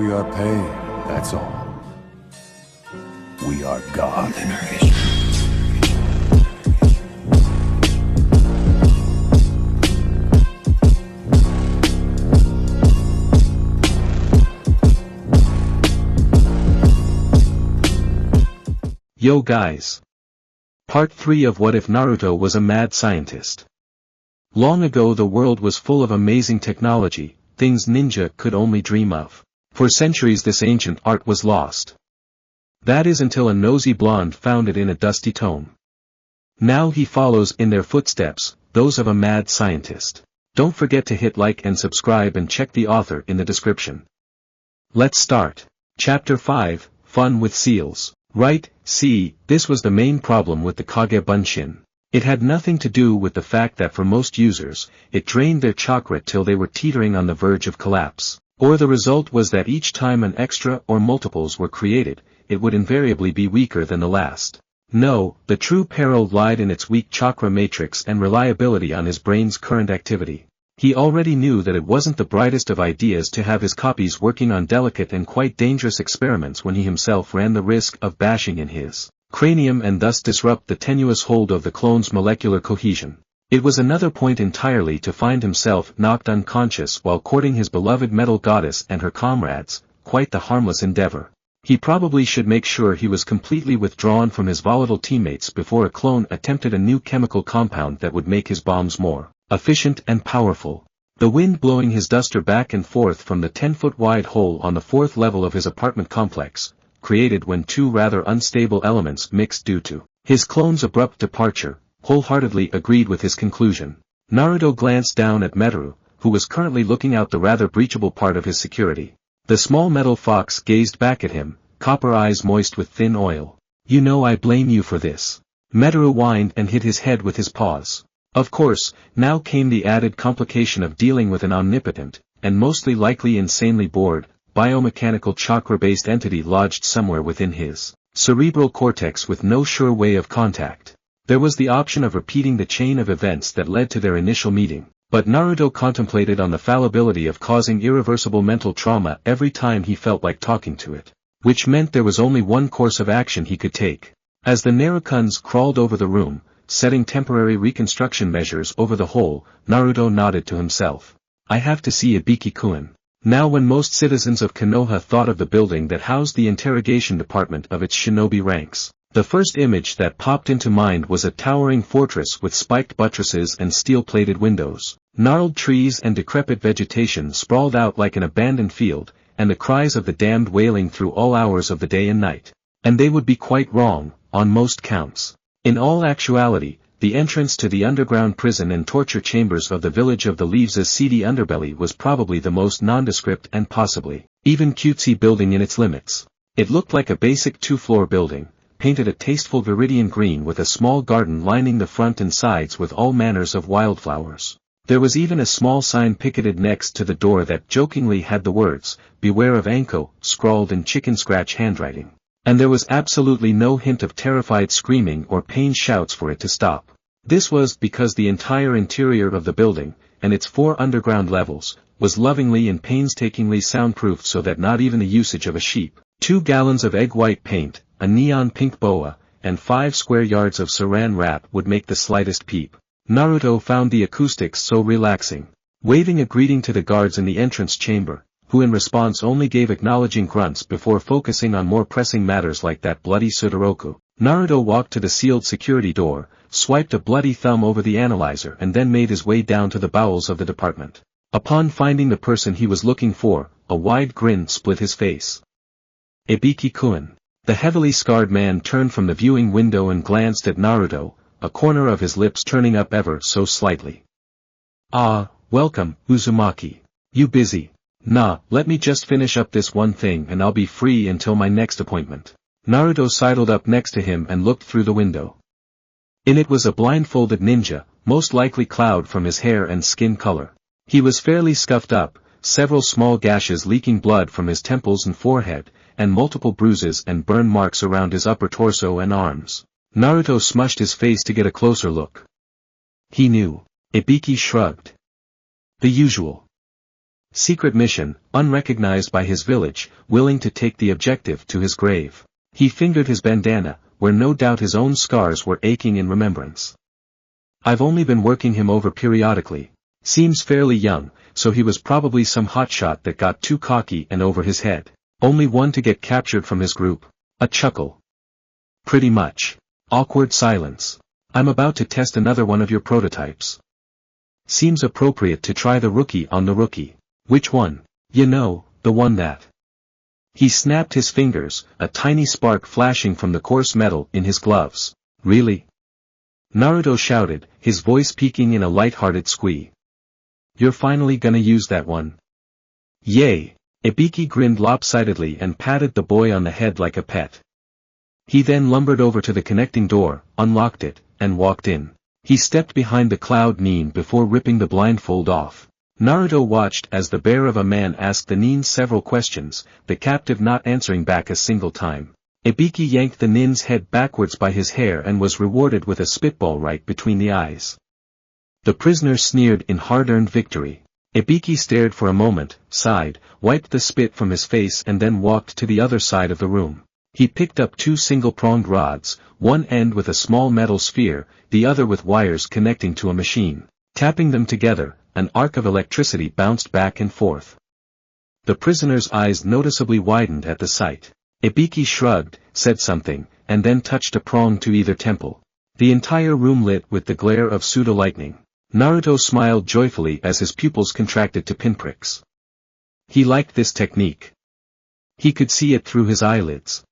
We are pain, that's all. We are God. Yo guys! Part 3 of What If Naruto Was a Mad Scientist. Long ago the world was full of amazing technology, things ninja could only dream of. For centuries this ancient art was lost. That is until a nosy blonde found it in a dusty tome. Now he follows in their footsteps, those of a mad scientist. Don't forget to hit like and subscribe and check the author in the description. Let's start. Chapter 5, Fun with Seals. Right, see, this was the main problem with the Kage Bunshin. It had nothing to do with the fact that for most users, it drained their chakra till they were teetering on the verge of collapse. Or the result was that each time an extra or multiples were created, it would invariably be weaker than the last. No, the true peril lied in its weak chakra matrix and reliability on his brain's current activity. He already knew that it wasn't the brightest of ideas to have his copies working on delicate and quite dangerous experiments when he himself ran the risk of bashing in his cranium and thus disrupt the tenuous hold of the clone's molecular cohesion. It was another point entirely to find himself knocked unconscious while courting his beloved metal goddess and her comrades, quite the harmless endeavor. He probably should make sure he was completely withdrawn from his volatile teammates before a clone attempted a new chemical compound that would make his bombs more efficient and powerful. The wind blowing his duster back and forth from the 10-foot wide hole on the 4th level of his apartment complex, created when two rather unstable elements mixed due to his clone's abrupt departure, wholeheartedly agreed with his conclusion. Naruto glanced down at Meteru, who was currently looking out the rather breachable part of his security. The small metal fox gazed back at him, copper eyes moist with thin oil. You know I blame you for this. Meteru whined and hit his head with his paws. Of course, now came the added complication of dealing with an omnipotent, and mostly likely insanely bored, biomechanical chakra-based entity lodged somewhere within his cerebral cortex with no sure way of contact. There was the option of repeating the chain of events that led to their initial meeting, but Naruto contemplated on the fallibility of causing irreversible mental trauma every time he felt like talking to it. Which meant there was only one course of action he could take. As the Narukuns crawled over the room, setting temporary reconstruction measures over the hole, Naruto nodded to himself. I have to see Ibiki-kun. Now when most citizens of Konoha thought of the building that housed the interrogation department of its shinobi ranks, the first image that popped into mind was a towering fortress with spiked buttresses and steel-plated windows. Gnarled trees and decrepit vegetation sprawled out like an abandoned field, and the cries of the damned wailing through all hours of the day and night. And they would be quite wrong, on most counts. In all actuality, the entrance to the underground prison and torture chambers of the village of the Leaves' seedy underbelly was probably the most nondescript and possibly even cutesy building in its limits. It looked like a basic 2-floor building, painted a tasteful viridian green with a small garden lining the front and sides with all manners of wildflowers. There was even a small sign picketed next to the door that jokingly had the words, "Beware of Anko," scrawled in chicken scratch handwriting. And there was absolutely no hint of terrified screaming or pained shouts for it to stop. This was because the entire interior of the building, and its 4 underground levels, was lovingly and painstakingly soundproofed so that not even the usage of a sheep, 2 gallons of egg-white paint, a neon pink boa, and 5 square yards of saran wrap would make the slightest peep. Naruto found the acoustics so relaxing. Waving a greeting to the guards in the entrance chamber, who in response only gave acknowledging grunts before focusing on more pressing matters like that bloody Sudoroku, Naruto walked to the sealed security door, swiped a bloody thumb over the analyzer and then made his way down to the bowels of the department. Upon finding the person he was looking for, a wide grin split his face. Ibiki-kun. The heavily scarred man turned from the viewing window and glanced at Naruto, a corner of his lips turning up ever so slightly. Ah, welcome, Uzumaki. You busy? Nah, let me just finish up this one thing and I'll be free until my next appointment. Naruto sidled up next to him and looked through the window. In it was a blindfolded ninja, most likely Cloud from his hair and skin color. He was fairly scuffed up, several small gashes leaking blood from his temples and forehead, and multiple bruises and burn marks around his upper torso and arms. Naruto smushed his face to get a closer look. He knew. Ibiki shrugged. The usual. Secret mission, unrecognized by his village, willing to take the objective to his grave. He fingered his bandana, where no doubt his own scars were aching in remembrance. I've only been working him over periodically. Seems fairly young, so he was probably some hotshot that got too cocky and over his head. Only one to get captured from his group. A chuckle. Pretty much. Awkward silence. I'm about to test another one of your prototypes. Seems appropriate to try the rookie on the rookie. Which one? You know, the one that. He snapped his fingers, a tiny spark flashing from the coarse metal in his gloves. Really? Naruto shouted, his voice peaking in a light-hearted squeak. You're finally gonna use that one? Yay! Ibiki grinned lopsidedly and patted the boy on the head like a pet. He then lumbered over to the connecting door, unlocked it, and walked in. He stepped behind the cloud Nin before ripping the blindfold off. Naruto watched as the bear of a man asked the Nin several questions, the captive not answering back a single time. Ibiki yanked the Nin's head backwards by his hair and was rewarded with a spitball right between the eyes. The prisoner sneered in hard-earned victory. Ibiki stared for a moment, sighed, wiped the spit from his face and then walked to the other side of the room. He picked up two single-pronged rods, one end with a small metal sphere, the other with wires connecting to a machine. Tapping them together, an arc of electricity bounced back and forth. The prisoner's eyes noticeably widened at the sight. Ibiki shrugged, said something, and then touched a prong to either temple. The entire room lit with the glare of pseudo-lightning. Naruto smiled joyfully as his pupils contracted to pinpricks. He liked this technique. He could see it through his eyelids.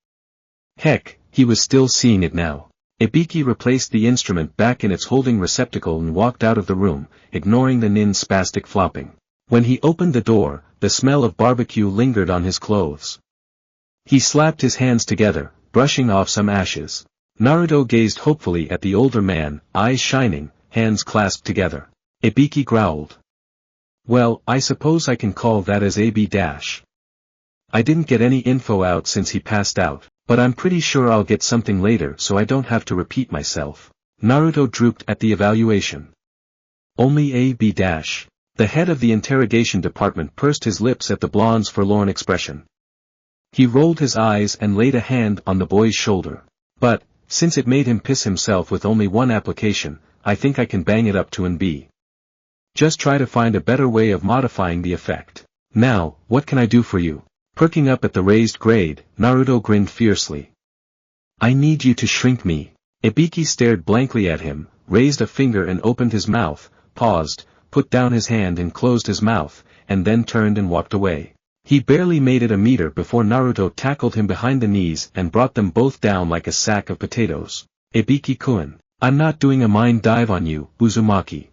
Heck, he was still seeing it now. Ibiki replaced the instrument back in its holding receptacle and walked out of the room, ignoring the Nin's spastic flopping. When he opened the door, the smell of barbecue lingered on his clothes. He slapped his hands together, brushing off some ashes. Naruto gazed hopefully at the older man, eyes shining, hands clasped together. Ibiki growled. Well, I suppose I can call that as AB-. I didn't get any info out since he passed out, but I'm pretty sure I'll get something later so I don't have to repeat myself. Naruto drooped at the evaluation. Only AB-. The head of the interrogation department pursed his lips at the blonde's forlorn expression. He rolled his eyes and laid a hand on the boy's shoulder. But, since it made him piss himself with only one application, I think I can bang it up to an B. Just try to find a better way of modifying the effect. Now, what can I do for you? Perking up at the raised grade, Naruto grinned fiercely. I need you to shrink me. Ibiki stared blankly at him, raised a finger and opened his mouth, paused, put down his hand and closed his mouth, and then turned and walked away. He barely made it a meter before Naruto tackled him behind the knees and brought them both down like a sack of potatoes. Ibiki-kun, I'm not doing a mind dive on you, Uzumaki.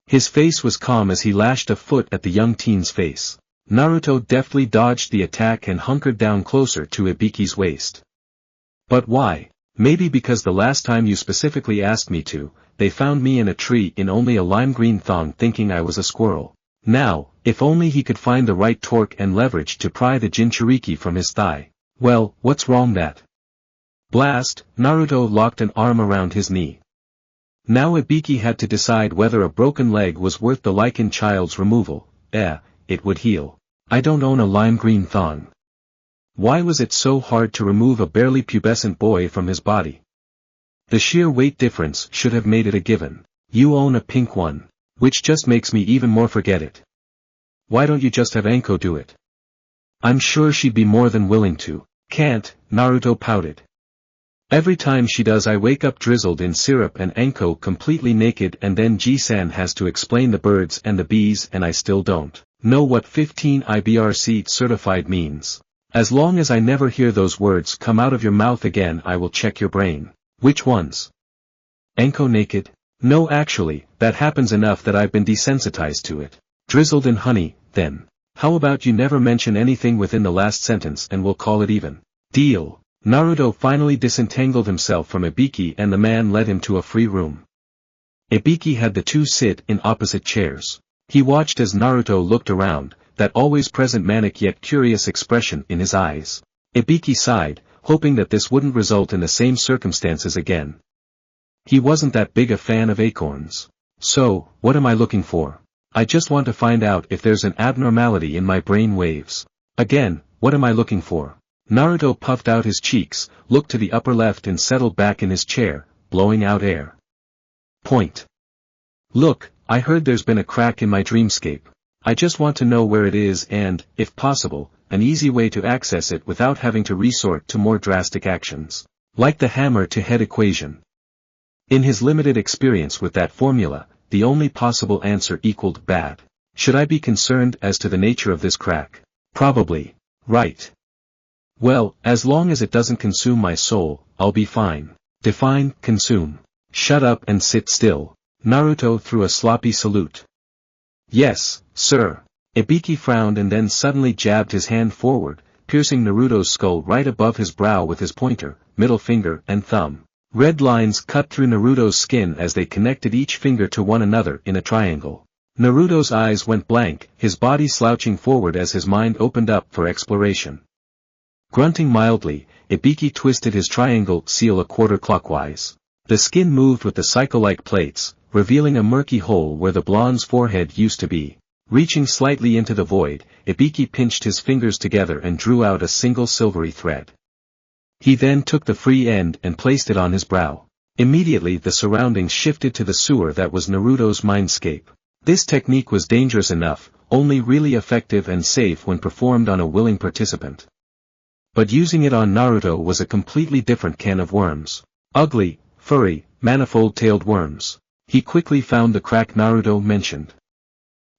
His face was calm as he lashed a foot at the young teen's face. Naruto deftly dodged the attack and hunkered down closer to Ibiki's waist. But why? Maybe because the last time you specifically asked me to, they found me in a tree in only a lime green thong thinking I was a squirrel. Now, if only he could find the right torque and leverage to pry the Jinchuriki from his thigh. Well, what's wrong that? Blast, Naruto locked an arm around his knee. Now Ibiki had to decide whether a broken leg was worth the lichen child's removal. It would heal. I don't own a lime green thong. Why was it so hard to remove a barely pubescent boy from his body? The sheer weight difference should have made it a given. You own a pink one. Which just makes me even more forget it. Why don't you just have Anko do it? I'm sure she'd be more than willing to. Can't, Naruto pouted. Every time she does I wake up drizzled in syrup and Anko completely naked and then G-san has to explain the birds and the bees and I still don't know what 15 IBRC certified means. As long as I never hear those words come out of your mouth again I will check your brain. Which ones? Anko naked? No actually, that happens enough that I've been desensitized to it. Drizzled in honey, then. How about you never mention anything within the last sentence and we'll call it even. Deal. Naruto finally disentangled himself from Ibiki and the man led him to a free room. Ibiki had the two sit in opposite chairs. He watched as Naruto looked around, that always present manic yet curious expression in his eyes. Ibiki sighed, hoping that this wouldn't result in the same circumstances again. He wasn't that big a fan of acorns. So, what am I looking for? I just want to find out if there's an abnormality in my brain waves. Again, what am I looking for? Naruto puffed out his cheeks, looked to the upper left and settled back in his chair, blowing out air. Point. Look, I heard there's been a crack in my dreamscape. I just want to know where it is and, if possible, an easy way to access it without having to resort to more drastic actions. Like the hammer-to-head equation. In his limited experience with that formula, the only possible answer equaled bad. Should I be concerned as to the nature of this crack? Probably. Right. Well, as long as it doesn't consume my soul, I'll be fine. Define, consume. Shut up and sit still. Naruto threw a sloppy salute. Yes, sir. Ibiki frowned and then suddenly jabbed his hand forward, piercing Naruto's skull right above his brow with his pointer, middle finger and thumb. Red lines cut through Naruto's skin as they connected each finger to one another in a triangle. Naruto's eyes went blank, his body slouching forward as his mind opened up for exploration. Grunting mildly, Ibiki twisted his triangle seal a quarter clockwise. The skin moved with the psycho-like plates, revealing a murky hole where the blonde's forehead used to be. Reaching slightly into the void, Ibiki pinched his fingers together and drew out a single silvery thread. He then took the free end and placed it on his brow. Immediately the surroundings shifted to the sewer that was Naruto's mindscape. This technique was dangerous enough, only really effective and safe when performed on a willing participant. But using it on Naruto was a completely different can of worms. Ugly, furry, manifold-tailed worms. He quickly found the crack Naruto mentioned.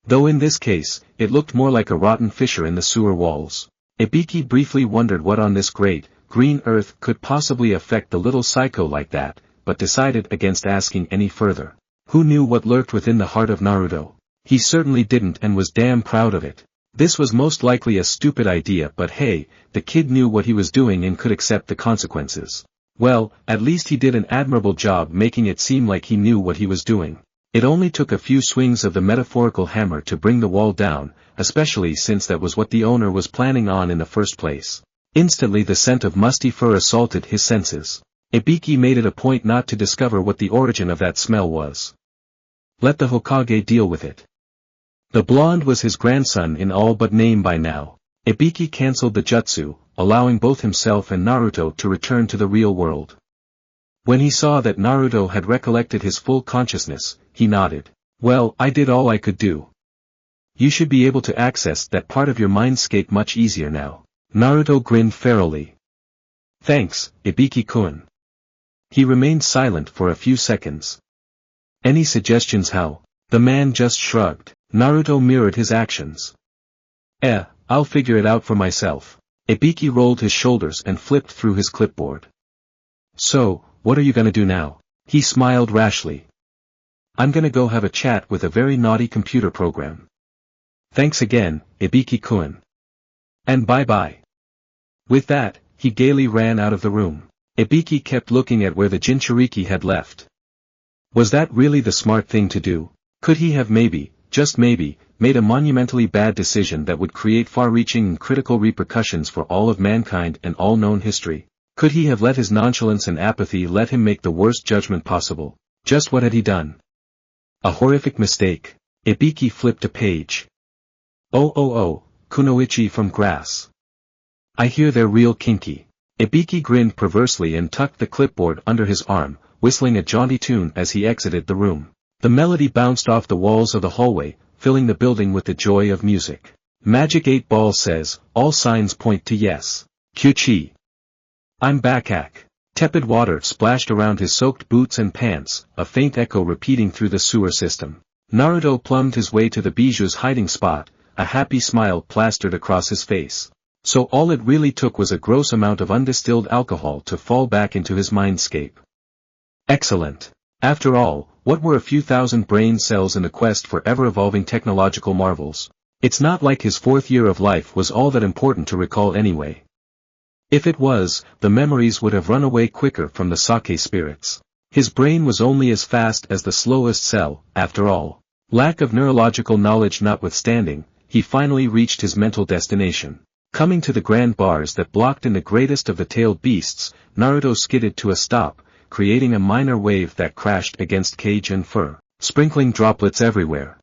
Though in this case, it looked more like a rotten fissure in the sewer walls. Ibiki briefly wondered what on this great, green earth could possibly affect the little psycho like that, but decided against asking any further. Who knew what lurked within the heart of Naruto? He certainly didn't and was damn proud of it. This was most likely a stupid idea, but hey, the kid knew what he was doing and could accept the consequences. Well, at least he did an admirable job making it seem like he knew what he was doing. It only took a few swings of the metaphorical hammer to bring the wall down, especially since that was what the owner was planning on in the first place. Instantly the scent of musty fur assaulted his senses. Ibiki made it a point not to discover what the origin of that smell was. Let the Hokage deal with it. The blonde was his grandson in all but name by now. Ibiki cancelled the jutsu, allowing both himself and Naruto to return to the real world. When he saw that Naruto had recollected his full consciousness, he nodded. Well, I did all I could do. You should be able to access that part of your mindscape much easier now. Naruto grinned ferally. Thanks, Ibiki-kun. He remained silent for a few seconds. Any suggestions how? The man just shrugged. Naruto mirrored his actions. I'll figure it out for myself. Ibiki rolled his shoulders and flipped through his clipboard. So, what are you gonna do now? He smiled rashly. I'm gonna go have a chat with a very naughty computer program. Thanks again, Ibiki-kun. And bye-bye. With that, he gaily ran out of the room. Ibiki kept looking at where the Jinchuriki had left. Was that really the smart thing to do? Could he have maybe, just maybe, made a monumentally bad decision that would create far-reaching and critical repercussions for all of mankind and all known history? Could he have let his nonchalance and apathy let him make the worst judgment possible? Just what had he done? A horrific mistake. Ibiki flipped a page. Oh, kunoichi from grass. I hear they're real kinky. Ibiki grinned perversely and tucked the clipboard under his arm, whistling a jaunty tune as he exited the room. The melody bounced off the walls of the hallway, filling the building with the joy of music. Magic 8 Ball says, all signs point to yes. Kyuchi. I'm back. Tepid water splashed around his soaked boots and pants, a faint echo repeating through the sewer system. Naruto plumbed his way to the biju's hiding spot, a happy smile plastered across his face. So all it really took was a gross amount of undistilled alcohol to fall back into his mindscape. Excellent. After all, what were a few thousand brain cells in the quest for ever-evolving technological marvels? It's not like his fourth year of life was all that important to recall anyway. If it was, the memories would have run away quicker from the sake spirits. His brain was only as fast as the slowest cell, after all. Lack of neurological knowledge notwithstanding, he finally reached his mental destination. Coming to the grand bars that blocked in the greatest of the tailed beasts, Naruto skidded to a stop, creating a minor wave that crashed against cage and fur, sprinkling droplets everywhere.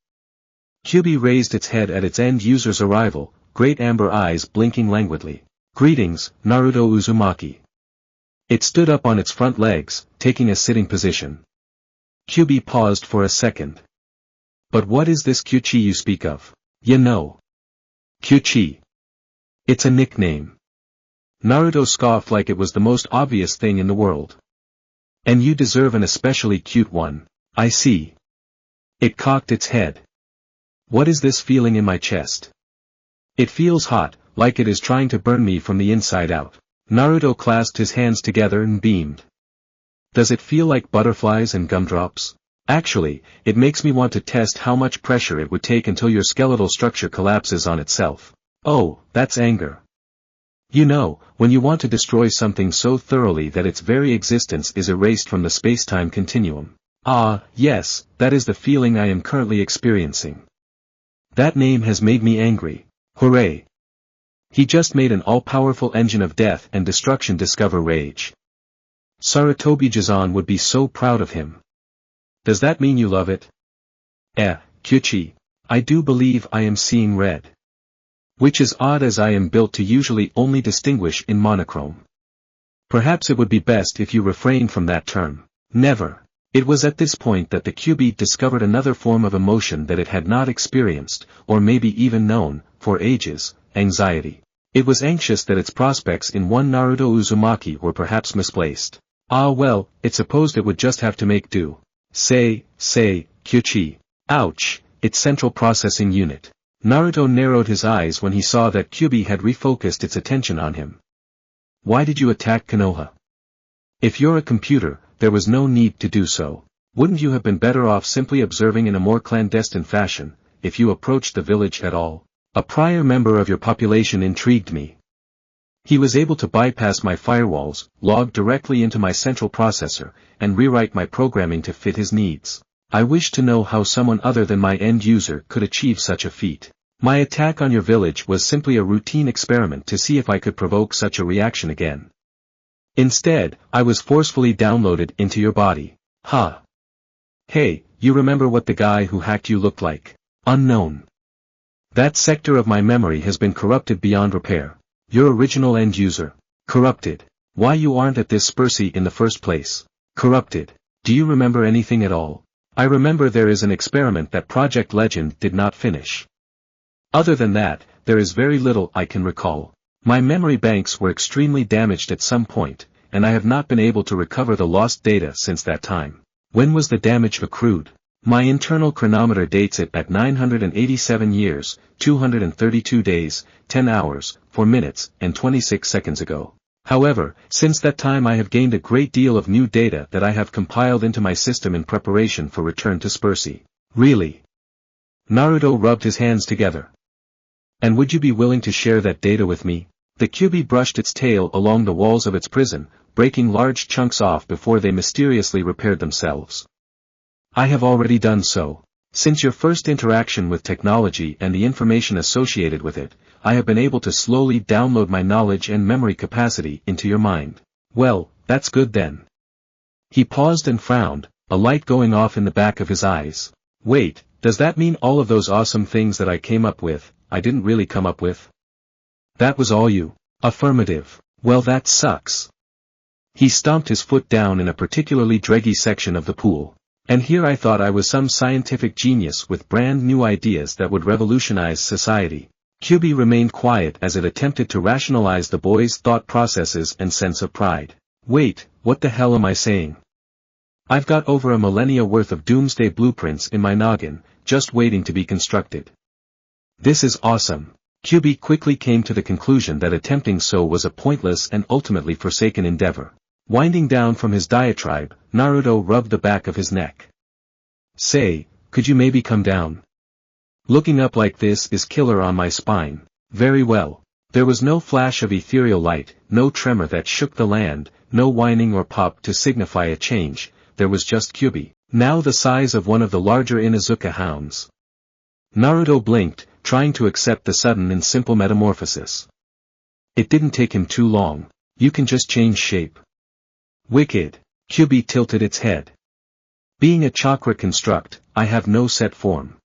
Kyuubi raised its head at its end user's arrival, great amber eyes blinking languidly. Greetings, Naruto Uzumaki. It stood up on its front legs, taking a sitting position. Kyuubi paused for a second. But what is this Kyuchi you speak of? You know. Kyuchi. It's a nickname. Naruto scoffed like it was the most obvious thing in the world. And you deserve an especially cute one, I see. It cocked its head. What is this feeling in my chest? It feels hot, like it is trying to burn me from the inside out. Naruto clasped his hands together and beamed. Does it feel like butterflies and gumdrops? Actually, it makes me want to test how much pressure it would take until your skeletal structure collapses on itself. Oh, that's anger. You know, when you want to destroy something so thoroughly that its very existence is erased from the space-time continuum. Ah, yes, that is the feeling I am currently experiencing. That name has made me angry. Hooray! He just made an all-powerful engine of death and destruction discover rage. Sarutobi Jizan would be so proud of him. Does that mean you love it? Kyuchi, I do believe I am seeing red. Which is odd as I am built to usually only distinguish in monochrome. Perhaps it would be best if you refrain from that term. Never. It was at this point that the Kyuubi discovered another form of emotion that it had not experienced, or maybe even known, for ages, anxiety. It was anxious that its prospects in one Naruto Uzumaki were perhaps misplaced. Ah well, it supposed it would just have to make do. Say, Kyuchi. Ouch, its central processing unit. Naruto narrowed his eyes when he saw that Kyuubi had refocused its attention on him. Why did you attack Konoha? If you're a computer, there was no need to do so. Wouldn't you have been better off simply observing in a more clandestine fashion, if you approached the village at all? A prior member of your population intrigued me. He was able to bypass my firewalls, log directly into my central processor, and rewrite my programming to fit his needs. I wish to know how someone other than my end user could achieve such a feat. My attack on your village was simply a routine experiment to see if I could provoke such a reaction again. Instead, I was forcefully downloaded into your body. Ha! Hey, you remember what the guy who hacked you looked like? Unknown. That sector of my memory has been corrupted beyond repair. Your original end user. Corrupted. Why you aren't at this Spursy in the first place? Corrupted. Do you remember anything at all? I remember there is an experiment that Project Legend did not finish. Other than that, there is very little I can recall. My memory banks were extremely damaged at some point, and I have not been able to recover the lost data since that time. When was the damage accrued? My internal chronometer dates it at 987 years, 232 days, 10 hours, 4 minutes, and 26 seconds ago. However, since that time I have gained a great deal of new data that I have compiled into my system in preparation for return to Spursy. Really? Naruto rubbed his hands together. And would you be willing to share that data with me? The Kyuubi brushed its tail along the walls of its prison, breaking large chunks off before they mysteriously repaired themselves. I have already done so. Since your first interaction with technology and the information associated with it, I have been able to slowly download my knowledge and memory capacity into your mind. Well, that's good then. He paused and frowned, a light going off in the back of his eyes. Wait, does that mean all of those awesome things that I came up with, I didn't really come up with? That was all you? Affirmative. Well, that sucks. He stomped his foot down in a particularly draggy section of the pool. And here I thought I was some scientific genius with brand new ideas that would revolutionize society. Kyuubi remained quiet as it attempted to rationalize the boy's thought processes and sense of pride. Wait, what the hell am I saying? I've got over a millennia worth of doomsday blueprints in my noggin, just waiting to be constructed. This is awesome. Kyuubi quickly came to the conclusion that attempting so was a pointless and ultimately forsaken endeavor. Winding down from his diatribe, Naruto rubbed the back of his neck. Say, could you maybe come down? Looking up like this is killer on my spine. Very well. There was no flash of ethereal light, no tremor that shook the land, no whining or pop to signify a change, there was just Kyuubi, now the size of one of the larger Inuzuka hounds. Naruto blinked, trying to accept the sudden and simple metamorphosis. It didn't take him too long. You can just change shape. Wicked. Kyuubi tilted its head. Being a chakra construct, I have no set form.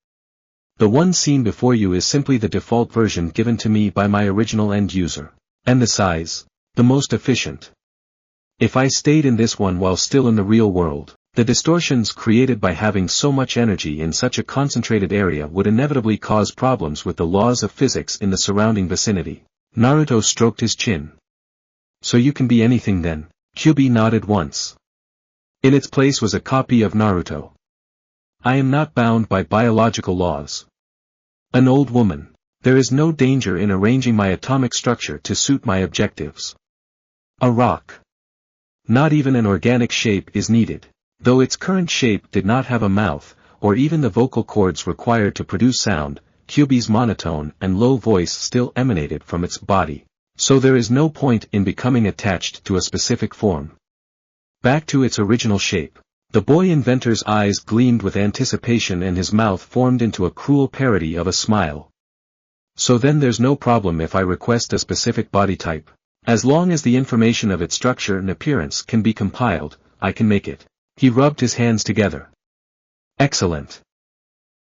The one seen before you is simply the default version given to me by my original end user. And the size? The most efficient. If I stayed in this one while still in the real world, the distortions created by having so much energy in such a concentrated area would inevitably cause problems with the laws of physics in the surrounding vicinity. Naruto stroked his chin. So you can be anything then? Kyuubi nodded once. In its place was a copy of Naruto. I am not bound by biological laws. An old woman. There is no danger in arranging my atomic structure to suit my objectives. A rock. Not even an organic shape is needed. Though its current shape did not have a mouth, or even the vocal cords required to produce sound, Kyuubi's monotone and low voice still emanated from its body. So there is no point in becoming attached to a specific form. Back to its original shape. The boy inventor's eyes gleamed with anticipation and his mouth formed into a cruel parody of a smile. So then there's no problem if I request a specific body type. As long as the information of its structure and appearance can be compiled, I can make it. He rubbed his hands together. Excellent.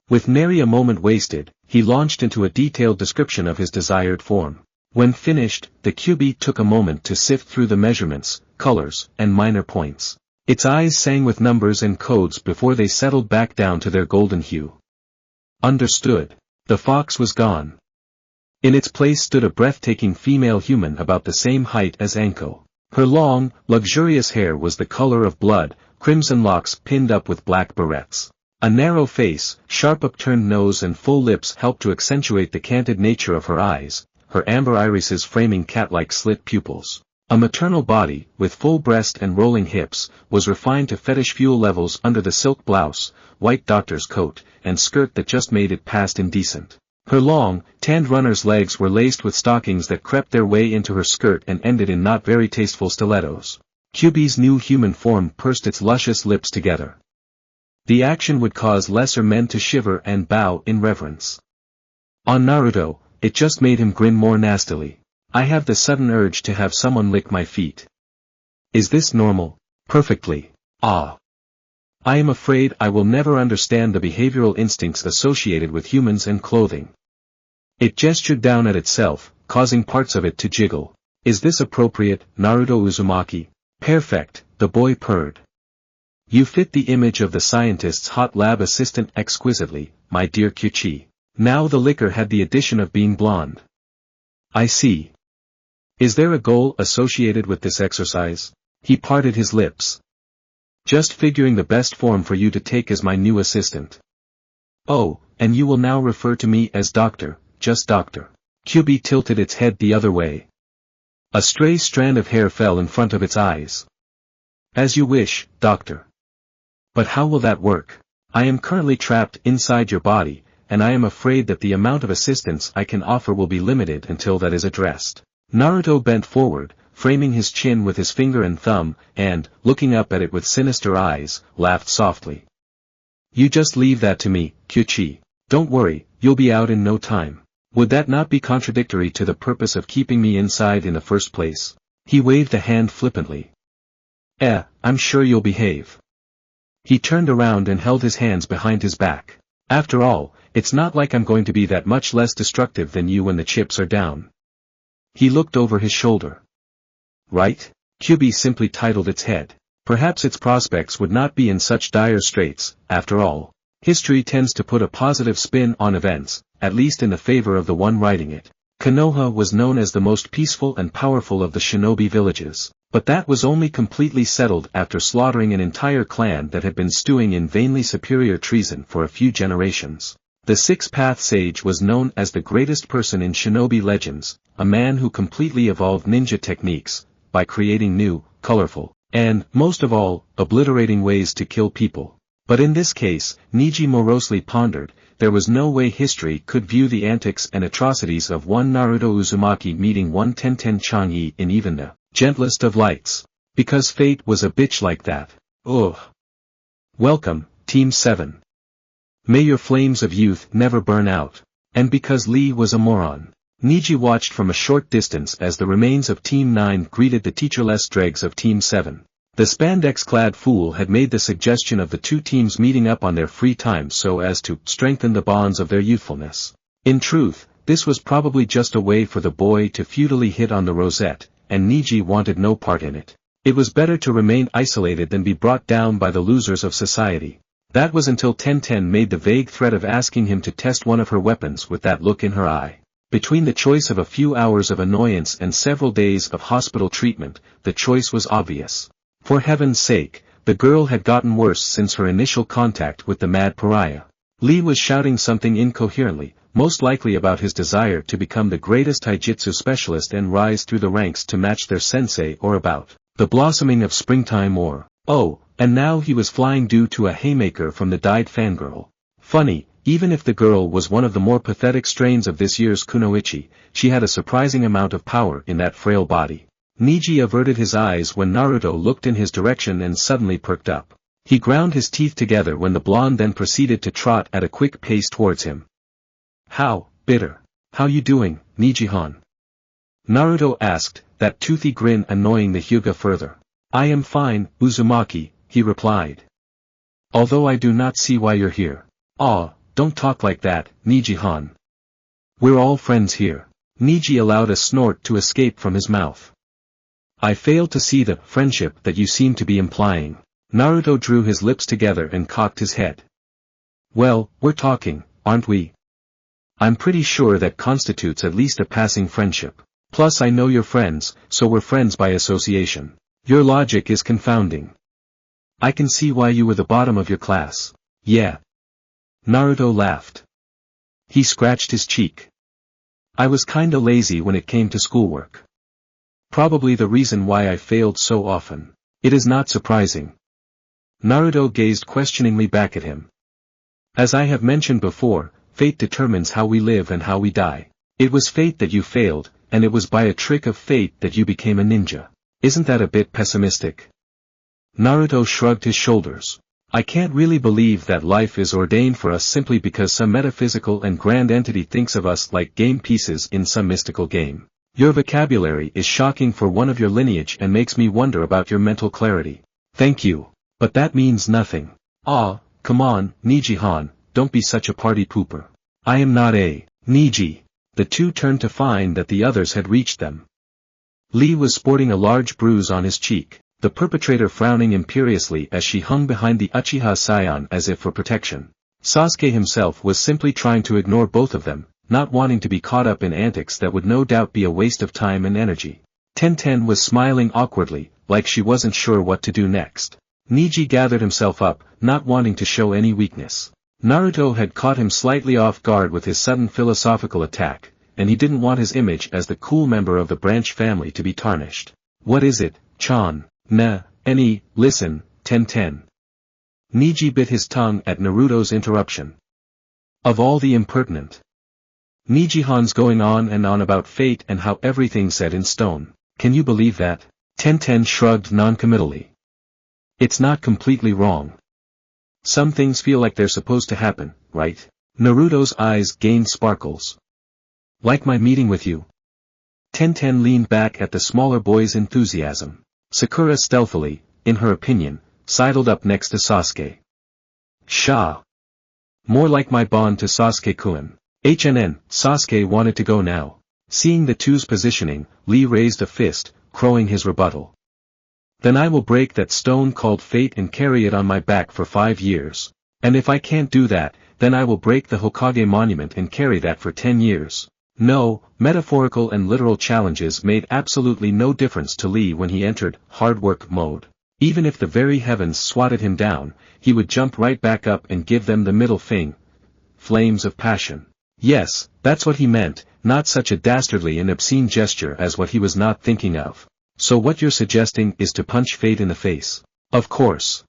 With nary a moment wasted, he launched into a detailed description of his desired form. When finished, the Kyuubi took a moment to sift through the measurements, colors, and minor points. Its eyes sang with numbers and codes before they settled back down to their golden hue. Understood. The fox was gone. In its place stood a breathtaking female human about the same height as Anko. Her long, luxurious hair was the color of blood, crimson locks pinned up with black barrettes. A narrow face, sharp upturned nose and full lips helped to accentuate the canted nature of her eyes, her amber irises framing cat-like slit pupils. A maternal body, with full breast and rolling hips, was refined to fetish fuel levels under the silk blouse, white doctor's coat, and skirt that just made it past indecent. Her long, tanned runner's legs were laced with stockings that crept their way into her skirt and ended in not very tasteful stilettos. Kyuubi's new human form pursed its luscious lips together. The action would cause lesser men to shiver and bow in reverence. On Naruto, it just made him grin more nastily. I have the sudden urge to have someone lick my feet. Is this normal? Perfectly. Ah. I am afraid I will never understand the behavioral instincts associated with humans and clothing. It gestured down at itself, causing parts of it to jiggle. Is this appropriate, Naruto Uzumaki? Perfect, the boy purred. You fit the image of the scientist's hot lab assistant exquisitely, my dear Kyuchi. Now the liquor had the addition of being blonde. I see. Is there a goal associated with this exercise? He parted his lips. Just figuring the best form for you to take as my new assistant. Oh, and you will now refer to me as Doctor, just Doctor. Kyuubi tilted its head the other way. A stray strand of hair fell in front of its eyes. As you wish, Doctor. But how will that work? I am currently trapped inside your body, and I am afraid that the amount of assistance I can offer will be limited until that is addressed. Naruto bent forward, framing his chin with his finger and thumb, and, looking up at it with sinister eyes, laughed softly. You just leave that to me, Kyuchi. Don't worry, you'll be out in no time. Would that not be contradictory to the purpose of keeping me inside in the first place? He waved a hand flippantly. I'm sure you'll behave. He turned around and held his hands behind his back. After all, it's not like I'm going to be that much less destructive than you when the chips are down. He looked over his shoulder. Right? Kyuubi simply titled its head. Perhaps its prospects would not be in such dire straits, after all. History tends to put a positive spin on events, at least in the favor of the one writing it. Konoha was known as the most peaceful and powerful of the shinobi villages, but that was only completely settled after slaughtering an entire clan that had been stewing in vainly superior treason for a few generations. The Six-Path Sage was known as the greatest person in shinobi legends, a man who completely evolved ninja techniques, by creating new, colorful, and, most of all, obliterating ways to kill people. But in this case, Neji morosely pondered, there was no way history could view the antics and atrocities of one Naruto Uzumaki meeting one Tenten Changi in even the gentlest of lights. Because fate was a bitch like that. Ugh. Welcome, Team 7. May your flames of youth never burn out. And because Lee was a moron. Neji watched from a short distance as the remains of Team 9 greeted the teacherless dregs of Team 7. The spandex-clad fool had made the suggestion of the two teams meeting up on their free time so as to strengthen the bonds of their youthfulness. In truth, this was probably just a way for the boy to futilely hit on the rosette, and Neji wanted no part in it. It was better to remain isolated than be brought down by the losers of society. That was until Tenten made the vague threat of asking him to test one of her weapons with that look in her eye. Between the choice of a few hours of annoyance and several days of hospital treatment, the choice was obvious. For heaven's sake, the girl had gotten worse since her initial contact with the mad pariah. Lee was shouting something incoherently, most likely about his desire to become the greatest taijutsu specialist and rise through the ranks to match their sensei, or about the blossoming of springtime, or, oh, and now he was flying due to a haymaker from the dyed fangirl. Funny, even if the girl was one of the more pathetic strains of this year's kunoichi, she had a surprising amount of power in that frail body. Neji averted his eyes when Naruto looked in his direction and suddenly perked up. He ground his teeth together when the blonde then proceeded to trot at a quick pace towards him. How, bitter. How you doing, Neji-han? Naruto asked, that toothy grin annoying the Hyuga further. I am fine, Uzumaki, he replied. Although I do not see why you're here. Ah, don't talk like that, Neji-han. We're all friends here. Neji allowed a snort to escape from his mouth. I fail to see the friendship that you seem to be implying. Naruto drew his lips together and cocked his head. Well, we're talking, aren't we? I'm pretty sure that constitutes at least a passing friendship. Plus I know you're friends, so we're friends by association. Your logic is confounding. I can see why you were the bottom of your class. Yeah. Naruto laughed. He scratched his cheek. I was kinda lazy when it came to schoolwork. Probably the reason why I failed so often. It is not surprising. Naruto gazed questioningly back at him. As I have mentioned before, fate determines how we live and how we die. It was fate that you failed, and it was by a trick of fate that you became a ninja. Isn't that a bit pessimistic? Naruto shrugged his shoulders. I can't really believe that life is ordained for us simply because some metaphysical and grand entity thinks of us like game pieces in some mystical game. Your vocabulary is shocking for one of your lineage and makes me wonder about your mental clarity. Thank you. But that means nothing. Ah, come on, Neji-han, don't be such a party pooper. I am not a Neji. The two turned to find that the others had reached them. Lee was sporting a large bruise on his cheek, the perpetrator frowning imperiously as she hung behind the Uchiha Scion as if for protection. Sasuke himself was simply trying to ignore both of them, not wanting to be caught up in antics that would no doubt be a waste of time and energy. Tenten was smiling awkwardly, like she wasn't sure what to do next. Neji gathered himself up, not wanting to show any weakness. Naruto had caught him slightly off guard with his sudden philosophical attack, and he didn't want his image as the cool member of the branch family to be tarnished. What is it, Chan? Listen, Tenten. Neji bit his tongue at Naruto's interruption. Of all the impertinent. Neji-han's going on and on about fate and how everything's set in stone. Can you believe that? Tenten shrugged noncommittally. It's not completely wrong. Some things feel like they're supposed to happen, right? Naruto's eyes gained sparkles. Like my meeting with you. Tenten leaned back at the smaller boy's enthusiasm. Sakura stealthily, in her opinion, sidled up next to Sasuke. Sha. More like my bond to Sasuke-kun. Sasuke wanted to go now. Seeing the two's positioning, Lee raised a fist, crowing his rebuttal. Then I will break that stone called fate and carry it on my back for 5 years. And if I can't do that, then I will break the Hokage monument and carry that for 10 years. No, metaphorical and literal challenges made absolutely no difference to Lee when he entered hard work mode. Even if the very heavens swatted him down, he would jump right back up and give them the middle finger. Flames of passion. Yes, that's what he meant, not such a dastardly and obscene gesture as what he was not thinking of. So what you're suggesting is to punch fate in the face. Of course.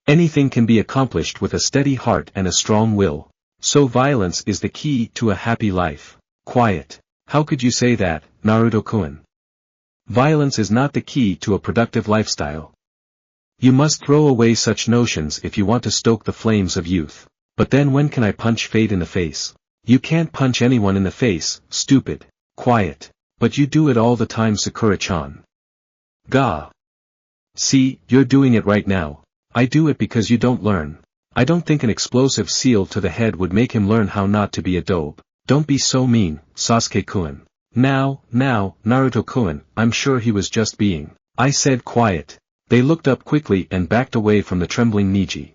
Anything can be accomplished with a steady heart and a strong will. So violence is the key to a happy life. Quiet. How could you say that, Naruto-kun? Violence is not the key to a productive lifestyle. You must throw away such notions if you want to stoke the flames of youth. But then when can I punch fate in the face? You can't punch anyone in the face, stupid. Quiet. But you do it all the time, Sakura-chan. Gah. See, you're doing it right now. I do it because you don't learn. I don't think an explosive seal to the head would make him learn how not to be a dope. Don't be so mean, Sasuke-kun. Now, Naruto-kun, I'm sure he was just being. I said quiet. They looked up quickly and backed away from the trembling Neji.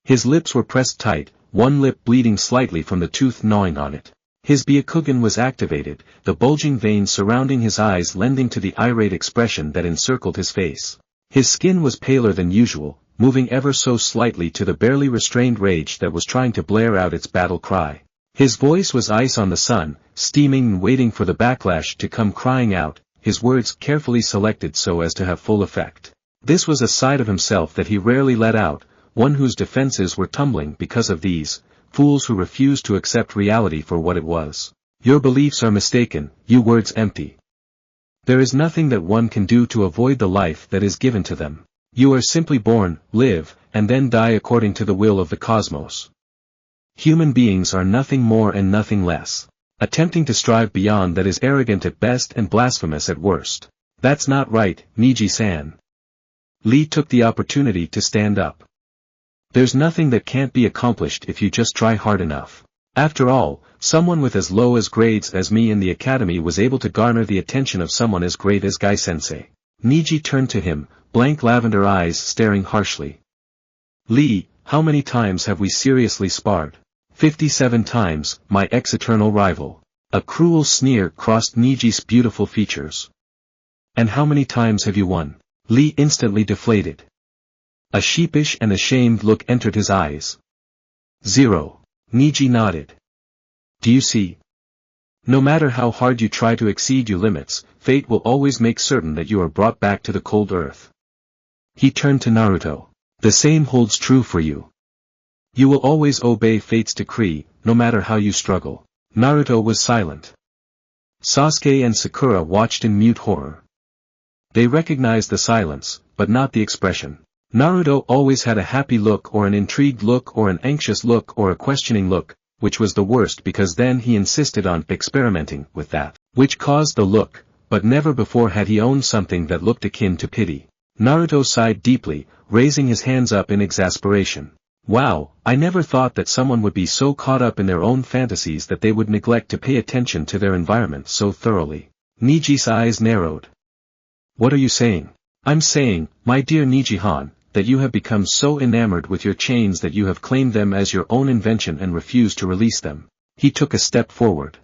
His lips were pressed tight, one lip bleeding slightly from the tooth gnawing on it. His Byakugan was activated, the bulging veins surrounding his eyes lending to the irate expression that encircled his face. His skin was paler than usual, moving ever so slightly to the barely restrained rage that was trying to blare out its battle cry. His voice was ice on the sun, steaming and waiting for the backlash to come crying out, his words carefully selected so as to have full effect. This was a side of himself that he rarely let out, one whose defenses were tumbling because of these fools who refused to accept reality for what it was. Your beliefs are mistaken, you words empty. There is nothing that one can do to avoid the life that is given to them. You are simply born, live, and then die according to the will of the cosmos. Human beings are nothing more and nothing less. Attempting to strive beyond that is arrogant at best and blasphemous at worst. That's not right, Neji-san. Lee took the opportunity to stand up. There's nothing that can't be accomplished if you just try hard enough. After all, someone with as low as grades as me in the academy was able to garner the attention of someone as great as Gai-sensei. Neji turned to him, blank lavender eyes staring harshly. Lee, how many times have we seriously sparred? 57 times, my ex-eternal rival. A cruel sneer crossed Neji's beautiful features. And how many times have you won? Lee instantly deflated. A sheepish and ashamed look entered his eyes. 0. Neji nodded. Do you see? No matter how hard you try to exceed your limits, fate will always make certain that you are brought back to the cold earth. He turned to Naruto. The same holds true for you. You will always obey fate's decree, no matter how you struggle. Naruto was silent. Sasuke and Sakura watched in mute horror. They recognized the silence, but not the expression. Naruto always had a happy look or an intrigued look or an anxious look or a questioning look, which was the worst because then he insisted on experimenting with that, which caused the look, but never before had he owned something that looked akin to pity. Naruto sighed deeply, raising his hands up in exasperation. Wow, I never thought that someone would be so caught up in their own fantasies that they would neglect to pay attention to their environment so thoroughly. Neji's eyes narrowed. What are you saying? I'm saying, my dear Neji-han, that you have become so enamored with your chains that you have claimed them as your own invention and refused to release them. He took a step forward.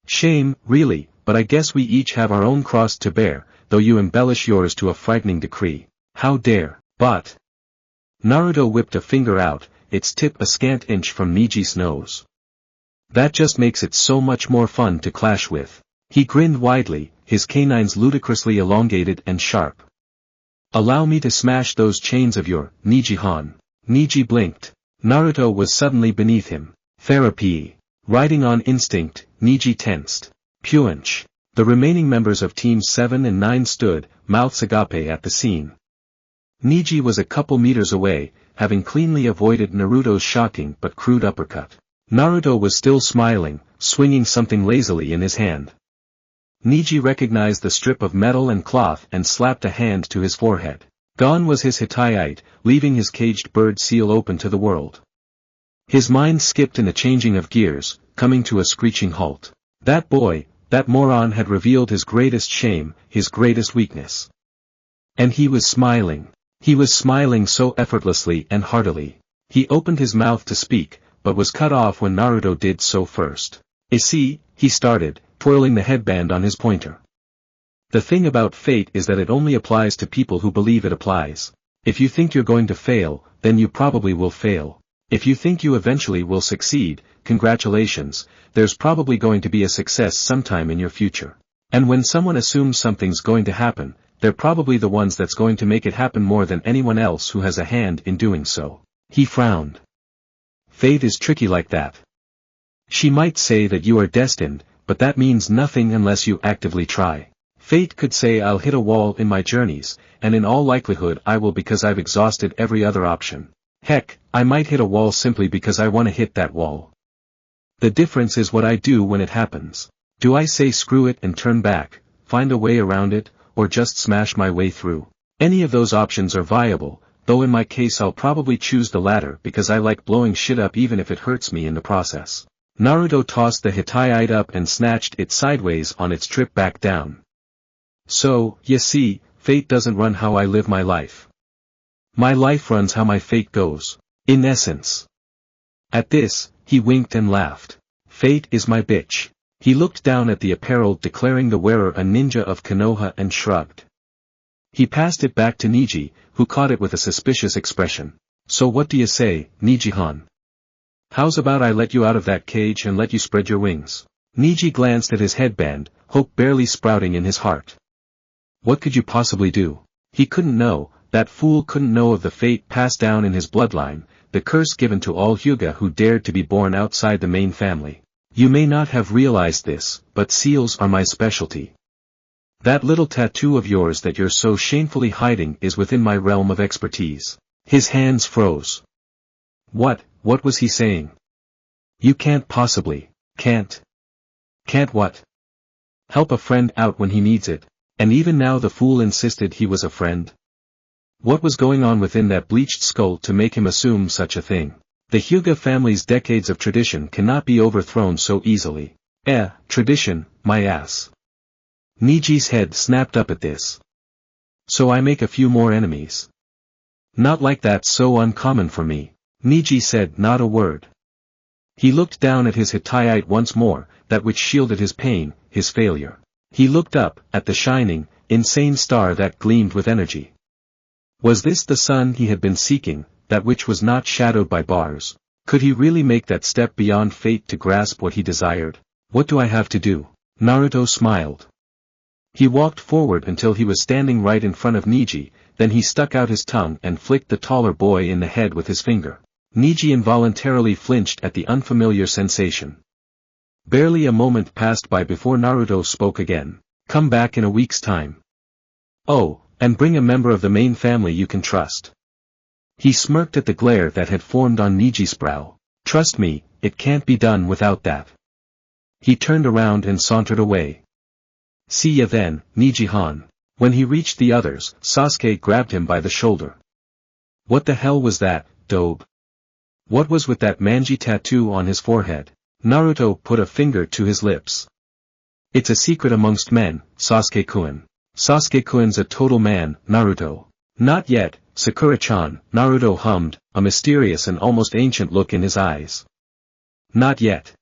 Shame, really, but I guess we each have our own cross to bear, though you embellish yours to a frightening degree. How dare, but... Naruto whipped a finger out, its tip a scant inch from Neji's nose. That just makes it so much more fun to clash with. He grinned widely, his canines ludicrously elongated and sharp. Allow me to smash those chains of your, Neji-han. Neji blinked. Naruto was suddenly beneath him. Therapy. Riding on instinct, Neji tensed. Puanch. The remaining members of Teams 7 and 9 stood, mouths agape at the scene. Neji was a couple meters away, having cleanly avoided Naruto's shocking but crude uppercut. Naruto was still smiling, swinging something lazily in his hand. Neji recognized the strip of metal and cloth and slapped a hand to his forehead. Gone was his Hittite, leaving his caged bird seal open to the world. His mind skipped in a changing of gears, coming to a screeching halt. That boy, that moron had revealed his greatest shame, his greatest weakness. And he was smiling. He was smiling so effortlessly and heartily. He opened his mouth to speak, but was cut off when Naruto did so first. See, he started, twirling the headband on his pointer. The thing about fate is that it only applies to people who believe it applies. If you think you're going to fail, then you probably will fail. If you think you eventually will succeed, congratulations, there's probably going to be a success sometime in your future. And when someone assumes something's going to happen, they're probably the ones that's going to make it happen more than anyone else who has a hand in doing so. He frowned. Fate is tricky like that. She might say that you are destined, but that means nothing unless you actively try. Fate could say I'll hit a wall in my journeys, and in all likelihood I will because I've exhausted every other option. Heck, I might hit a wall simply because I want to hit that wall. The difference is what I do when it happens. Do I say screw it and turn back, find a way around it, or just smash my way through? Any of those options are viable, though in my case I'll probably choose the latter because I like blowing shit up even if it hurts me in the process. Naruto tossed the Hittite up and snatched it sideways on its trip back down. So, you see, fate doesn't run how I live my life. My life runs how my fate goes. In essence. At this, he winked and laughed. Fate is my bitch. He looked down at the apparel declaring the wearer a ninja of Konoha and shrugged. He passed it back to Neji, who caught it with a suspicious expression. So what do you say, Neji-han? How's about I let you out of that cage and let you spread your wings? Neji glanced at his headband, hope barely sprouting in his heart. What could you possibly do? He couldn't know, that fool couldn't know of the fate passed down in his bloodline, the curse given to all Hyuga who dared to be born outside the main family. You may not have realized this, but seals are my specialty. That little tattoo of yours that you're so shamefully hiding is within my realm of expertise. His hands froze. What was he saying? You can't possibly, Can't what? Help a friend out when he needs it, and even now the fool insisted he was a friend? What was going on within that bleached skull to make him assume such a thing? The Hyuga family's decades of tradition cannot be overthrown so easily. Tradition, my ass. Niji's head snapped up at this. So I make a few more enemies. Not like that's so uncommon for me. Neji said not a word. He looked down at his Hittite once more, that which shielded his pain, his failure. He looked up, at the shining, insane star that gleamed with energy. Was this the sun he had been seeking, that which was not shadowed by bars? Could he really make that step beyond fate to grasp what he desired? What do I have to do? Naruto smiled. He walked forward until he was standing right in front of Neji, then he stuck out his tongue and flicked the taller boy in the head with his finger. Neji involuntarily flinched at the unfamiliar sensation. Barely a moment passed by before Naruto spoke again. Come back in a week's time. Oh, and bring a member of the main family you can trust. He smirked at the glare that had formed on Neji's brow. Trust me, it can't be done without that. He turned around and sauntered away. See ya then, Neji-han. When he reached the others, Sasuke grabbed him by the shoulder. What the hell was that, dope? What was with that manji tattoo on his forehead? Naruto put a finger to his lips. It's a secret amongst men, Sasuke-kun. Sasuke-kun's a total man, Naruto. Not yet, Sakura-chan, Naruto hummed, a mysterious and almost ancient look in his eyes. Not yet.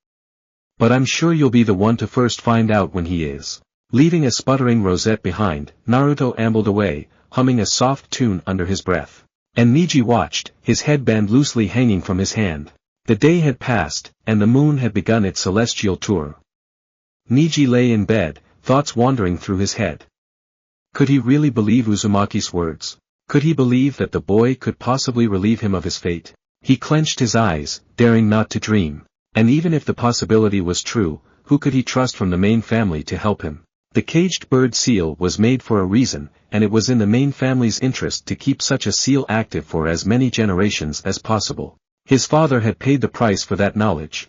But I'm sure you'll be the one to first find out when he is. Leaving a sputtering rosette behind, Naruto ambled away, humming a soft tune under his breath. And Neji watched, his headband loosely hanging from his hand. The day had passed, and the moon had begun its celestial tour. Neji lay in bed, thoughts wandering through his head. Could he really believe Uzumaki's words? Could he believe that the boy could possibly relieve him of his fate? He clenched his eyes, daring not to dream. And even if the possibility was true, who could he trust from the main family to help him? The caged bird seal was made for a reason, and it was in the main family's interest to keep such a seal active for as many generations as possible. His father had paid the price for that knowledge.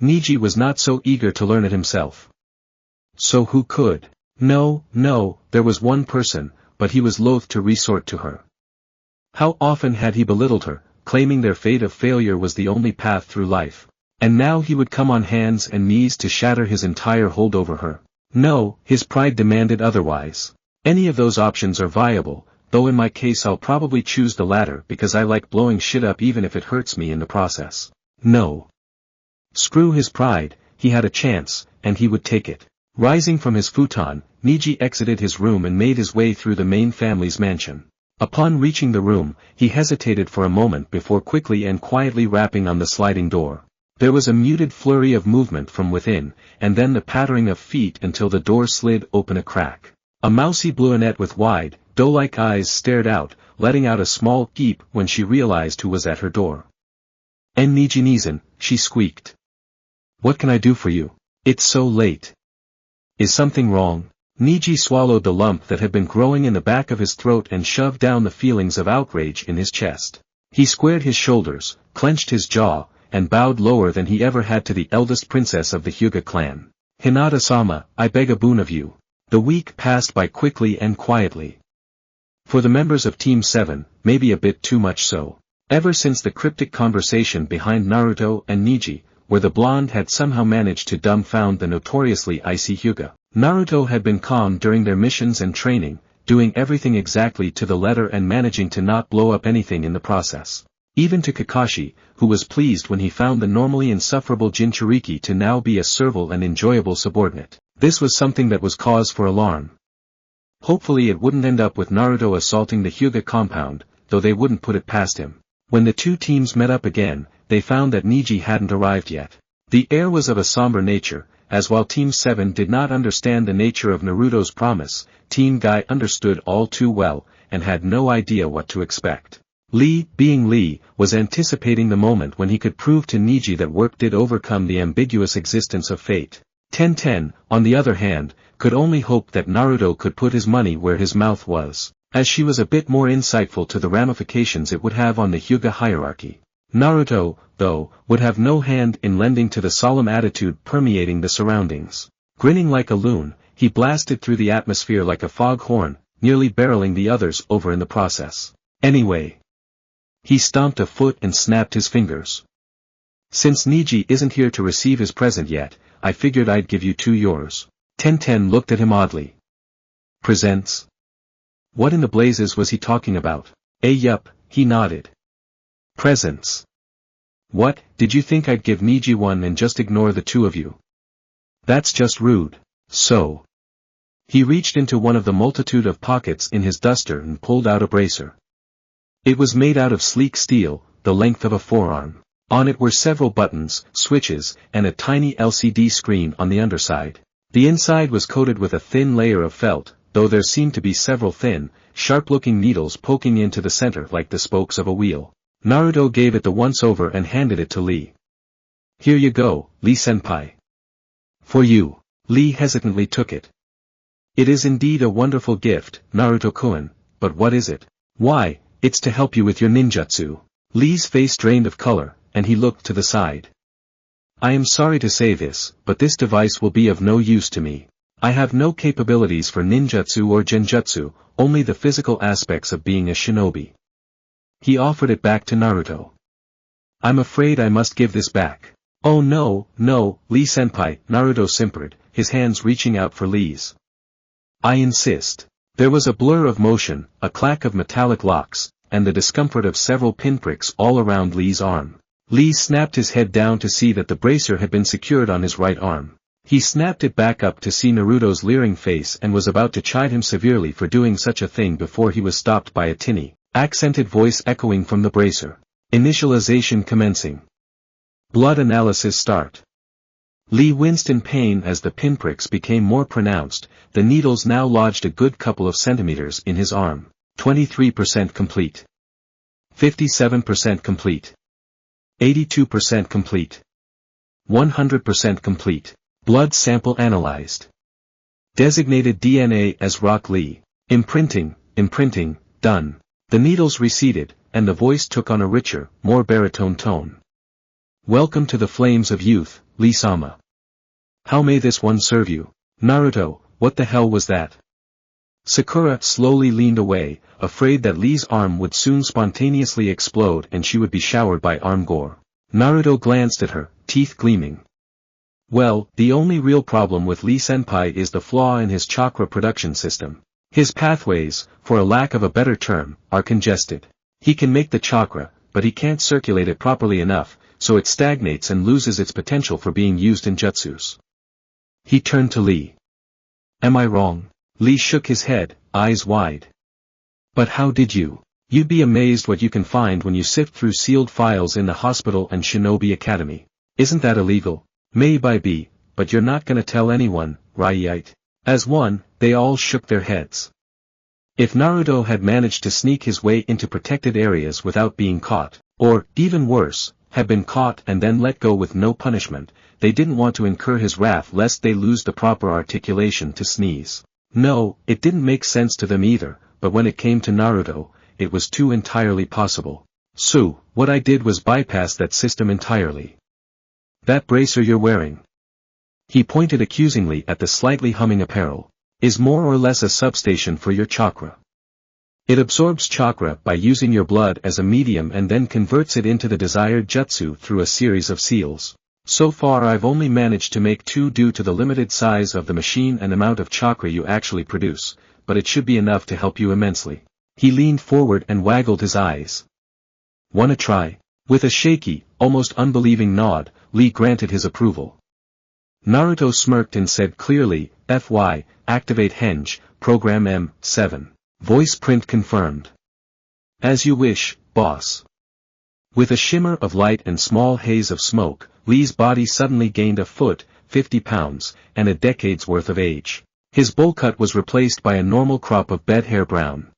Neji was not so eager to learn it himself. So who could? No, there was one person, but he was loath to resort to her. How often had he belittled her, claiming their fate of failure was the only path through life. And now he would come on hands and knees to shatter his entire hold over her. No, his pride demanded otherwise. Any of those options are viable, though in my case I'll probably choose the latter because I like blowing shit up even if it hurts me in the process. No. Screw his pride, he had a chance, and he would take it. Rising from his futon, Neji exited his room and made his way through the main family's mansion. Upon reaching the room, he hesitated for a moment before quickly and quietly rapping on the sliding door. There was a muted flurry of movement from within, and then the pattering of feet until the door slid open a crack. A mousy brunette with wide, doe-like eyes stared out, letting out a small peep when she realized who was at her door. "En Nijinizan," she squeaked. "What can I do for you? It's so late. Is something wrong?" Neji swallowed the lump that had been growing in the back of his throat and shoved down the feelings of outrage in his chest. He squared his shoulders, clenched his jaw, and bowed lower than he ever had to the eldest princess of the Hyuga clan. "Hinata-sama, I beg a boon of you." The week passed by quickly and quietly. For the members of Team 7, maybe a bit too much so. Ever since the cryptic conversation behind Naruto and Neji, where the blonde had somehow managed to dumbfound the notoriously icy Hyuga, Naruto had been calm during their missions and training, doing everything exactly to the letter and managing to not blow up anything in the process. Even to Kakashi, who was pleased when he found the normally insufferable Jinchuriki to now be a servile and enjoyable subordinate. This was something that was cause for alarm. Hopefully it wouldn't end up with Naruto assaulting the Hyuga compound, though they wouldn't put it past him. When the two teams met up again, they found that Neji hadn't arrived yet. The air was of a somber nature, as while Team 7 did not understand the nature of Naruto's promise, Team Guy understood all too well, and had no idea what to expect. Lee, being Lee, was anticipating the moment when he could prove to Neji that work did overcome the ambiguous existence of fate. Ten, on the other hand, could only hope that Naruto could put his money where his mouth was, as she was a bit more insightful to the ramifications it would have on the Hyuga hierarchy. Naruto, though, would have no hand in lending to the solemn attitude permeating the surroundings. Grinning like a loon, he blasted through the atmosphere like a foghorn, nearly barreling the others over in the process. Anyway. He stomped a foot and snapped his fingers. Since Neji isn't here to receive his present yet, I figured I'd give you two yours. Ten looked at him oddly. Presents? What in the blazes was he talking about? Yup, he nodded. Presents. What, did you think I'd give Neji one and just ignore the two of you? That's just rude. So. He reached into one of the multitude of pockets in his duster and pulled out a bracer. It was made out of sleek steel, the length of a forearm. On it were several buttons, switches, and a tiny LCD screen on the underside. The inside was coated with a thin layer of felt, though there seemed to be several thin, sharp-looking needles poking into the center like the spokes of a wheel. Naruto gave it the once-over and handed it to Lee. Here you go, Lee-senpai. For you. Lee hesitantly took it. It is indeed a wonderful gift, Naruto-kun, but what is it? Why, it's to help you with your ninjutsu. Lee's face drained of color, and he looked to the side. I am sorry to say this, but this device will be of no use to me. I have no capabilities for ninjutsu or genjutsu, only the physical aspects of being a shinobi. He offered it back to Naruto. I'm afraid I must give this back. Oh no, Lee-senpai, Naruto simpered, his hands reaching out for Lee's. I insist. There was a blur of motion, a clack of metallic locks, and the discomfort of several pinpricks all around Lee's arm. Lee snapped his head down to see that the bracer had been secured on his right arm. He snapped it back up to see Naruto's leering face and was about to chide him severely for doing such a thing before he was stopped by a tinny, accented voice echoing from the bracer. Initialization commencing. Blood analysis start. Lee winced in pain as the pinpricks became more pronounced, the needles now lodged a good couple of centimeters in his arm. 23% complete. 57% complete. 82% complete. 100% complete. Blood sample analyzed. Designated DNA as Rock Lee. Imprinting, done. The needles receded, and the voice took on a richer, more baritone tone. Welcome to the flames of youth, Lee-sama. How may this one serve you? Naruto, what the hell was that? Sakura slowly leaned away, afraid that Lee's arm would soon spontaneously explode and she would be showered by arm gore. Naruto glanced at her, teeth gleaming. Well, the only real problem with Lee-senpai is the flaw in his chakra production system. His pathways, for a lack of a better term, are congested. He can make the chakra, but he can't circulate it properly enough, so it stagnates and loses its potential for being used in jutsus. He turned to Lee. Am I wrong? Lee shook his head, eyes wide. But how did you? You'd be amazed what you can find when you sift through sealed files in the hospital and Shinobi Academy. Isn't that illegal? Maybe, but you're not gonna tell anyone, right? As one, they all shook their heads. If Naruto had managed to sneak his way into protected areas without being caught, or, even worse, had been caught and then let go with no punishment, they didn't want to incur his wrath lest they lose the proper articulation to sneeze. No, it didn't make sense to them either, but when it came to Naruto, it was too entirely possible. So, what I did was bypass that system entirely. That bracer you're wearing. He pointed accusingly at the slightly humming apparel. Is more or less a substation for your chakra. It absorbs chakra by using your blood as a medium and then converts it into the desired jutsu through a series of seals. So far I've only managed to make 2 due to the limited size of the machine and amount of chakra you actually produce, but it should be enough to help you immensely. He leaned forward and waggled his eyes. Wanna try? With a shaky, almost unbelieving nod, Lee granted his approval. Naruto smirked and said clearly, "FY, activate Henge, program M7. Voice print confirmed." "As you wish, boss." With a shimmer of light and small haze of smoke, Lee's body suddenly gained a foot, 50 pounds, and a decade's worth of age. His bowl cut was replaced by a normal crop of bed hair brown.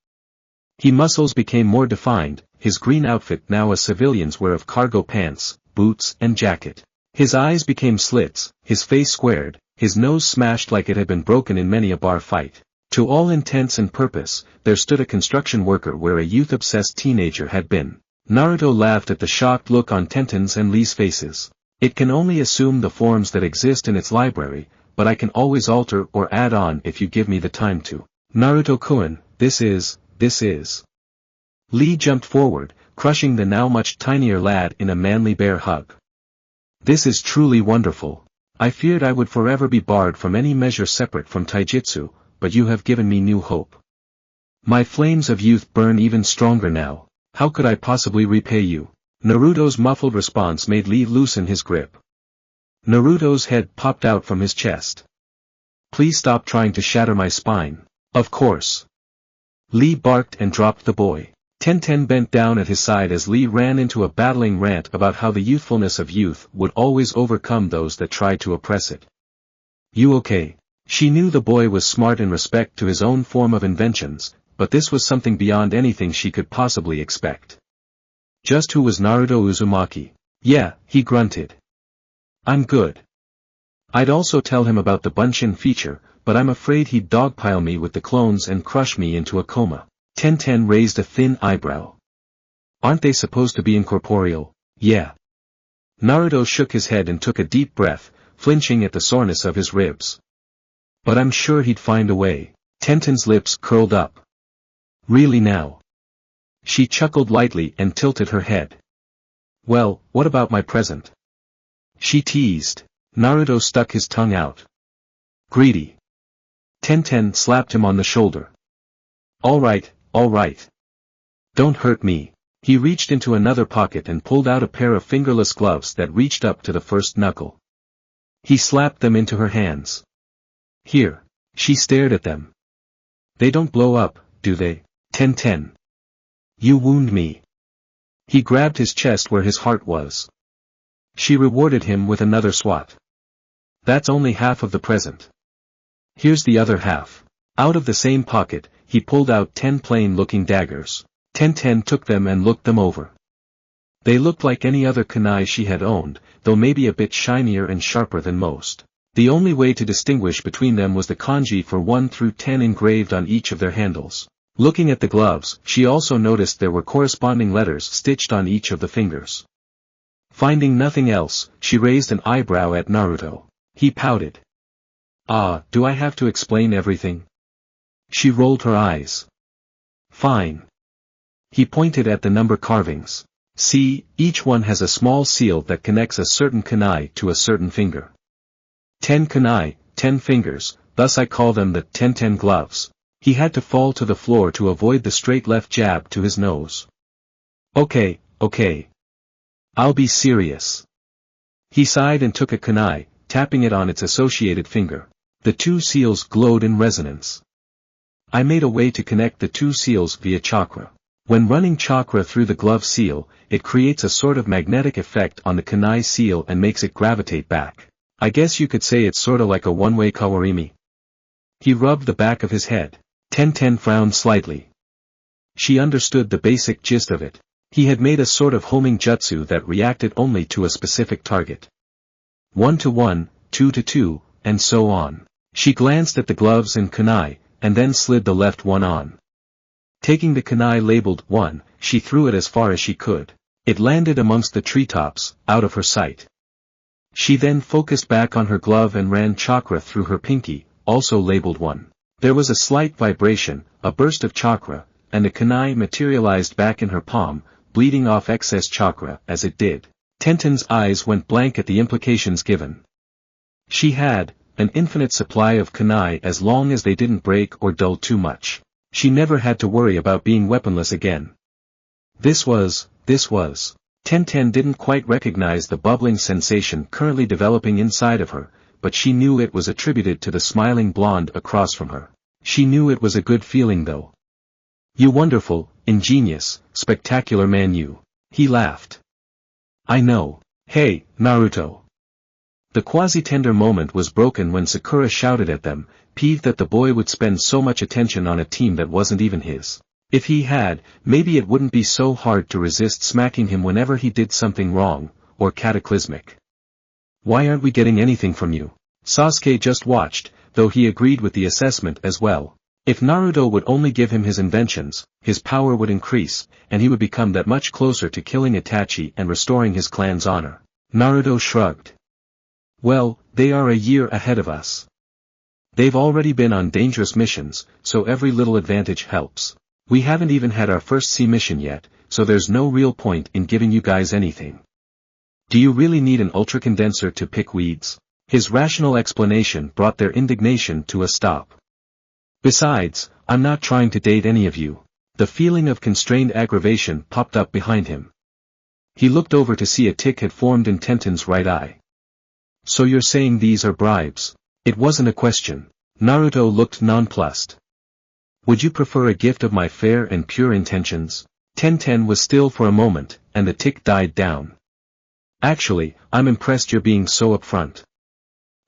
His muscles became more defined, his green outfit now a civilian's wear of cargo pants, boots and jacket. His eyes became slits, his face squared, his nose smashed like it had been broken in many a bar fight. To all intents and purpose, there stood a construction worker where a youth-obsessed teenager had been. Naruto laughed at the shocked look on Tenten's and Lee's faces. It can only assume the forms that exist in its library, but I can always alter or add on if you give me the time to. Naruto-kun, this is. Lee jumped forward, crushing the now much tinier lad in a manly bear hug. This is truly wonderful. I feared I would forever be barred from any measure separate from taijutsu, but you have given me new hope. My flames of youth burn even stronger now. How could I possibly repay you? Naruto's muffled response made Lee loosen his grip. Naruto's head popped out from his chest. Please stop trying to shatter my spine. Of course. Lee barked and dropped the boy. Tenten bent down at his side as Lee ran into a battling rant about how the youthfulness of youth would always overcome those that tried to oppress it. You okay? She knew the boy was smart in respect to his own form of inventions, but this was something beyond anything she could possibly expect. Just who was Naruto Uzumaki? Yeah, he grunted. I'm good. I'd also tell him about the Bunshin feature, but I'm afraid he'd dogpile me with the clones and crush me into a coma. Tenten raised a thin eyebrow. Aren't they supposed to be incorporeal? Yeah. Naruto shook his head and took a deep breath, flinching at the soreness of his ribs. But I'm sure he'd find a way. Tenten's lips curled up. Really now? She chuckled lightly and tilted her head. Well, what about my present? She teased. Naruto stuck his tongue out. Greedy. Tenten slapped him on the shoulder. All right. Don't hurt me. He reached into another pocket and pulled out a pair of fingerless gloves that reached up to the first knuckle. He slapped them into her hands. Here. She stared at them. They don't blow up, do they? Tenten. You wound me. He grabbed his chest where his heart was. She rewarded him with another swat. That's only half of the present. Here's the other half. Out of the same pocket, he pulled out 10 plain-looking daggers. Tenten took them and looked them over. They looked like any other kunai she had owned, though maybe a bit shinier and sharper than most. The only way to distinguish between them was the kanji for 1 through 10 engraved on each of their handles. Looking at the gloves, she also noticed there were corresponding letters stitched on each of the fingers. Finding nothing else, she raised an eyebrow at Naruto. He pouted. Do I have to explain everything? She rolled her eyes. Fine. He pointed at the number carvings. See, each one has a small seal that connects a certain kunai to a certain finger. 10 kunai, 10 fingers, thus I call them the Tenten gloves. He had to fall to the floor to avoid the straight left jab to his nose. Okay. I'll be serious. He sighed and took a kunai, tapping it on its associated finger. The 2 seals glowed in resonance. I made a way to connect the 2 seals via chakra. When running chakra through the glove seal, it creates a sort of magnetic effect on the kunai seal and makes it gravitate back. I guess you could say it's sorta like a one-way kawarimi. He rubbed the back of his head. Tenten frowned slightly. She understood the basic gist of it. He had made a sort of homing jutsu that reacted only to a specific target. 1 to 1, 2 to 2, and so on. She glanced at the gloves and kunai, and then slid the left one on. Taking the kunai labeled 1, she threw it as far as she could. It landed amongst the treetops, out of her sight. She then focused back on her glove and ran chakra through her pinky, also labeled 1. There was a slight vibration, a burst of chakra, and the kunai materialized back in her palm, bleeding off excess chakra. As it did, Tenten's eyes went blank at the implications given. She had an infinite supply of kunai as long as they didn't break or dull too much. She never had to worry about being weaponless again. This was. Tenten didn't quite recognize the bubbling sensation currently developing inside of her, but she knew it was attributed to the smiling blonde across from her. She knew it was a good feeling though. You wonderful, ingenious, spectacular man you. He laughed. I know. Hey, Naruto. The quasi-tender moment was broken when Sakura shouted at them, peeved that the boy would spend so much attention on a team that wasn't even his. If he had, maybe it wouldn't be so hard to resist smacking him whenever he did something wrong, or cataclysmic. Why aren't we getting anything from you? Sasuke just watched, though he agreed with the assessment as well. If Naruto would only give him his inventions, his power would increase, and he would become that much closer to killing Itachi and restoring his clan's honor. Naruto shrugged. Well, they are a year ahead of us. They've already been on dangerous missions, so every little advantage helps. We haven't even had our first sea mission yet, so there's no real point in giving you guys anything. Do you really need an ultra condenser to pick weeds? His rational explanation brought their indignation to a stop. Besides, I'm not trying to date any of you. The feeling of constrained aggravation popped up behind him. He looked over to see a tick had formed in Tenten's right eye. So you're saying these are bribes? It wasn't a question. Naruto looked nonplussed. Would you prefer a gift of my fair and pure intentions? Tenten was still for a moment, and the tick died down. Actually, I'm impressed you're being so upfront.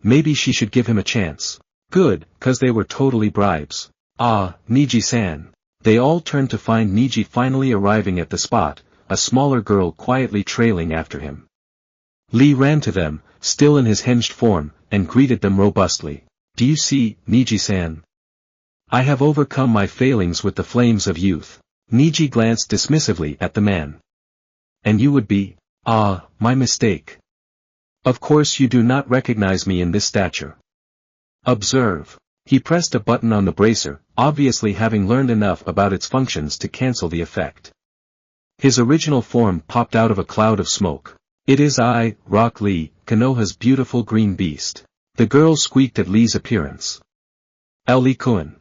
Maybe she should give him a chance. Good, 'cause they were totally bribes. Ah, Neji-san. They all turned to find Neji finally arriving at the spot, a smaller girl quietly trailing after him. Lee ran to them, still in his hinged form, and greeted them robustly. Do you see, Neji-san? I have overcome my failings with the flames of youth. Neji glanced dismissively at the man. And you would be? Ah, my mistake. Of course you do not recognize me in this stature. Observe. He pressed a button on the bracer, obviously having learned enough about its functions to cancel the effect. His original form popped out of a cloud of smoke. It is I, Rock Lee, Konoha's beautiful green beast. The girl squeaked at Lee's appearance. Lee-kun.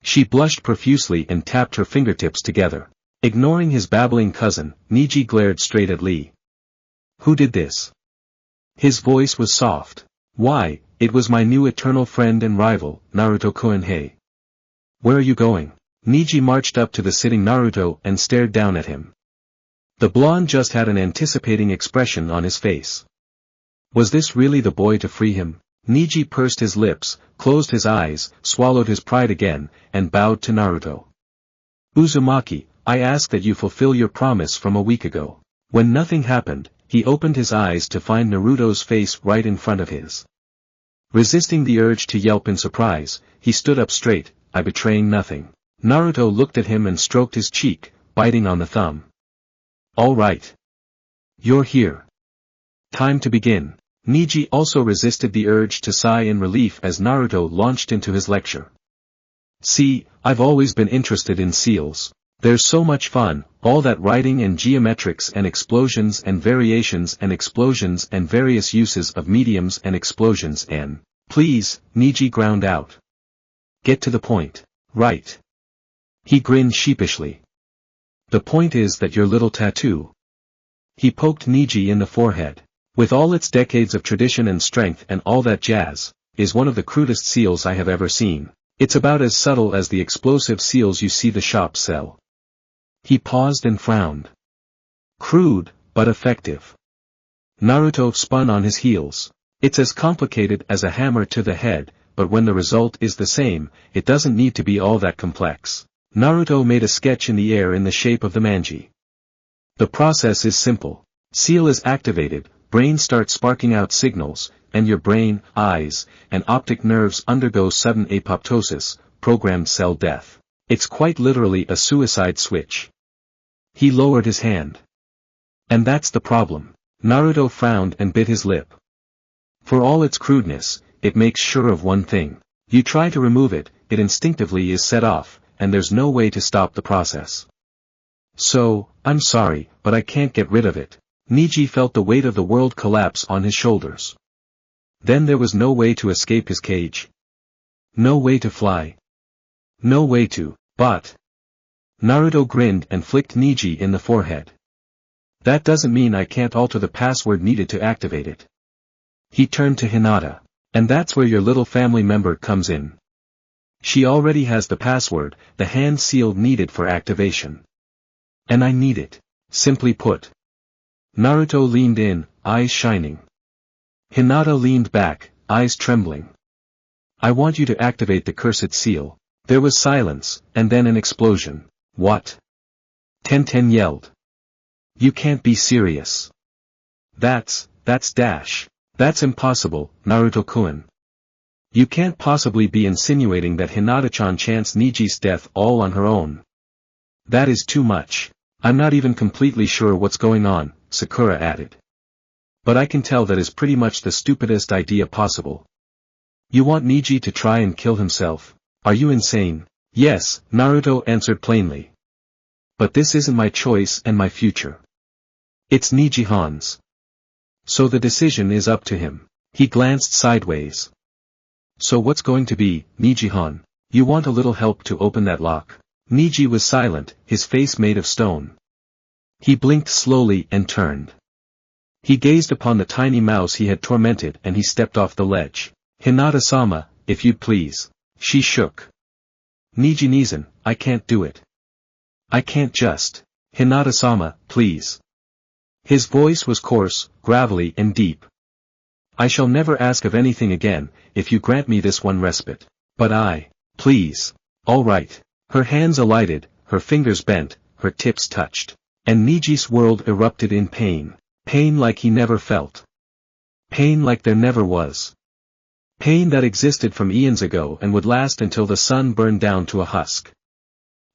She blushed profusely and tapped her fingertips together. Ignoring his babbling cousin, Neji glared straight at Lee. Who did this? His voice was soft. Why, it was my new eternal friend and rival, Naruto-kun. Hey. Where are you going? Neji marched up to the sitting Naruto and stared down at him. The blonde just had an anticipating expression on his face. Was this really the boy to free him? Neji pursed his lips, closed his eyes, swallowed his pride again, and bowed to Naruto. Uzumaki, I ask that you fulfill your promise from a week ago. When nothing happened, he opened his eyes to find Naruto's face right in front of his. Resisting the urge to yelp in surprise, he stood up straight, I betraying nothing. Naruto looked at him and stroked his cheek, biting on the thumb. All right. You're here. Time to begin. Neji also resisted the urge to sigh in relief as Naruto launched into his lecture. See, I've always been interested in seals. There's so much fun, all that writing and geometrics and explosions and variations and explosions and various uses of mediums and explosions and... Please, Neji ground out. Get to the point. Right. He grinned sheepishly. The point is that your little tattoo. He poked Neji in the forehead. With all its decades of tradition and strength and all that jazz, is one of the crudest seals I have ever seen. It's about as subtle as the explosive seals you see the shops sell. He paused and frowned. Crude, but effective. Naruto spun on his heels. It's as complicated as a hammer to the head, but when the result is the same, it doesn't need to be all that complex. Naruto made a sketch in the air in the shape of the manji. The process is simple. Seal is activated, brain starts sparking out signals, and your brain, eyes, and optic nerves undergo sudden apoptosis, programmed cell death. It's quite literally a suicide switch. He lowered his hand. And that's the problem. Naruto frowned and bit his lip. For all its crudeness, it makes sure of one thing. You try to remove it, it instinctively is set off, and there's no way to stop the process. So, I'm sorry, but I can't get rid of it. Neji felt the weight of the world collapse on his shoulders. Then there was no way to escape his cage. No way to fly. No way to, but... Naruto grinned and flicked Neji in the forehead. That doesn't mean I can't alter the password needed to activate it. He turned to Hinata. And that's where your little family member comes in. She already has the password, the hand seal needed for activation. And I need it. Simply put. Naruto leaned in, eyes shining. Hinata leaned back, eyes trembling. I want you to activate the cursed seal. There was silence, and then an explosion. What? Tenten yelled. You can't be serious. That's dash. That's impossible, Naruto-kun. You can't possibly be insinuating that Hinata-chan chanced Neji's death all on her own. That is too much. I'm not even completely sure what's going on, Sakura added. But I can tell that is pretty much the stupidest idea possible. You want Neji to try and kill himself? Are you insane? Yes, Naruto answered plainly. But this isn't my choice and my future. It's Neji-han's. So the decision is up to him. He glanced sideways. So what's going to be, Neji-han? You want a little help to open that lock? Neji was silent, his face made of stone. He blinked slowly and turned. He gazed upon the tiny mouse he had tormented and he stepped off the ledge. Hinata-sama, if you'd please. She shook. Neji-nizan, I can't do it. I can't just. Hinata-sama, please. His voice was coarse, gravelly and deep. I shall never ask of anything again, if you grant me this one respite. But please. All right. Her hands alighted, her fingers bent, her tips touched. And Neji's world erupted in pain. Pain like he never felt. Pain like there never was. Pain that existed from eons ago and would last until the sun burned down to a husk.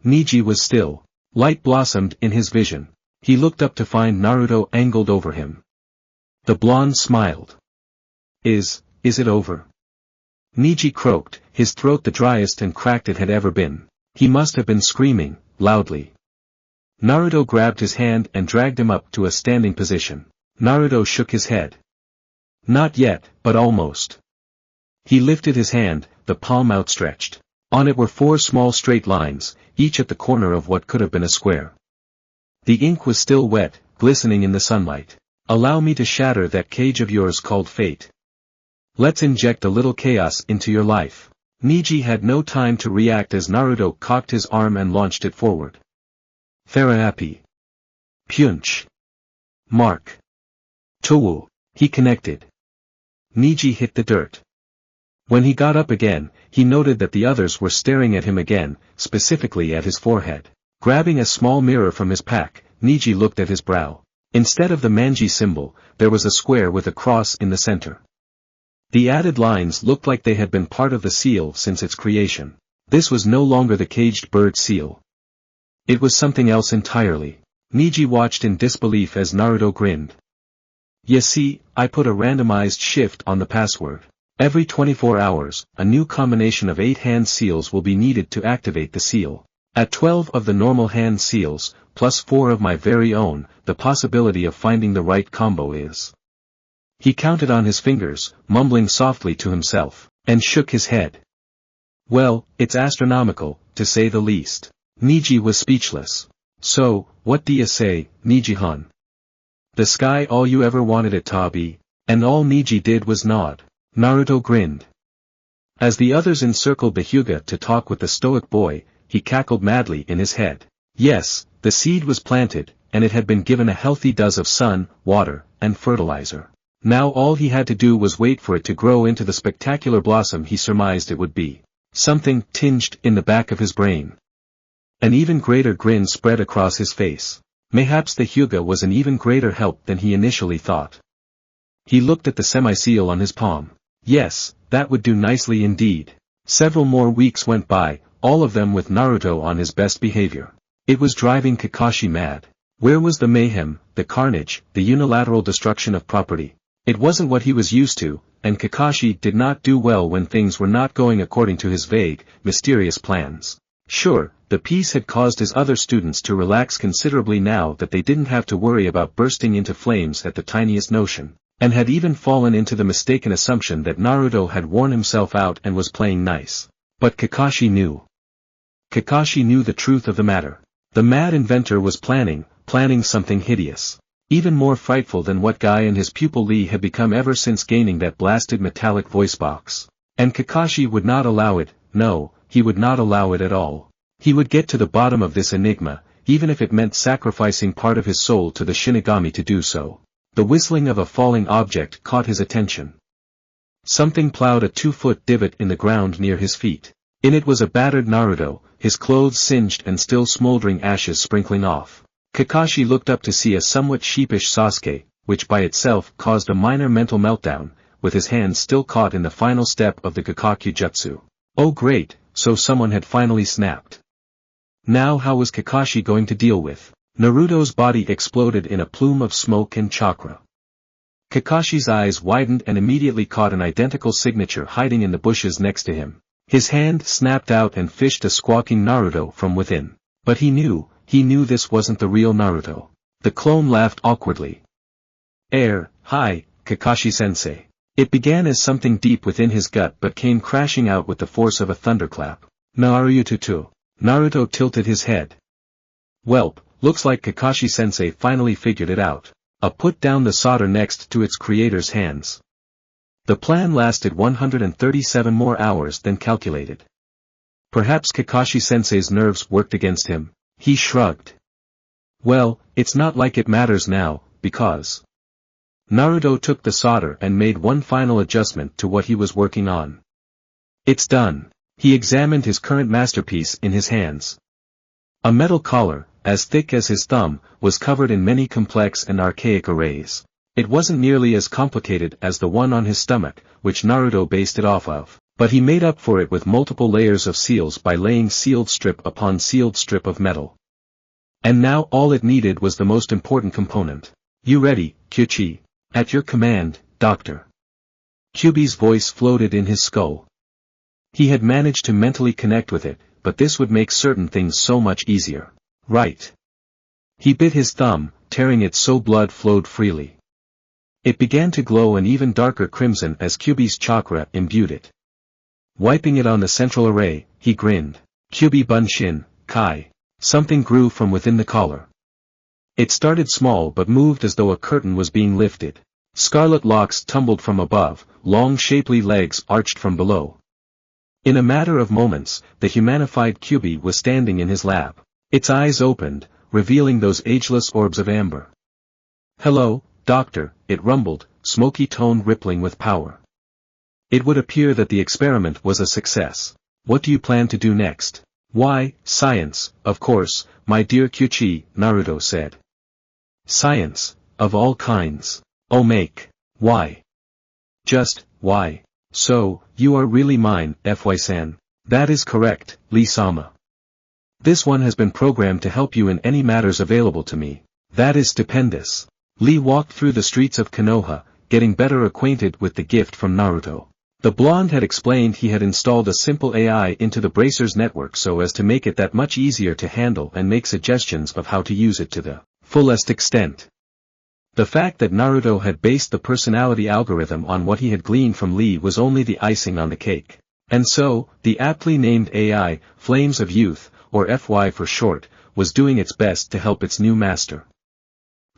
Neji was still. Light blossomed in his vision. He looked up to find Naruto angled over him. The blonde smiled. Is it over? Neji croaked, his throat the driest and cracked it had ever been. He must have been screaming, loudly. Naruto grabbed his hand and dragged him up to a standing position. Naruto shook his head. Not yet, but almost. He lifted his hand, the palm outstretched. On it were 4 small straight lines, each at the corner of what could have been a square. The ink was still wet, glistening in the sunlight. Allow me to shatter that cage of yours called fate. Let's inject a little chaos into your life. Neji had no time to react as Naruto cocked his arm and launched it forward. Therapi. Punch. Mark. Towu. He connected. Neji hit the dirt. When he got up again, he noted that the others were staring at him again, specifically at his forehead. Grabbing a small mirror from his pack, Neji looked at his brow. Instead of the manji symbol, there was a square with a cross in the center. The added lines looked like they had been part of the seal since its creation. This was no longer the caged bird seal. It was something else entirely. Neji watched in disbelief as Naruto grinned. You see, I put a randomized shift on the password. Every 24 hours, a new combination of 8 hand seals will be needed to activate the seal. At 12 of the normal hand seals, plus 4 of my very own, the possibility of finding the right combo is. He counted on his fingers, mumbling softly to himself, and shook his head. Well, it's astronomical, to say the least. Neji was speechless. So, what do you say, Neji-han? The sky all you ever wanted it to be, and all Neji did was nod. Naruto grinned. As the others encircled the Hyuga to talk with the stoic boy, he cackled madly in his head. Yes, the seed was planted, and it had been given a healthy dose of sun, water, and fertilizer. Now all he had to do was wait for it to grow into the spectacular blossom he surmised it would be. Something tinged in the back of his brain. An even greater grin spread across his face. Mayhaps the Hyuga was an even greater help than he initially thought. He looked at the semi-seal on his palm. Yes, that would do nicely indeed. Several more weeks went by, all of them with Naruto on his best behavior. It was driving Kakashi mad. Where was the mayhem, the carnage, the unilateral destruction of property? It wasn't what he was used to, and Kakashi did not do well when things were not going according to his vague, mysterious plans. Sure, the peace had caused his other students to relax considerably now that they didn't have to worry about bursting into flames at the tiniest notion, and had even fallen into the mistaken assumption that Naruto had worn himself out and was playing nice. But Kakashi knew. Kakashi knew the truth of the matter. The mad inventor was planning something hideous. Even more frightful than what Guy and his pupil Lee had become ever since gaining that blasted metallic voice box. And Kakashi would not allow it, no, he would not allow it at all. He would get to the bottom of this enigma, even if it meant sacrificing part of his soul to the Shinigami to do so. The whistling of a falling object caught his attention. Something plowed a 2-foot divot in the ground near his feet. In it was a battered Naruto, his clothes singed and still smoldering ashes sprinkling off. Kakashi looked up to see a somewhat sheepish Sasuke, which by itself caused a minor mental meltdown, with his hands still caught in the final step of the Gakaku Jutsu. Oh great, so someone had finally snapped. Now how was Kakashi going to deal with? Naruto's body exploded in a plume of smoke and chakra. Kakashi's eyes widened and immediately caught an identical signature hiding in the bushes next to him. His hand snapped out and fished a squawking Naruto from within. But he knew this wasn't the real Naruto. The clone laughed awkwardly. Hi, Kakashi-sensei. It began as something deep within his gut but came crashing out with the force of a thunderclap. Naruto. Naruto tilted his head. Welp, looks like Kakashi-sensei finally figured it out. Put down the solder next to its creator's hands. The plan lasted 137 more hours than calculated. Perhaps Kakashi-sensei's nerves worked against him. He shrugged. Well, it's not like it matters now, because... Naruto took the solder and made one final adjustment to what he was working on. It's done. He examined his current masterpiece in his hands. A metal collar, as thick as his thumb, was covered in many complex and archaic arrays. It wasn't nearly as complicated as the one on his stomach, which Naruto based it off of, but he made up for it with multiple layers of seals by laying sealed strip upon sealed strip of metal. And now all it needed was the most important component. You ready, Kyuchi? At your command, Doctor. Kyubi's voice floated in his skull. He had managed to mentally connect with it, but this would make certain things so much easier. Right. He bit his thumb, tearing it so blood flowed freely. It began to glow an even darker crimson as Kyubi's chakra imbued it. Wiping it on the central array, he grinned. Kyubi Bunshin, Kai. Something grew from within the collar. It started small but moved as though a curtain was being lifted. Scarlet locks tumbled from above, long shapely legs arched from below. In a matter of moments, the humanified Kyubi was standing in his lap. Its eyes opened, revealing those ageless orbs of amber. Hello, Doctor, it rumbled, smoky tone rippling with power. It would appear that the experiment was a success. What do you plan to do next? Why, science, of course, my dear Kyuchi, Naruto said. Science, of all kinds. Oh why? Just, why? So, you are really mine, FY-san. That is correct, Lee-sama. This one has been programmed to help you in any matters available to me. That is stupendous. Lee walked through the streets of Konoha, getting better acquainted with the gift from Naruto. The blonde had explained he had installed a simple AI into the Bracer's network so as to make it that much easier to handle and make suggestions of how to use it to the fullest extent. The fact that Naruto had based the personality algorithm on what he had gleaned from Lee was only the icing on the cake. And so, the aptly named AI, Flames of Youth, or FY for short, was doing its best to help its new master.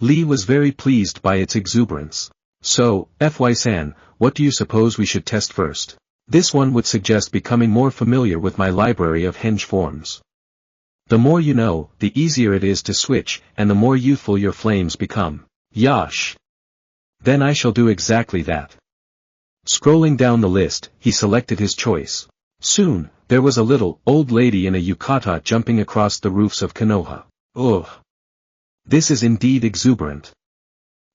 Lee was very pleased by its exuberance. So, FY-san, what do you suppose we should test first? This one would suggest becoming more familiar with my library of henge forms. The more you know, the easier it is to switch, and the more youthful your flames become. Yash! Then I shall do exactly that. Scrolling down the list, he selected his choice. Soon, there was a little, old lady in a yukata jumping across the roofs of Konoha. Ugh! This is indeed exuberant.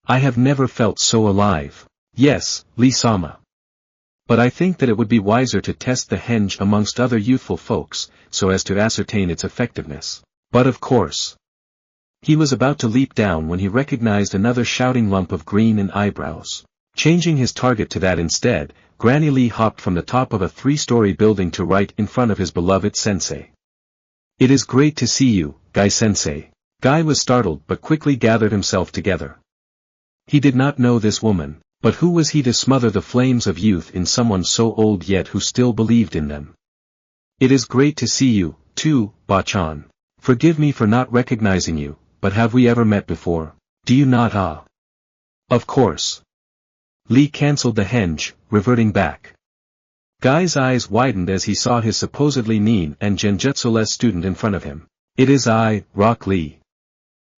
I have never felt so alive. Yes, Lee-sama. But I think that it would be wiser to test the henge amongst other youthful folks, so as to ascertain its effectiveness. But of course. He was about to leap down when he recognized another shouting lump of green and eyebrows. Changing his target to that instead, Granny Lee hopped from the top of a 3-story building to right in front of his beloved sensei. It is great to see you, Guy-sensei. Guy was startled but quickly gathered himself together. He did not know this woman, but who was he to smother the flames of youth in someone so old yet who still believed in them? It is great to see you, too, Ba-chan. Forgive me for not recognizing you, but have we ever met before? Do you not? Ah. Of course. Lee cancelled the henge, reverting back. Guy's eyes widened as he saw his supposedly mean and genjutsu-less student in front of him. It is I, Rock Lee.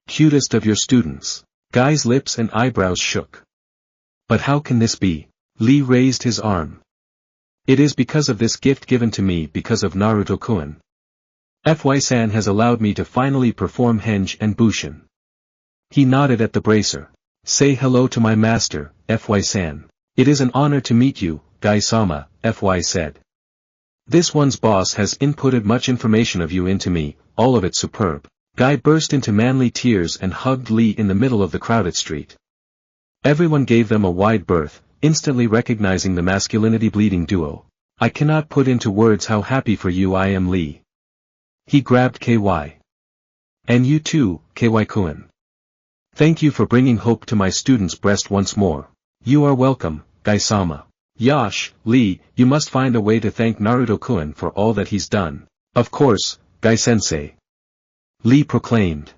Cutest of your students. Guy's lips and eyebrows shook. But how can this be? Lee raised his arm. It is because of this gift given to me because of Naruto-kun. FY-san has allowed me to finally perform henge and bushin. He nodded at the bracer. Say hello to my master, FY-san. It is an honor to meet you, Guy-sama, FY said. This one's boss has inputted much information of you into me, all of it superb. Guy burst into manly tears and hugged Lee in the middle of the crowded street. Everyone gave them a wide berth, instantly recognizing the masculinity-bleeding duo. I cannot put into words how happy for you I am, Lee. He grabbed KY. And you too, KY-kun. Thank you for bringing hope to my student's breast once more. You are welcome, Guy-sama. Yash, Lee, you must find a way to thank Naruto-kun for all that he's done. Of course, Guy-sensei. Lee proclaimed.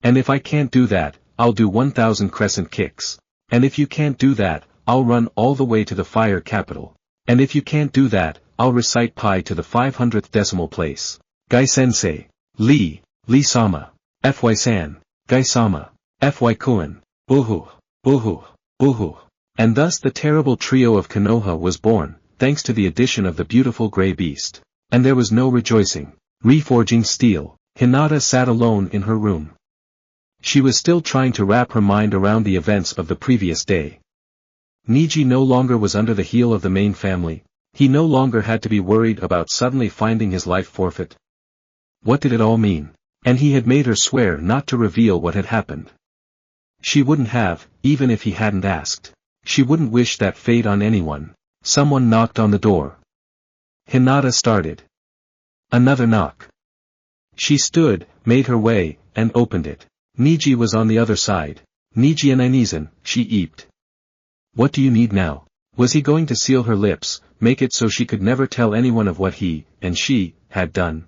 And if I can't do that, I'll do 1,000 crescent kicks. And if you can't do that, I'll run all the way to the fire capital. And if you can't do that, I'll recite pi to the 500th decimal place. Guy-sensei. Lee, Lee-sama. FY-san. Guy-sama. FY-kun. Boohoo, boohoo, boohoo. And thus the terrible trio of Konoha was born, thanks to the addition of the beautiful grey beast. And there was no rejoicing. Reforging steel. Hinata sat alone in her room. She was still trying to wrap her mind around the events of the previous day. Neji no longer was under the heel of the main family. He no longer had to be worried about suddenly finding his life forfeit. What did it all mean? And he had made her swear not to reveal what had happened. She wouldn't have, even if he hadn't asked. She wouldn't wish that fate on anyone. Someone knocked on the door. Hinata started. Another knock. She stood, made her way, and opened it. Neji was on the other side. Neji and Hinata, she eeped. What do you need now? Was he going to seal her lips, make it so she could never tell anyone of what he, and she, had done?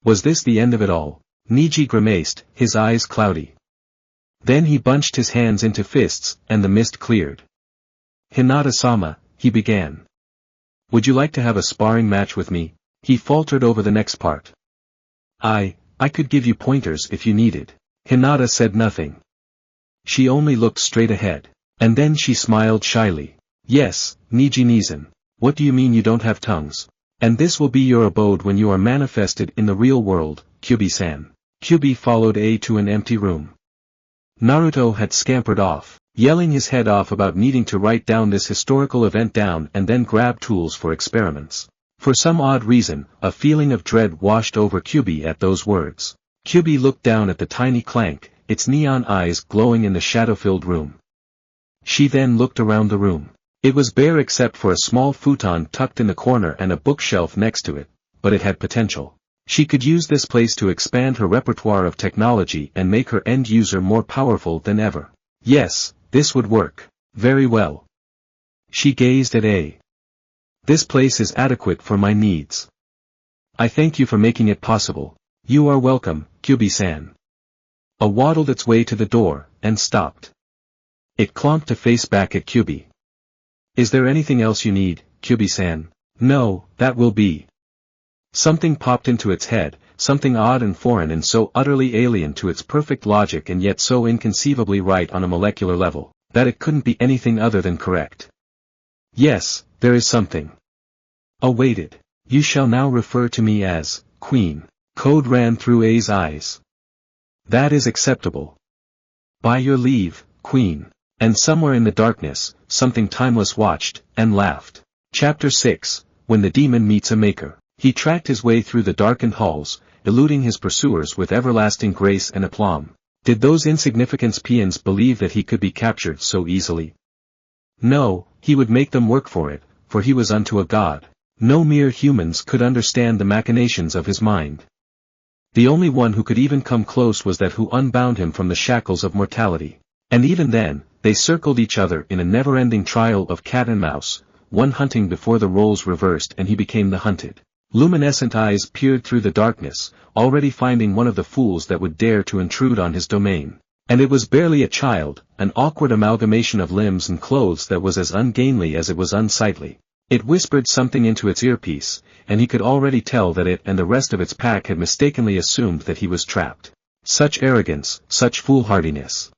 Was this the end of it all? Neji grimaced, his eyes cloudy. Then he bunched his hands into fists, and the mist cleared. Hinata-sama, he began. Would you like to have a sparring match with me? He faltered over the next part. I could give you pointers if you needed. Hinata said nothing. She only looked straight ahead. And then she smiled shyly. Yes, Neji-san. What do you mean you don't have tongues? And this will be your abode when you are manifested in the real world, Kyubi-san. Kyubi followed A to an empty room. Naruto had scampered off, yelling his head off about needing to write down this historical event down and then grab tools for experiments. For some odd reason, a feeling of dread washed over Kyubi at those words. Kyubi looked down at the tiny clank, its neon eyes glowing in the shadow-filled room. She then looked around the room. It was bare except for a small futon tucked in the corner and a bookshelf next to it, but it had potential. She could use this place to expand her repertoire of technology and make her end user more powerful than ever. Yes, this would work. Very well. She gazed at A. This place is adequate for my needs. I thank you for making it possible. You are welcome, Kyubi-san. A waddled its way to the door, and stopped. It clonked to face back at Kyubi. Is there anything else you need, Kyubi-san? No, that will be. Something popped into its head, something odd and foreign and so utterly alien to its perfect logic and yet so inconceivably right on a molecular level, that it couldn't be anything other than correct. Yes, there is something. Awaited. You shall now refer to me as, Queen. Code ran through A's eyes. That is acceptable. By your leave, Queen. And somewhere in the darkness, something timeless watched, and laughed. Chapter 6, When the Demon Meets a Maker. He tracked his way through the darkened halls, eluding his pursuers with everlasting grace and aplomb. Did those insignificant peons believe that he could be captured so easily? No, he would make them work for it, for he was unto a god. No mere humans could understand the machinations of his mind. The only one who could even come close was that who unbound him from the shackles of mortality. And even then, they circled each other in a never-ending trial of cat and mouse, one hunting before the roles reversed and he became the hunted. Luminescent eyes peered through the darkness, already finding one of the fools that would dare to intrude on his domain. And it was barely a child, an awkward amalgamation of limbs and clothes that was as ungainly as it was unsightly. It whispered something into its earpiece, and he could already tell that it and the rest of its pack had mistakenly assumed that he was trapped. Such arrogance, such foolhardiness.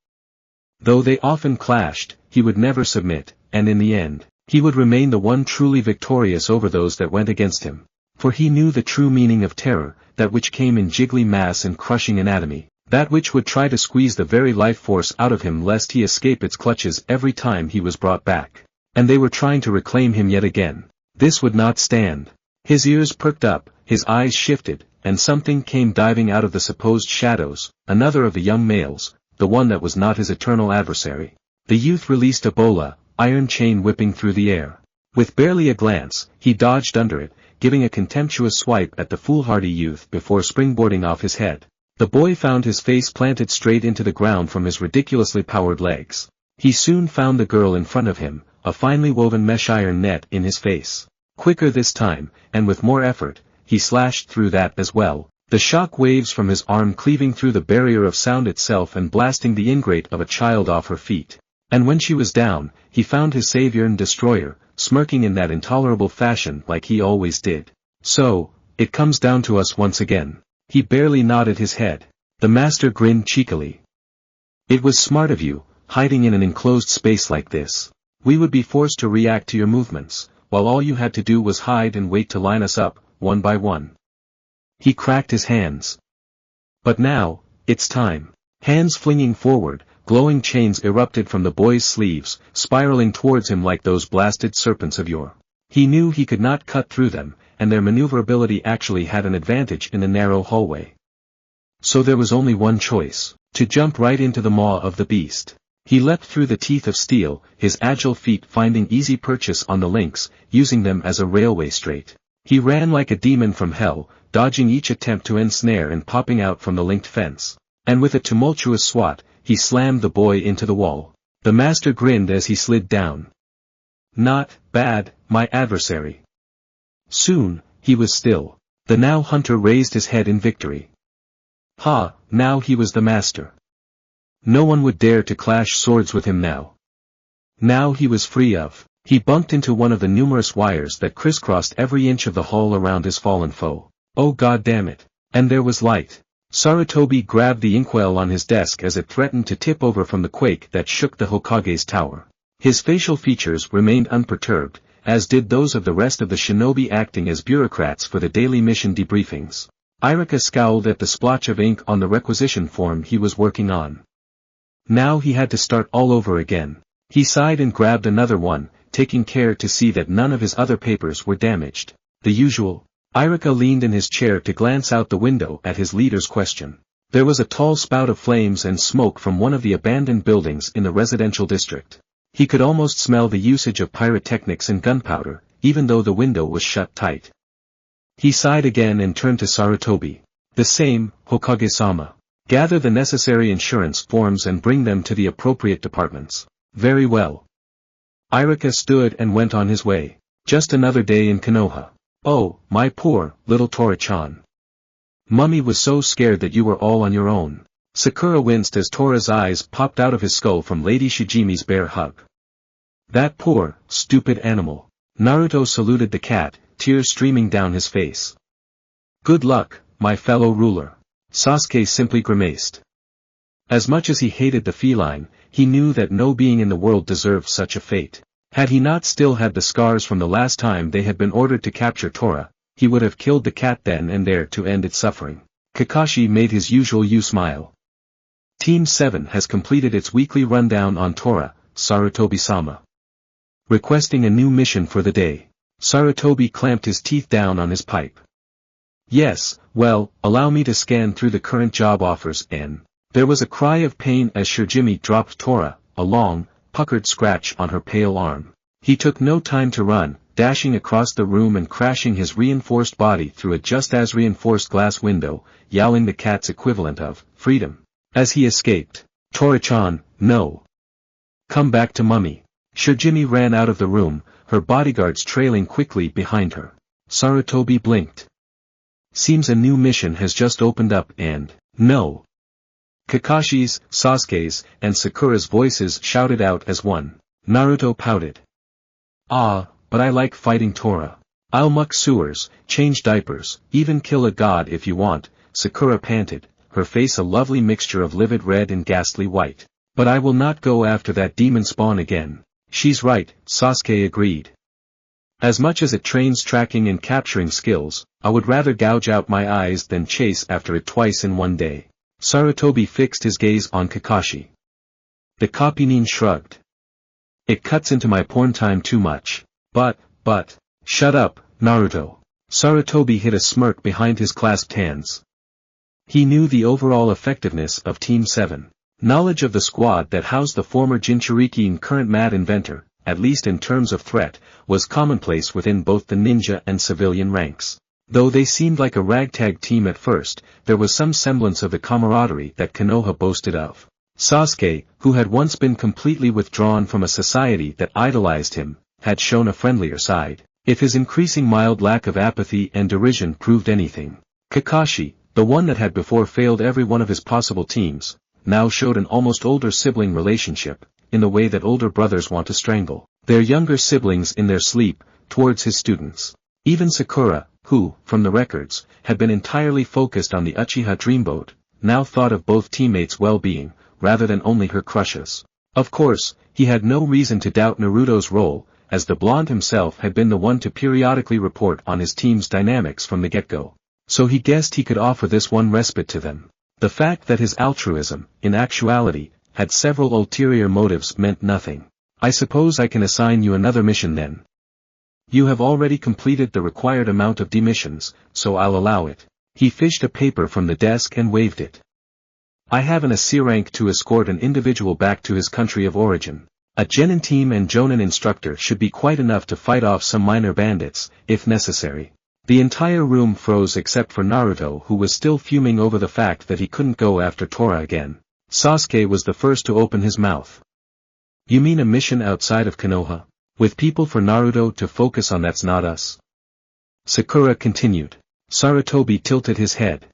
Though they often clashed, he would never submit, and in the end, he would remain the one truly victorious over those that went against him. For he knew the true meaning of terror, that which came in jiggly mass and crushing anatomy, that which would try to squeeze the very life force out of him lest he escape its clutches every time he was brought back. And they were trying to reclaim him yet again. This would not stand. His ears perked up, his eyes shifted, and something came diving out of the supposed shadows, another of the young males, the one that was not his eternal adversary. The youth released a bola, iron chain whipping through the air. With barely a glance, he dodged under it, giving a contemptuous swipe at the foolhardy youth before springboarding off his head. The boy found his face planted straight into the ground from his ridiculously powered legs. He soon found the girl in front of him, a finely woven mesh iron net in his face. Quicker this time, and with more effort, he slashed through that as well, the shock waves from his arm cleaving through the barrier of sound itself and blasting the ingrate of a child off her feet. And when she was down, he found his savior and destroyer, smirking in that intolerable fashion like he always did. So, it comes down to us once again. He barely nodded his head. The master grinned cheekily. It was smart of you, hiding in an enclosed space like this. We would be forced to react to your movements, while all you had to do was hide and wait to line us up, one by one. He cracked his hands. But now, it's time. Hands flinging forward, glowing chains erupted from the boy's sleeves, spiraling towards him like those blasted serpents of yore. He knew he could not cut through them, and their maneuverability actually had an advantage in the narrow hallway. So there was only one choice, to jump right into the maw of the beast. He leapt through the teeth of steel, his agile feet finding easy purchase on the links, using them as a railway straight. He ran like a demon from hell, dodging each attempt to ensnare and popping out from the linked fence. And with a tumultuous swat, he slammed the boy into the wall. The master grinned as he slid down. Not bad, my adversary. Soon, he was still. The now hunter raised his head in victory. Ha, now he was the master. No one would dare to clash swords with him now. Now he was free of. He bumped into one of the numerous wires that crisscrossed every inch of the hull around his fallen foe. Oh god damn it. And there was light. Sarutobi grabbed the inkwell on his desk as it threatened to tip over from the quake that shook the Hokage's tower. His facial features remained unperturbed, as did those of the rest of the shinobi acting as bureaucrats for the daily mission debriefings. Irika scowled at the splotch of ink on the requisition form he was working on. Now he had to start all over again. He sighed and grabbed another one, taking care to see that none of his other papers were damaged. The usual. Irika leaned in his chair to glance out the window at his leader's question. There was a tall spout of flames and smoke from one of the abandoned buildings in the residential district. He could almost smell the usage of pyrotechnics and gunpowder, even though the window was shut tight. He sighed again and turned to Sarutobi. The same, Hokage-sama. Gather the necessary insurance forms and bring them to the appropriate departments. Very well. Irika stood and went on his way. Just another day in Konoha. Oh, my poor, little Tora-chan. Mummy was so scared that you were all on your own. Sakura winced as Tora's eyes popped out of his skull from Lady Shijimi's bear hug. That poor, stupid animal. Naruto saluted the cat, tears streaming down his face. Good luck, my fellow ruler. Sasuke simply grimaced. As much as he hated the feline, he knew that no being in the world deserved such a fate. Had he not still had the scars from the last time they had been ordered to capture Tora, he would have killed the cat then and there to end its suffering. Kakashi made his usual smile. Team 7 has completed its weekly rundown on Tora, Sarutobi-sama. Requesting a new mission for the day. Sarutobi clamped his teeth down on his pipe. Yes, well, allow me to scan through the current job offers and... There was a cry of pain as Shijimi dropped Tora, a long, puckered scratch on her pale arm. He took no time to run, dashing across the room and crashing his reinforced body through a just-as-reinforced glass window, yowling the cat's equivalent of freedom. As he escaped, "Tora-chan, no! Come back to Mummy." Shojimi ran out of the room, her bodyguards trailing quickly behind her. Sarutobi blinked. Seems a new mission has just opened up and, no! Kakashi's, Sasuke's, and Sakura's voices shouted out as one. Naruto pouted. Ah, but I like fighting Tora. I'll muck sewers, change diapers, even kill a god if you want, Sakura panted, her face a lovely mixture of livid red and ghastly white. But I will not go after that demon spawn again. She's right, Sasuke agreed. As much as it trains tracking and capturing skills, I would rather gouge out my eyes than chase after it twice in one day. Sarutobi fixed his gaze on Kakashi. The Kopinin shrugged. It cuts into my porn time too much. But, shut up, Naruto. Sarutobi hid a smirk behind his clasped hands. He knew the overall effectiveness of Team 7. Knowledge of the squad that housed the former Jinchuriki and current mad inventor, at least in terms of threat, was commonplace within both the ninja and civilian ranks. Though they seemed like a ragtag team at first, there was some semblance of the camaraderie that Konoha boasted of. Sasuke, who had once been completely withdrawn from a society that idolized him, had shown a friendlier side, if his increasing mild lack of apathy and derision proved anything. Kakashi, the one that had before failed every one of his possible teams, now showed an almost older sibling relationship, in the way that older brothers want to strangle their younger siblings in their sleep, towards his students. Even Sakura, who, from the records, had been entirely focused on the Uchiha Dreamboat, now thought of both teammates' well-being, rather than only her crushes. Of course, he had no reason to doubt Naruto's role, as the blonde himself had been the one to periodically report on his team's dynamics from the get-go. So he guessed he could offer this one respite to them. The fact that his altruism, in actuality, had several ulterior motives meant nothing. I suppose I can assign you another mission then. You have already completed the required amount of demissions, so I'll allow it. He fished a paper from the desk and waved it. I have an C rank to escort an individual back to his country of origin. A genin team and jonin instructor should be quite enough to fight off some minor bandits, if necessary. The entire room froze except for Naruto, who was still fuming over the fact that he couldn't go after Tora again. Sasuke was the first to open his mouth. You mean a mission outside of Konoha? With people for Naruto to focus on, that's not us. Sakura continued. Sarutobi tilted his head.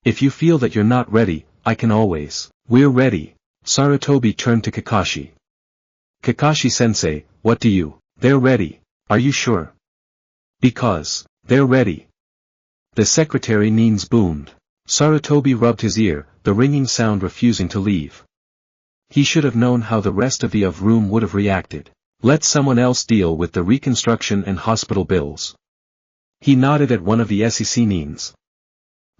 If you feel that you're not ready, I can always. We're ready. Sarutobi turned to Kakashi. Kakashi-sensei, what do you? They're ready. Are you sure? Because, they're ready. The secretary Nins boomed. Sarutobi rubbed his ear, the ringing sound refusing to leave. He should have known how the rest of the room would have reacted. Let someone else deal with the reconstruction and hospital bills. He nodded at one of the SEC Nins.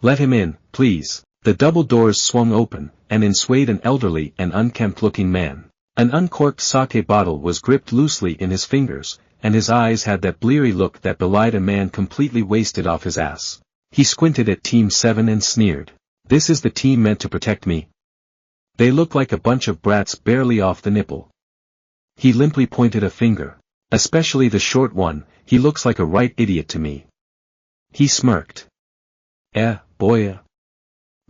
Let him in, please. The double doors swung open, and in swayed an elderly and unkempt-looking man. An uncorked sake bottle was gripped loosely in his fingers, and his eyes had that bleary look that belied a man completely wasted off his ass. He squinted at Team 7 and sneered. This is the team meant to protect me? They look like a bunch of brats barely off the nipple. He limply pointed a finger. Especially the short one, he looks like a right idiot to me. He smirked. Boy.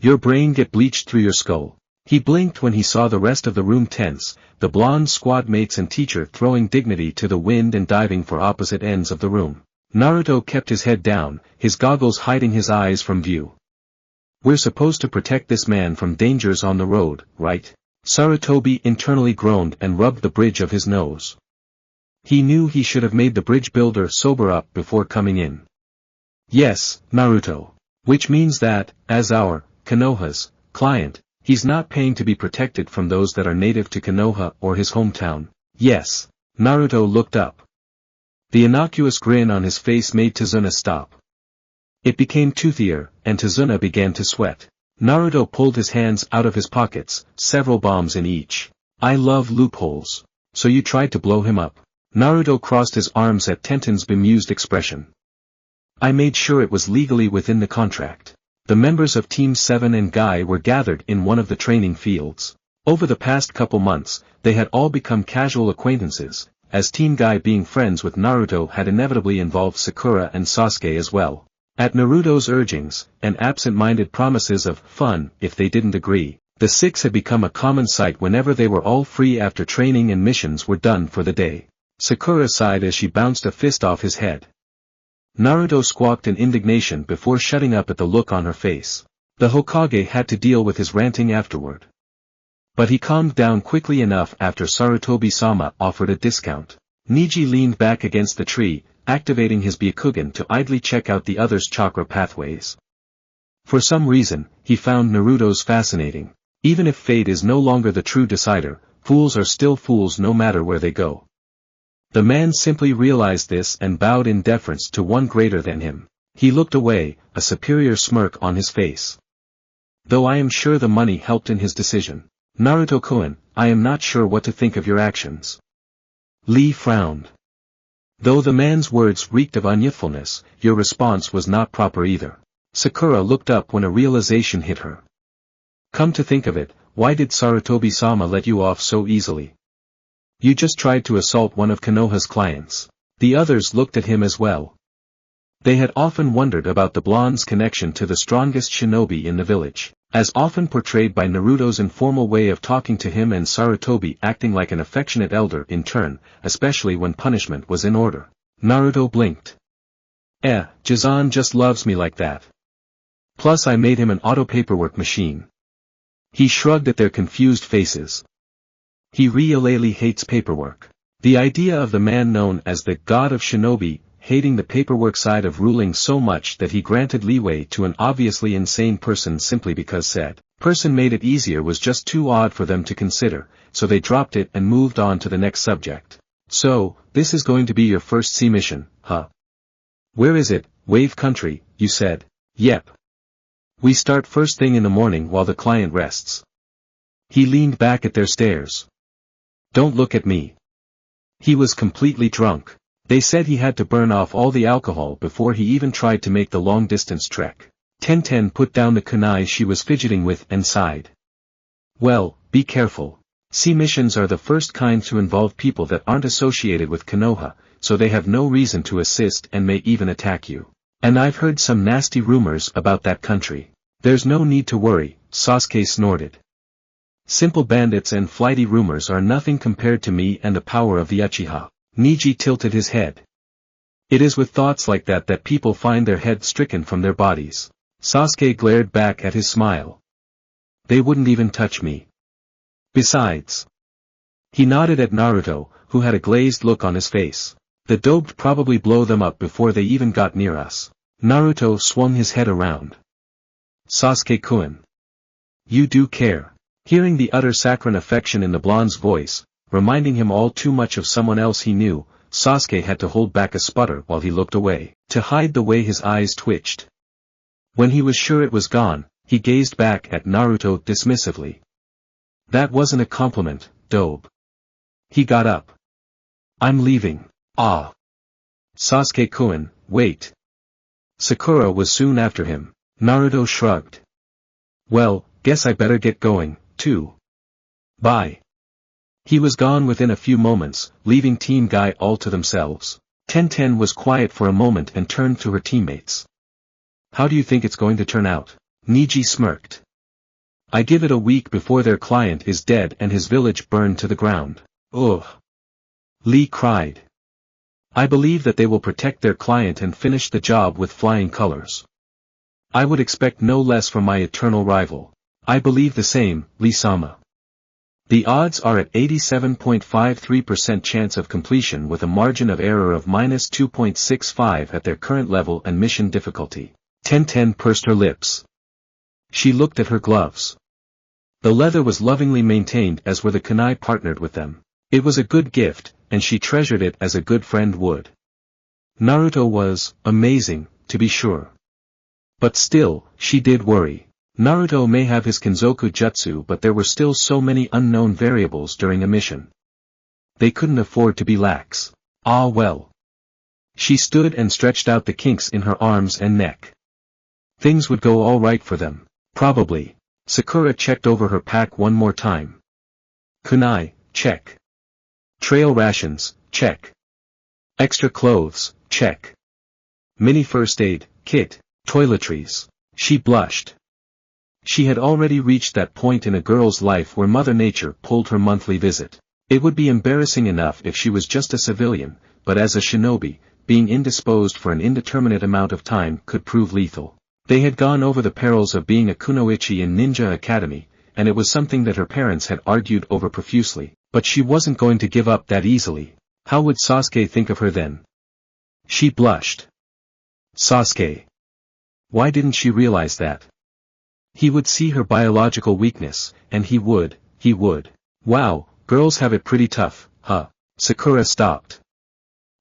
Your brain get bleached through your skull. He blinked when he saw the rest of the room tense, the blonde squad mates and teacher throwing dignity to the wind and diving for opposite ends of the room. Naruto kept his head down, his goggles hiding his eyes from view. We're supposed to protect this man from dangers on the road, right? Sarutobi internally groaned and rubbed the bridge of his nose. He knew he should have made the bridge builder sober up before coming in. Yes, Naruto. Which means that, as our, Konoha's, client, he's not paying to be protected from those that are native to Konoha or his hometown. Yes. Naruto looked up. The innocuous grin on his face made Tazuna stop. It became toothier, and Tazuna began to sweat. Naruto pulled his hands out of his pockets, several bombs in each. I love loopholes. So you tried to blow him up. Naruto crossed his arms at Tenten's bemused expression. I made sure it was legally within the contract. The members of Team 7 and Guy were gathered in one of the training fields. Over the past couple months, they had all become casual acquaintances, as Team Guy being friends with Naruto had inevitably involved Sakura and Sasuke as well. At Naruto's urgings, and absent-minded promises of fun if they didn't agree, the six had become a common sight whenever they were all free after training and missions were done for the day. Sakura sighed as she bounced a fist off his head. Naruto squawked in indignation before shutting up at the look on her face. The Hokage had to deal with his ranting afterward. But he calmed down quickly enough after Sarutobi-sama offered a discount. Neji leaned back against the tree, activating his Byakugan to idly check out the others' chakra pathways. For some reason, he found Naruto's fascinating. Even if fate is no longer the true decider, fools are still fools no matter where they go. The man simply realized this and bowed in deference to one greater than him. He looked away, a superior smirk on his face. Though I am sure the money helped in his decision. Naruto-kun, I am not sure what to think of your actions. Lee frowned. Though the man's words reeked of unyouthfulness, your response was not proper either. Sakura looked up when a realization hit her. Come to think of it, why did Sarutobi-sama let you off so easily? You just tried to assault one of Konoha's clients. The others looked at him as well. They had often wondered about the blonde's connection to the strongest shinobi in the village, as often portrayed by Naruto's informal way of talking to him and Sarutobi acting like an affectionate elder in turn, especially when punishment was in order. Naruto blinked. Jizan just loves me like that. Plus I made him an auto-paperwork machine. He shrugged at their confused faces. He really hates paperwork. The idea of the man known as the God of Shinobi, hating the paperwork side of ruling so much that he granted leeway to an obviously insane person simply because said person made it easier was just too odd for them to consider, so they dropped it and moved on to the next subject. So, this is going to be your first sea mission, huh? Where is it, Wave Country, you said? Yep. We start first thing in the morning while the client rests. He leaned back at their stares. Don't look at me. He was completely drunk. They said he had to burn off all the alcohol before he even tried to make the long-distance trek. Tenten put down the kunai she was fidgeting with and sighed. Well, be careful. Sea missions are the first kind to involve people that aren't associated with Konoha, so they have no reason to assist and may even attack you. And I've heard some nasty rumors about that country. There's no need to worry, Sasuke snorted. Simple bandits and flighty rumors are nothing compared to me and the power of the Uchiha. Neji tilted his head. It is with thoughts like that that people find their heads stricken from their bodies. Sasuke glared back at his smile. They wouldn't even touch me. Besides. He nodded at Naruto, who had a glazed look on his face. The doped probably blow them up before they even got near us. Naruto swung his head around. Sasuke-kun. You do care. Hearing the utter saccharine affection in the blonde's voice, reminding him all too much of someone else he knew, Sasuke had to hold back a sputter while he looked away, to hide the way his eyes twitched. When he was sure it was gone, he gazed back at Naruto dismissively. That wasn't a compliment, dope. He got up. I'm leaving. Ah. Sasuke-kun, wait. Sakura was soon after him. Naruto shrugged. Well, guess I better get going, too. Bye. He was gone within a few moments, leaving Team Guy all to themselves. Tenten was quiet for a moment and turned to her teammates. How do you think it's going to turn out? Neji smirked. I give it a week before their client is dead and his village burned to the ground. Ugh. Lee cried. I believe that they will protect their client and finish the job with flying colors. I would expect no less from my eternal rival. I believe the same, Lee-sama. The odds are at 87.53% chance of completion with a margin of error of -2.65 at their current level and mission difficulty. Tenten pursed her lips. She looked at her gloves. The leather was lovingly maintained as were the kunai partnered with them. It was a good gift, and she treasured it as a good friend would. Naruto was amazing, to be sure. But still, she did worry. Naruto may have his Kinzoku Jutsu, but there were still so many unknown variables during a mission. They couldn't afford to be lax. Ah well. She stood and stretched out the kinks in her arms and neck. Things would go all right for them. Probably. Sakura checked over her pack one more time. Kunai, check. Trail rations, check. Extra clothes, check. Mini first aid, kit, toiletries. She blushed. She had already reached that point in a girl's life where Mother Nature pulled her monthly visit. It would be embarrassing enough if she was just a civilian, but as a shinobi, being indisposed for an indeterminate amount of time could prove lethal. They had gone over the perils of being a kunoichi in Ninja Academy, and it was something that her parents had argued over profusely, but she wasn't going to give up that easily. How would Sasuke think of her then? She blushed. Sasuke. Why didn't she realize that? He would see her biological weakness, and he would. Wow, girls have it pretty tough, huh? Sakura stopped.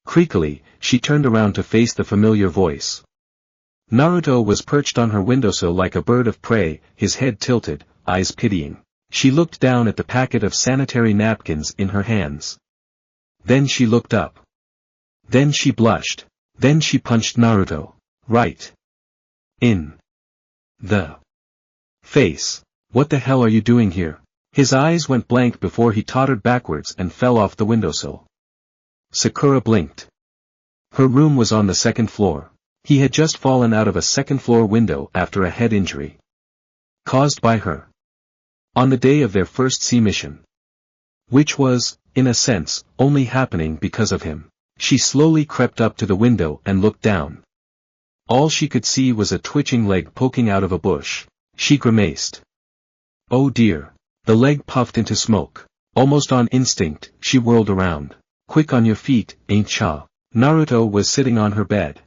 Creakily, she turned around to face the familiar voice. Naruto was perched on her windowsill like a bird of prey, his head tilted, eyes pitying. She looked down at the packet of sanitary napkins in her hands. Then she looked up. Then she blushed. Then she punched Naruto. Right in the face. What the hell are you doing here? His eyes went blank before he tottered backwards and fell off the windowsill. Sakura blinked. Her room was on the second floor. He had just fallen out of a second-floor window after a head injury. Caused by her. On the day of their first sea mission. Which was, in a sense, only happening because of him. She slowly crept up to the window and looked down. All she could see was a twitching leg poking out of a bush. She grimaced. Oh dear. The leg puffed into smoke. Almost on instinct, she whirled around. Quick on your feet, ain't cha. Naruto was sitting on her bed.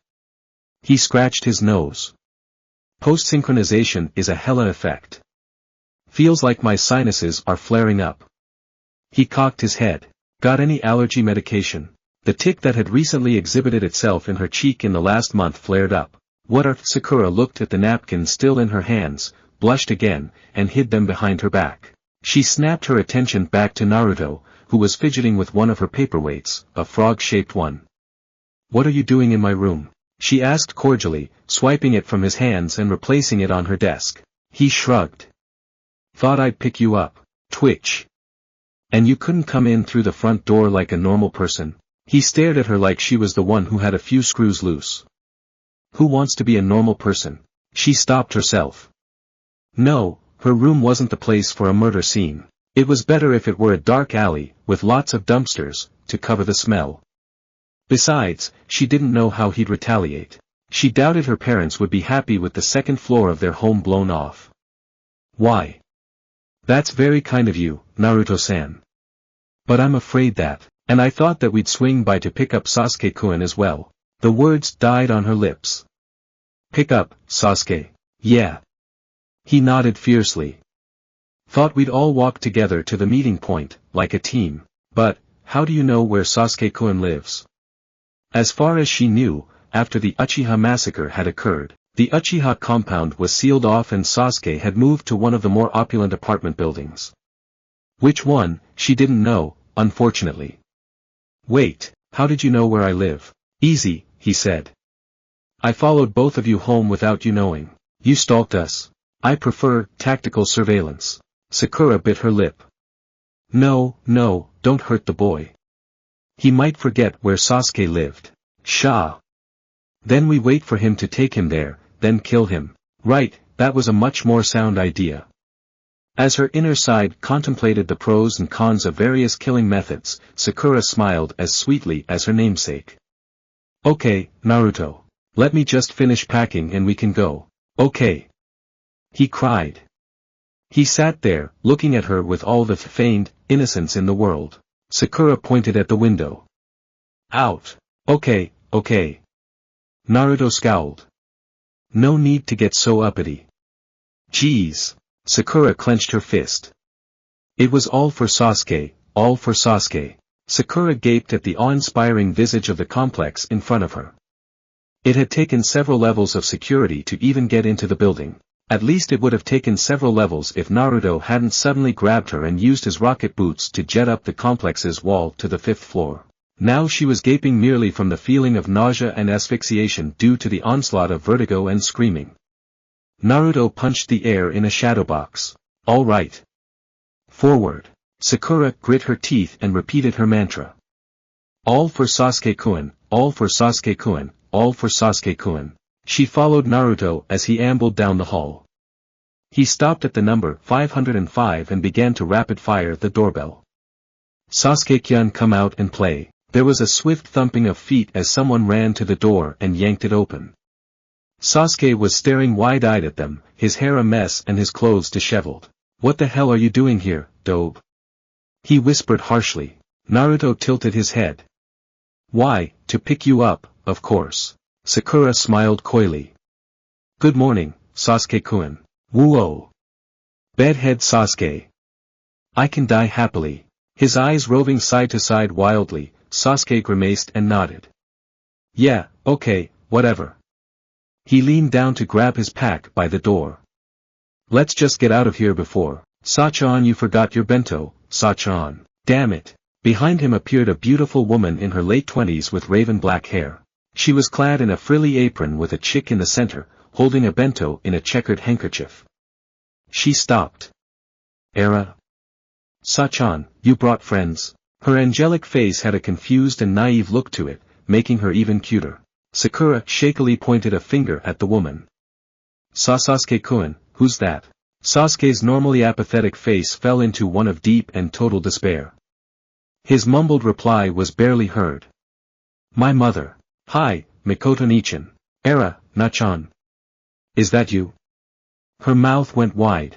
He scratched his nose. Post-synchronization is a hella effect. Feels like my sinuses are flaring up. He cocked his head. Got any allergy medication? The tick that had recently exhibited itself in her cheek in the last month flared up. What are? Sakura looked at the napkins still in her hands, blushed again, and hid them behind her back. She snapped her attention back to Naruto, who was fidgeting with one of her paperweights, a frog-shaped one. What are you doing in my room? She asked cordially, swiping it from his hands and replacing it on her desk. He shrugged. Thought I'd pick you up. Twitch. And you couldn't come in through the front door like a normal person? He stared at her like she was the one who had a few screws loose. Who wants to be a normal person? She stopped herself. No, her room wasn't the place for a murder scene. It was better if it were a dark alley, with lots of dumpsters, to cover the smell. Besides, she didn't know how he'd retaliate. She doubted her parents would be happy with the second floor of their home blown off. Why? That's very kind of you, Naruto-san. But I'm afraid that, and I thought that we'd swing by to pick up Sasuke-kun as well. The words died on her lips. Pick up, Sasuke. Yeah. He nodded fiercely. Thought we'd all walk together to the meeting point, like a team. But, how do you know where Sasuke-kun lives? As far as she knew, after the Uchiha massacre had occurred, the Uchiha compound was sealed off and Sasuke had moved to one of the more opulent apartment buildings. Which one, she didn't know, unfortunately. Wait, how did you know where I live? Easy, he said. I followed both of you home without you knowing. You stalked us. I prefer tactical surveillance. Sakura bit her lip. No, don't hurt the boy. He might forget where Sasuke lived. Sha. Then we wait for him to take him there, then kill him. Right, that was a much more sound idea. As her inner side contemplated the pros and cons of various killing methods, Sakura smiled as sweetly as her namesake. Okay, Naruto. Let me just finish packing and we can go. Okay. He cried. He sat there, looking at her with all the feigned innocence in the world. Sakura pointed at the window. Out. Okay. Naruto scowled. No need to get so uppity. Geez. Sakura clenched her fist. It was all for Sasuke, all for Sasuke. Sakura gaped at the awe-inspiring visage of the complex in front of her. It had taken several levels of security to even get into the building. At least it would have taken several levels if Naruto hadn't suddenly grabbed her and used his rocket boots to jet up the complex's wall to the 5th floor. Now she was gaping merely from the feeling of nausea and asphyxiation due to the onslaught of vertigo and screaming. Naruto punched the air in a shadow box. All right. Forward. Sakura grit her teeth and repeated her mantra. All for Sasuke-kun, all for Sasuke-kun, all for Sasuke-kun. She followed Naruto as he ambled down the hall. He stopped at the number 505 and began to rapid-fire the doorbell. Sasuke-kun, come out and play. There was a swift thumping of feet as someone ran to the door and yanked it open. Sasuke was staring wide-eyed at them, his hair a mess and his clothes disheveled. What the hell are you doing here, dope? He whispered harshly. Naruto tilted his head. Why, to pick you up, of course. Sakura smiled coyly. Good morning, Sasuke-kun. Whoa. Bedhead Sasuke. I can die happily. His eyes roving side to side wildly, Sasuke grimaced and nodded. Yeah, okay, whatever. He leaned down to grab his pack by the door. Let's just get out of here before. Sachan, you forgot your bento, Sachan. Damn it. Behind him appeared a beautiful woman in her late 20s with raven black hair. She was clad in a frilly apron with a chick in the center, holding a bento in a checkered handkerchief. She stopped. Era? Sachan, you brought friends? Her angelic face had a confused and naive look to it, making her even cuter. Sakura shakily pointed a finger at the woman. Sasuke-kun, who's that? Sasuke's normally apathetic face fell into one of deep and total despair. His mumbled reply was barely heard. My mother. Hi, Mikoto Nichan. Era, Nachan. Is that you? Her mouth went wide.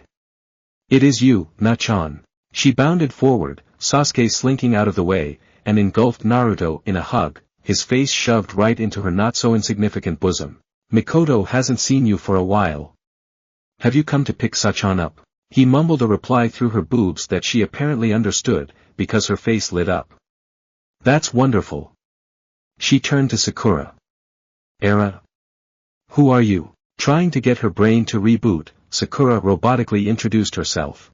It is you, Nachan. She bounded forward, Sasuke slinking out of the way, and engulfed Naruto in a hug, his face shoved right into her not-so-insignificant bosom. Mikoto hasn't seen you for a while. Have you come to pick Sachan up? He mumbled a reply through her boobs that she apparently understood, because her face lit up. That's wonderful. She turned to Sakura. Era? Who are you? Trying to get her brain to reboot, Sakura robotically introduced herself.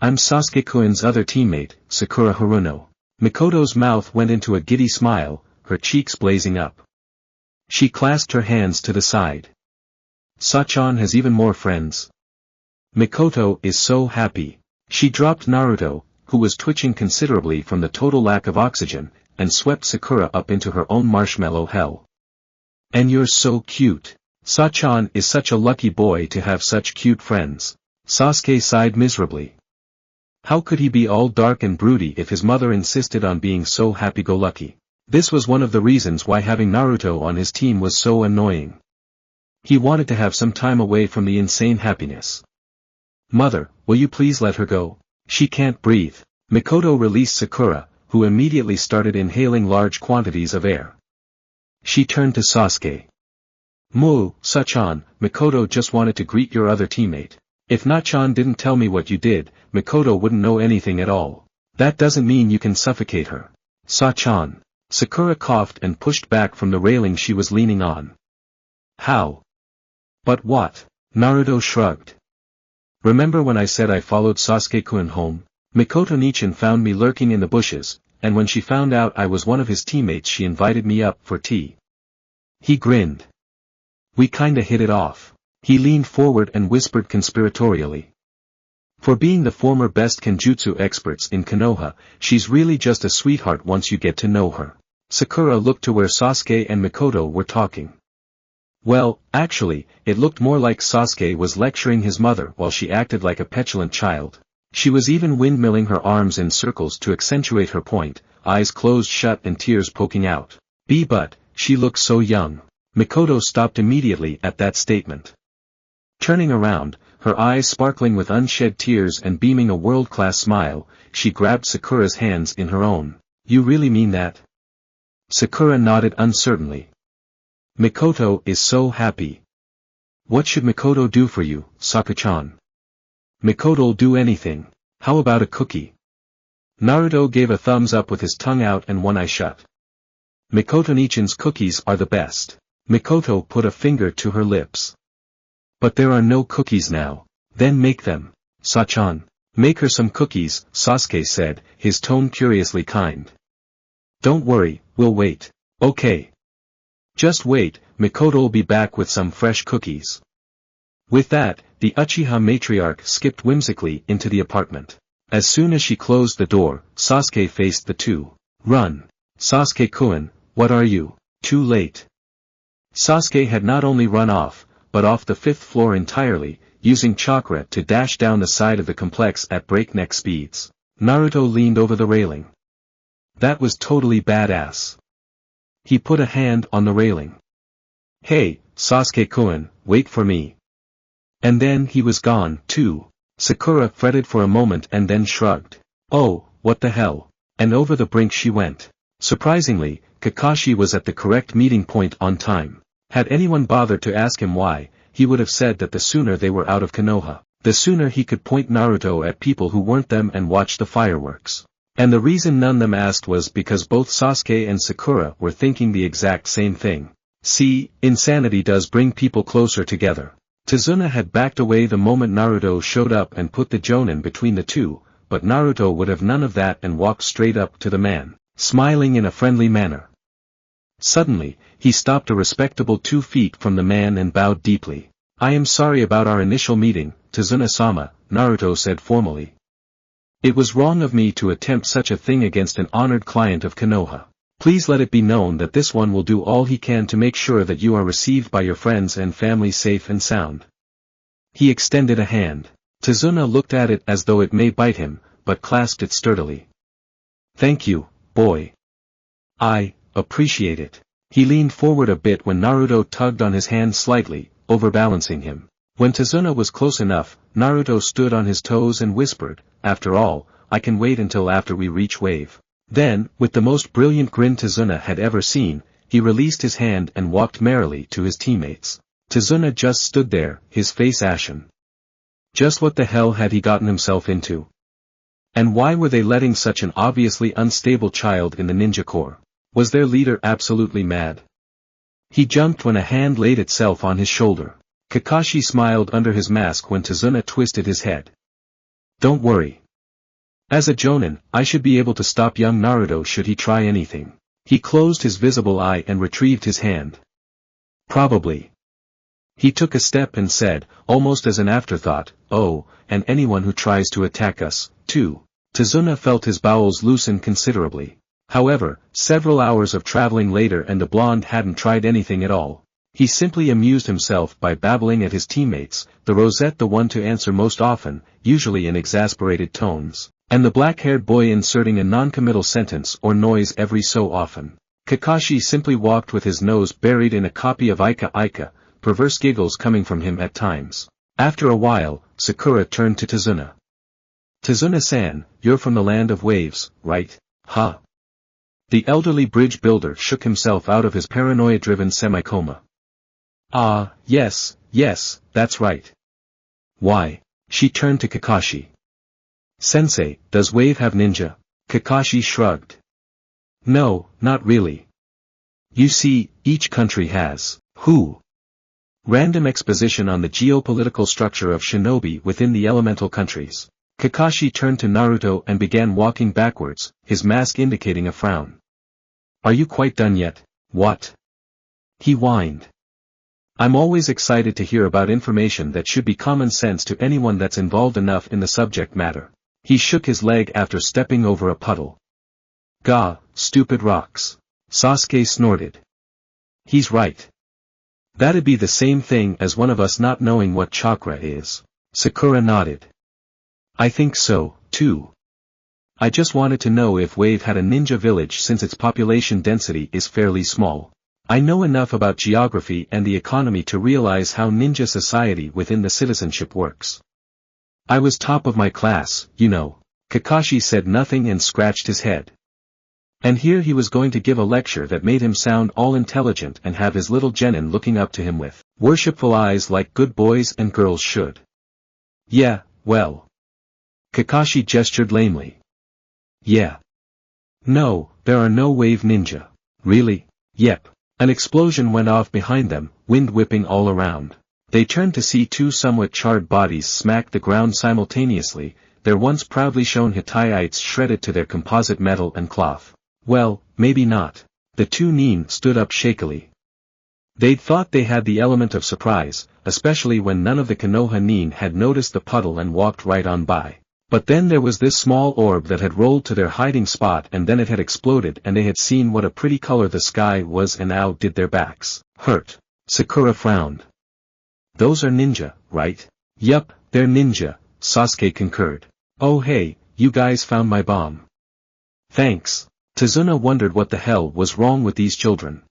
I'm Sasuke-kun's other teammate, Sakura Haruno. Mikoto's mouth went into a giddy smile, her cheeks blazing up. She clasped her hands to the side. Sachan has even more friends. Mikoto is so happy. She dropped Naruto, who was twitching considerably from the total lack of oxygen, and swept Sakura up into her own marshmallow hell. And you're so cute. Sachan is such a lucky boy to have such cute friends. Sasuke sighed miserably. How could he be all dark and broody if his mother insisted on being so happy-go-lucky? This was one of the reasons why having Naruto on his team was so annoying. He wanted to have some time away from the insane happiness. Mother, will you please let her go? She can't breathe. Mikoto released Sakura, who immediately started inhaling large quantities of air. She turned to Sasuke. Moo, Sachan, Mikoto just wanted to greet your other teammate. If Nachan didn't tell me what you did, Mikoto wouldn't know anything at all. That doesn't mean you can suffocate her. Sachan. Sakura coughed and pushed back from the railing she was leaning on. How? But what? Naruto shrugged. Remember when I said I followed Sasuke-kun home? Mikoto Nichan found me lurking in the bushes, and when she found out I was one of his teammates she invited me up for tea. He grinned. We kinda hit it off. He leaned forward and whispered conspiratorially. For being the former best Kenjutsu experts in Konoha, she's really just a sweetheart once you get to know her. Sakura looked to where Sasuke and Mikoto were talking. Well, actually, it looked more like Sasuke was lecturing his mother while she acted like a petulant child. She was even windmilling her arms in circles to accentuate her point, eyes closed shut and tears poking out. But, she looked so young. Mikoto stopped immediately at that statement. Turning around, her eyes sparkling with unshed tears and beaming a world-class smile, she grabbed Sakura's hands in her own. You really mean that? Sakura nodded uncertainly. Mikoto is so happy. What should Mikoto do for you, Saku-chan? Mikoto'll do anything. How about a cookie? Naruto gave a thumbs up with his tongue out and one eye shut. Mikoto Nichan's cookies are the best. Mikoto put a finger to her lips. But there are no cookies now. Then make them. Sachan. Make her some cookies, Sasuke said, his tone curiously kind. Don't worry, we'll wait. Okay. Just wait, Mikoto'll be back with some fresh cookies. With that, the Uchiha matriarch skipped whimsically into the apartment. As soon as she closed the door, Sasuke faced the two. Run. Sasuke-kun, what are you, too late? Sasuke had not only run off, but off the 5th floor entirely, using chakra to dash down the side of the complex at breakneck speeds. Naruto leaned over the railing. That was totally badass. He put a hand on the railing. Hey, Sasuke-kun, wait for me. And then he was gone, too. Sakura fretted for a moment and then shrugged. Oh, what the hell. And over the brink she went. Surprisingly, Kakashi was at the correct meeting point on time. Had anyone bothered to ask him why, he would have said that the sooner they were out of Konoha, the sooner he could point Naruto at people who weren't them and watch the fireworks. And the reason none of them asked was because both Sasuke and Sakura were thinking the exact same thing. See, insanity does bring people closer together. Tazuna had backed away the moment Naruto showed up and put the jonin between the two, but Naruto would have none of that and walked straight up to the man, smiling in a friendly manner. Suddenly, he stopped a respectable 2 feet from the man and bowed deeply. I am sorry about our initial meeting, Tazuna-sama, Naruto said formally. It was wrong of me to attempt such a thing against an honored client of Konoha. Please let it be known that this one will do all he can to make sure that you are received by your friends and family safe and sound. He extended a hand. Tazuna looked at it as though it may bite him, but clasped it sturdily. Thank you, boy. I appreciate it. He leaned forward a bit when Naruto tugged on his hand slightly, overbalancing him. When Tazuna was close enough, Naruto stood on his toes and whispered, after all, I can wait until after we reach wave. Then, with the most brilliant grin Tazuna had ever seen, he released his hand and walked merrily to his teammates. Tazuna just stood there, his face ashen. Just what the hell had he gotten himself into? And why were they letting such an obviously unstable child in the ninja corps? Was their leader absolutely mad? He jumped when a hand laid itself on his shoulder. Kakashi smiled under his mask when Tazuna twisted his head. Don't worry. As a jonin, I should be able to stop young Naruto should he try anything. He closed his visible eye and retrieved his hand. Probably. He took a step and said, almost as an afterthought, oh, and anyone who tries to attack us, too. Tazuna felt his bowels loosen considerably. However, several hours of traveling later and the blonde hadn't tried anything at all. He simply amused himself by babbling at his teammates, the rosette the one to answer most often, usually in exasperated tones, and the black-haired boy inserting a non-committal sentence or noise every so often. Kakashi simply walked with his nose buried in a copy of Ika Ika, perverse giggles coming from him at times. After a while, Sakura turned to Tazuna. Tazuna-san, you're from the land of waves, right? Huh? The elderly bridge builder shook himself out of his paranoia-driven semi-coma. Ah, yes, that's right. Why? She turned to Kakashi. Sensei, does Wave have ninja? Kakashi shrugged. No, not really. You see, each country has. Who? Random exposition on the geopolitical structure of shinobi within the elemental countries. Kakashi turned to Naruto and began walking backwards, his mask indicating a frown. Are you quite done yet? What? He whined. I'm always excited to hear about information that should be common sense to anyone that's involved enough in the subject matter. He shook his leg after stepping over a puddle. Gah, stupid rocks. Sasuke snorted. He's right. That'd be the same thing as one of us not knowing what chakra is. Sakura nodded. I think so, too. I just wanted to know if Wave had a ninja village since its population density is fairly small. I know enough about geography and the economy to realize how ninja society within the citizenship works. I was top of my class, you know. Kakashi said nothing and scratched his head. And here he was going to give a lecture that made him sound all intelligent and have his little genin looking up to him with worshipful eyes like good boys and girls should. Yeah, well. Kakashi gestured lamely. Yeah. No, there are no wave ninja. Really? Yep. An explosion went off behind them, wind whipping all around. They turned to see two somewhat charred bodies smack the ground simultaneously, their once proudly shown Hittites shredded to their composite metal and cloth. Well, maybe not. The two nin stood up shakily. They'd thought they had the element of surprise, especially when none of the Konoha nin had noticed the puddle and walked right on by. But then there was this small orb that had rolled to their hiding spot and then it had exploded and they had seen what a pretty color the sky was and ow did their backs hurt. Sakura frowned. Those are ninja, right? Yup, they're ninja, Sasuke concurred. Oh hey, you guys found my bomb. Thanks. Tazuna wondered what the hell was wrong with these children.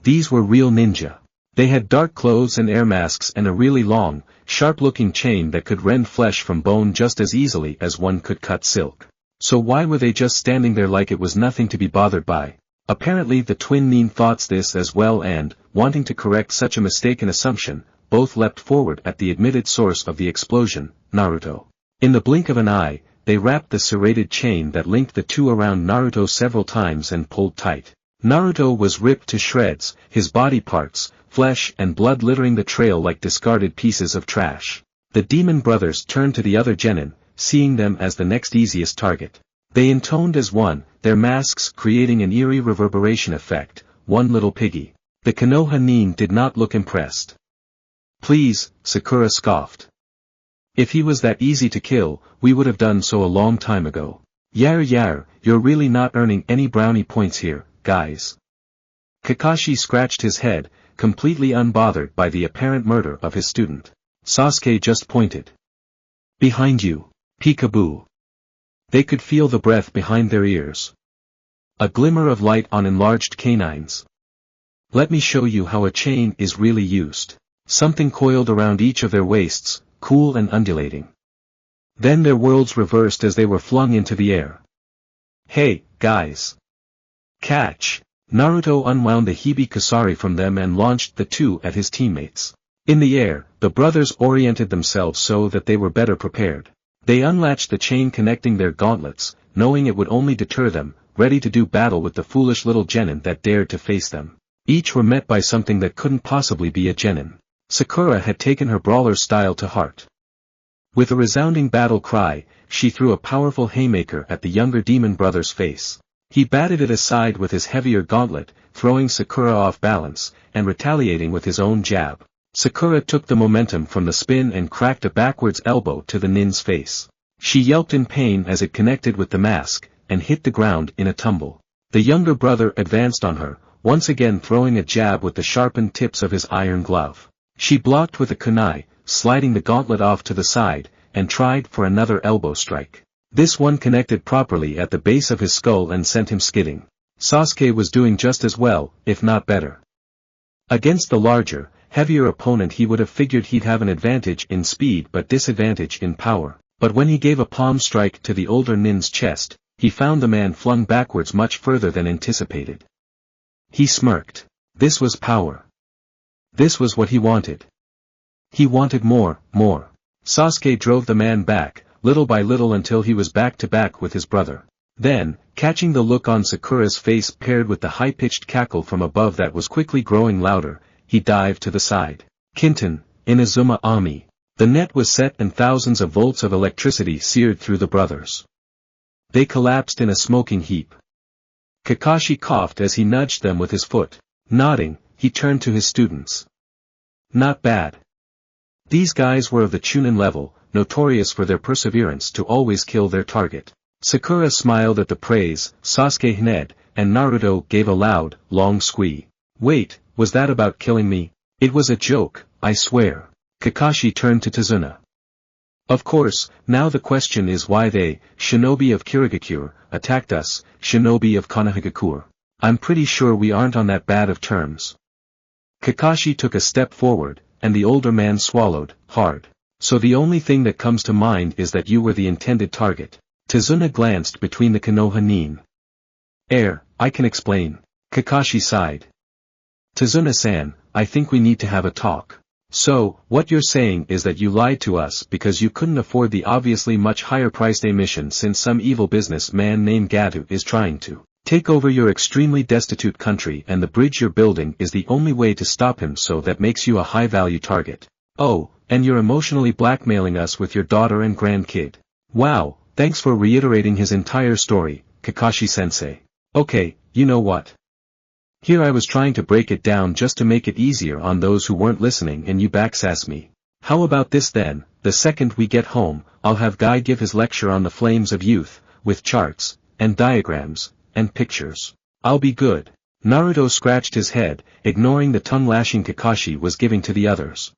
These were real ninja. They had dark clothes and air masks and a really long, sharp-looking chain that could rend flesh from bone just as easily as one could cut silk. So why were they just standing there like it was nothing to be bothered by? Apparently the twin Nin thought this as well and, wanting to correct such a mistaken assumption, both leapt forward at the admitted source of the explosion, Naruto. In the blink of an eye, they wrapped the serrated chain that linked the two around Naruto several times and pulled tight. Naruto was ripped to shreds, his body parts, flesh and blood littering the trail like discarded pieces of trash. The demon brothers turned to the other genin, seeing them as the next easiest target. They intoned as one, their masks creating an eerie reverberation effect, one little piggy. The Konoha Nin did not look impressed. Please, Sakura scoffed. If he was that easy to kill, we would have done so a long time ago. Yar, you're really not earning any brownie points here, guys. Kakashi scratched his head, completely unbothered by the apparent murder of his student. Sasuke just pointed. Behind you. Peekaboo. They could feel the breath behind their ears. A glimmer of light on enlarged canines. Let me show you how a chain is really used. Something coiled around each of their waists, cool and undulating. Then their worlds reversed as they were flung into the air. Hey, guys. Catch! Naruto unwound the Hibikisari from them and launched the two at his teammates. In the air, the brothers oriented themselves so that they were better prepared. They unlatched the chain connecting their gauntlets, knowing it would only deter them, ready to do battle with the foolish little genin that dared to face them. Each were met by something that couldn't possibly be a genin. Sakura had taken her brawler's style to heart. With a resounding battle cry, she threw a powerful haymaker at the younger demon brother's face. He batted it aside with his heavier gauntlet, throwing Sakura off balance, and retaliating with his own jab. Sakura took the momentum from the spin and cracked a backwards elbow to the nin's face. She yelped in pain as it connected with the mask, and hit the ground in a tumble. The younger brother advanced on her, once again throwing a jab with the sharpened tips of his iron glove. She blocked with a kunai, sliding the gauntlet off to the side, and tried for another elbow strike. This one connected properly at the base of his skull and sent him skidding. Sasuke was doing just as well, if not better. Against the larger, heavier opponent he would have figured he'd have an advantage in speed but disadvantage in power. But when he gave a palm strike to the older nin's chest, he found the man flung backwards much further than anticipated. He smirked. This was power. This was what he wanted. He wanted more. Sasuke drove the man back, little by little until he was back to back with his brother. Then, catching the look on Sakura's face paired with the high-pitched cackle from above that was quickly growing louder, he dived to the side. Kinton, Inazuma Ami. The net was set and thousands of volts of electricity seared through the brothers. They collapsed in a smoking heap. Kakashi coughed as he nudged them with his foot. Nodding, he turned to his students. Not bad. These guys were of the Chunin level, notorious for their perseverance to always kill their target. Sakura smiled at the praise, Sasuke hined, and Naruto gave a loud, long squee. Wait, was that about killing me? It was a joke, I swear. Kakashi turned to Tazuna. Of course, now the question is why they, shinobi of Kirigakure, attacked us, shinobi of Konohagakure. I'm pretty sure we aren't on that bad of terms. Kakashi took a step forward, and the older man swallowed, hard. So the only thing that comes to mind is that you were the intended target. Tazuna glanced between the Konoha Nin. I can explain. Kakashi sighed. Tazuna-san, I think we need to have a talk. So, what you're saying is that you lied to us because you couldn't afford the obviously much higher priced mission since some evil businessman named Gadu is trying to take over your extremely destitute country and the bridge you're building is the only way to stop him, so that makes you a high-value target. Oh, and you're emotionally blackmailing us with your daughter and grandkid. Wow, thanks for reiterating his entire story, Kakashi-sensei. Okay, you know what? Here I was trying to break it down just to make it easier on those who weren't listening and you backsass me. How about this then, the second we get home, I'll have Guy give his lecture on the flames of youth, with charts, and diagrams, and pictures. I'll be good. Naruto scratched his head, ignoring the tongue-lashing Kakashi was giving to the others.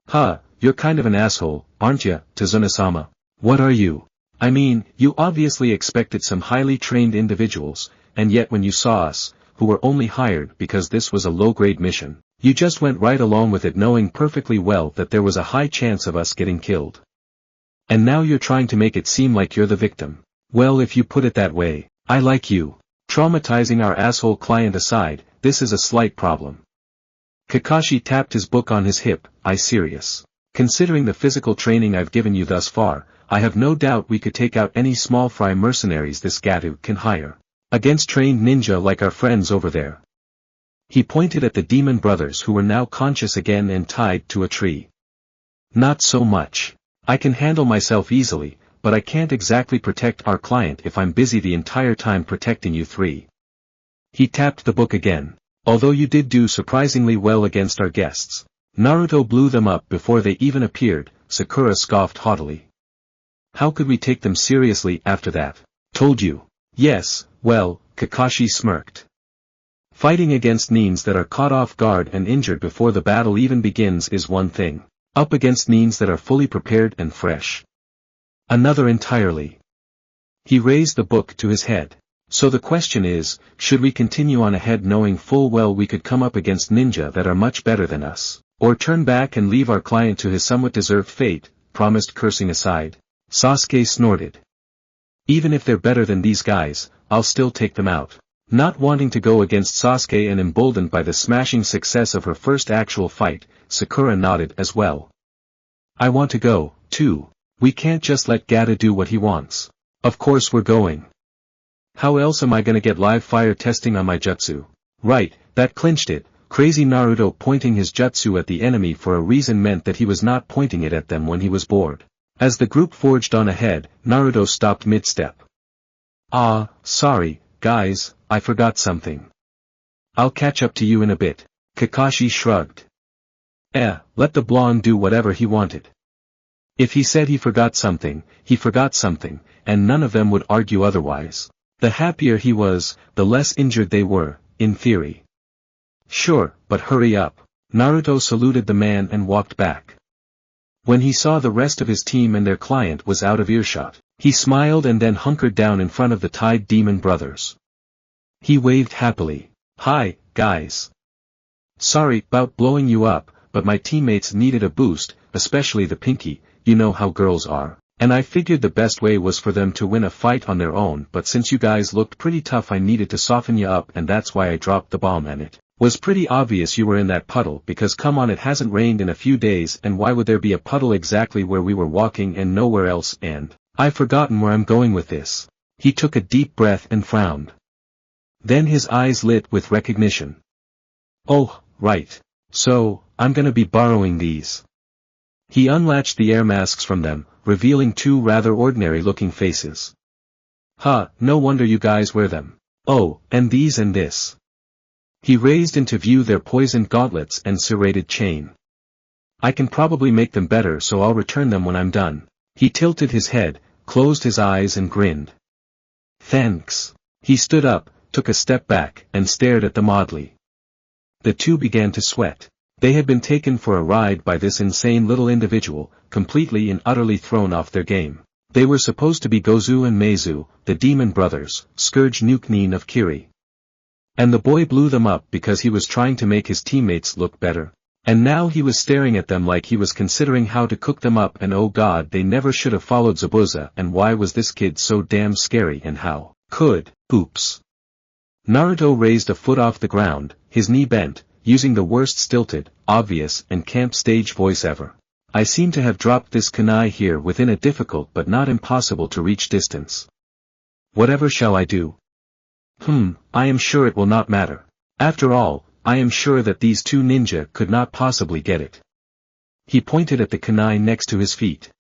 Huh, you're kind of an asshole, aren't ya, Tazuna-sama? What are you? I mean, you obviously expected some highly trained individuals, and yet when you saw us, who were only hired because this was a low-grade mission, you just went right along with it knowing perfectly well that there was a high chance of us getting killed. And now you're trying to make it seem like you're the victim. Well, if you put it that way, I like you. Traumatizing our asshole client aside, this is a slight problem. Kakashi tapped his book on his hip, serious. Considering the physical training I've given you thus far, I have no doubt we could take out any small fry mercenaries this Gato can hire. Against trained ninja like our friends over there. He pointed at the demon brothers who were now conscious again and tied to a tree. Not so much. I can handle myself easily, but I can't exactly protect our client if I'm busy the entire time protecting you three. He tapped the book again. Although you did do surprisingly well against our guests. Naruto blew them up before they even appeared, Sakura scoffed haughtily. How could we take them seriously after that? Told you. Yes, well, Kakashi smirked. Fighting against nins that are caught off guard and injured before the battle even begins is one thing. Up against nins that are fully prepared and fresh. Another entirely. He raised the book to his head. So the question is, should we continue on ahead knowing full well we could come up against ninja that are much better than us, or turn back and leave our client to his somewhat deserved fate, promised cursing aside? Sasuke snorted. Even if they're better than these guys, I'll still take them out. Not wanting to go against Sasuke and emboldened by the smashing success of her first actual fight, Sakura nodded as well. I want to go, too. We can't just let Gata do what he wants. Of course we're going. How else am I gonna get live fire testing on my jutsu? Right, that clinched it. Crazy Naruto pointing his jutsu at the enemy for a reason meant that he was not pointing it at them when he was bored. As the group forged on ahead, Naruto stopped mid-step. Sorry, guys, I forgot something. I'll catch up to you in a bit. Kakashi shrugged. Let the blonde do whatever he wanted. If he said he forgot something, and none of them would argue otherwise. The happier he was, the less injured they were, in theory. Sure, but hurry up. Naruto saluted the man and walked back. When he saw the rest of his team and their client was out of earshot, he smiled and then hunkered down in front of the tied demon brothers. He waved happily. Hi, guys. Sorry about blowing you up, but my teammates needed a boost, especially the pinky, you know how girls are. And I figured the best way was for them to win a fight on their own, but since you guys looked pretty tough I needed to soften you up and that's why I dropped the bomb, and it was pretty obvious you were in that puddle because come on, it hasn't rained in a few days and why would there be a puddle exactly where we were walking and nowhere else, and I've forgotten where I'm going with this. He took a deep breath and frowned. Then his eyes lit with recognition. Oh, right. So, I'm gonna be borrowing these. He unlatched the air masks from them, revealing two rather ordinary-looking faces. No wonder you guys wear them. Oh, and these and this. He raised into view their poisoned gauntlets and serrated chain. I can probably make them better so I'll return them when I'm done. He tilted his head, closed his eyes and grinned. Thanks. He stood up, took a step back, and stared at them oddly. The two began to sweat. They had been taken for a ride by this insane little individual, completely and utterly thrown off their game. They were supposed to be Gozu and Meizu, the demon brothers, Scourge Nuke of Kiri. And the boy blew them up because he was trying to make his teammates look better. And now he was staring at them like he was considering how to cook them up, and oh god, they never should have followed Zabuza, and why was this kid so damn scary, and how could, oops. Naruto raised a foot off the ground, his knee bent, using the worst stilted, obvious, and camp stage voice ever. I seem to have dropped this kunai here within a difficult but not impossible to reach distance. Whatever shall I do? I am sure it will not matter. After all, I am sure that these two ninja could not possibly get it. He pointed at the kunai next to his feet.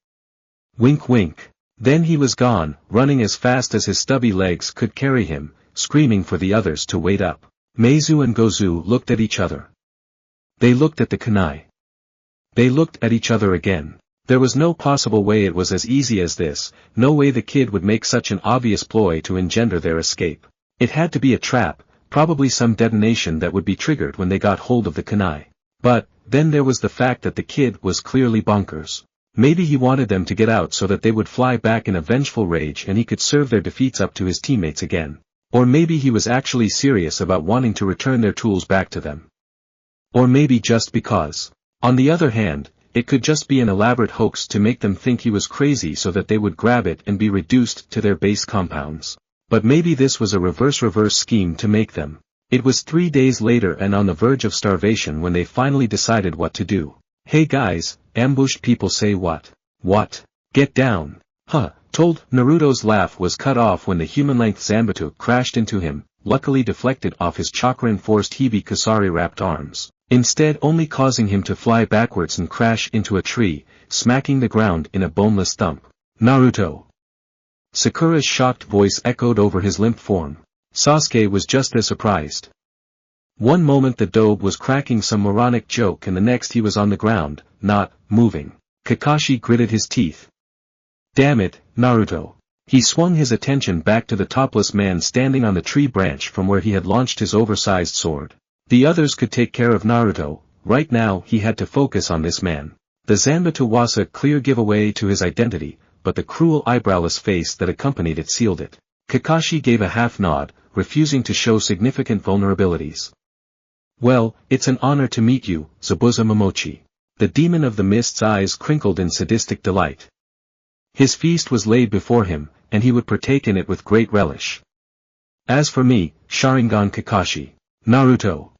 Wink wink. Then he was gone, running as fast as his stubby legs could carry him, screaming for the others to wait up. Meizu and Gozu looked at each other. They looked at the kunai. They looked at each other again. There was no possible way it was as easy as this, no way the kid would make such an obvious ploy to engender their escape. It had to be a trap, probably some detonation that would be triggered when they got hold of the kunai. But, then there was the fact that the kid was clearly bonkers. Maybe he wanted them to get out so that they would fly back in a vengeful rage and he could serve their defeats up to his teammates again. Or maybe he was actually serious about wanting to return their tools back to them. Or maybe just because. On the other hand, it could just be an elaborate hoax to make them think he was crazy so that they would grab it and be reduced to their base compounds. But maybe this was a reverse scheme to make them. It was 3 days later and on the verge of starvation when they finally decided what to do. Hey guys, ambushed people say what? What? Get down. Huh, told. Naruto's laugh was cut off when the human-length Zanbato crashed into him, luckily deflected off his chakra-enforced Hibi-Kusari-wrapped arms, instead only causing him to fly backwards and crash into a tree, smacking the ground in a boneless thump. Naruto. Sakura's shocked voice echoed over his limp form. Sasuke was just as surprised. One moment the dobe was cracking some moronic joke and the next he was on the ground, not moving. Kakashi gritted his teeth. Damn it, Naruto. He swung his attention back to the topless man standing on the tree branch from where he had launched his oversized sword. The others could take care of Naruto, right now he had to focus on this man. The Zanbato was a clear giveaway to his identity, but the cruel eyebrowless face that accompanied it sealed it. Kakashi gave a half nod, refusing to show significant vulnerabilities. Well, it's an honor to meet you, Zabuza Momochi. The demon of the mist's eyes crinkled in sadistic delight. His feast was laid before him, and he would partake in it with great relish. As for me, Sharingan Kakashi. Naruto.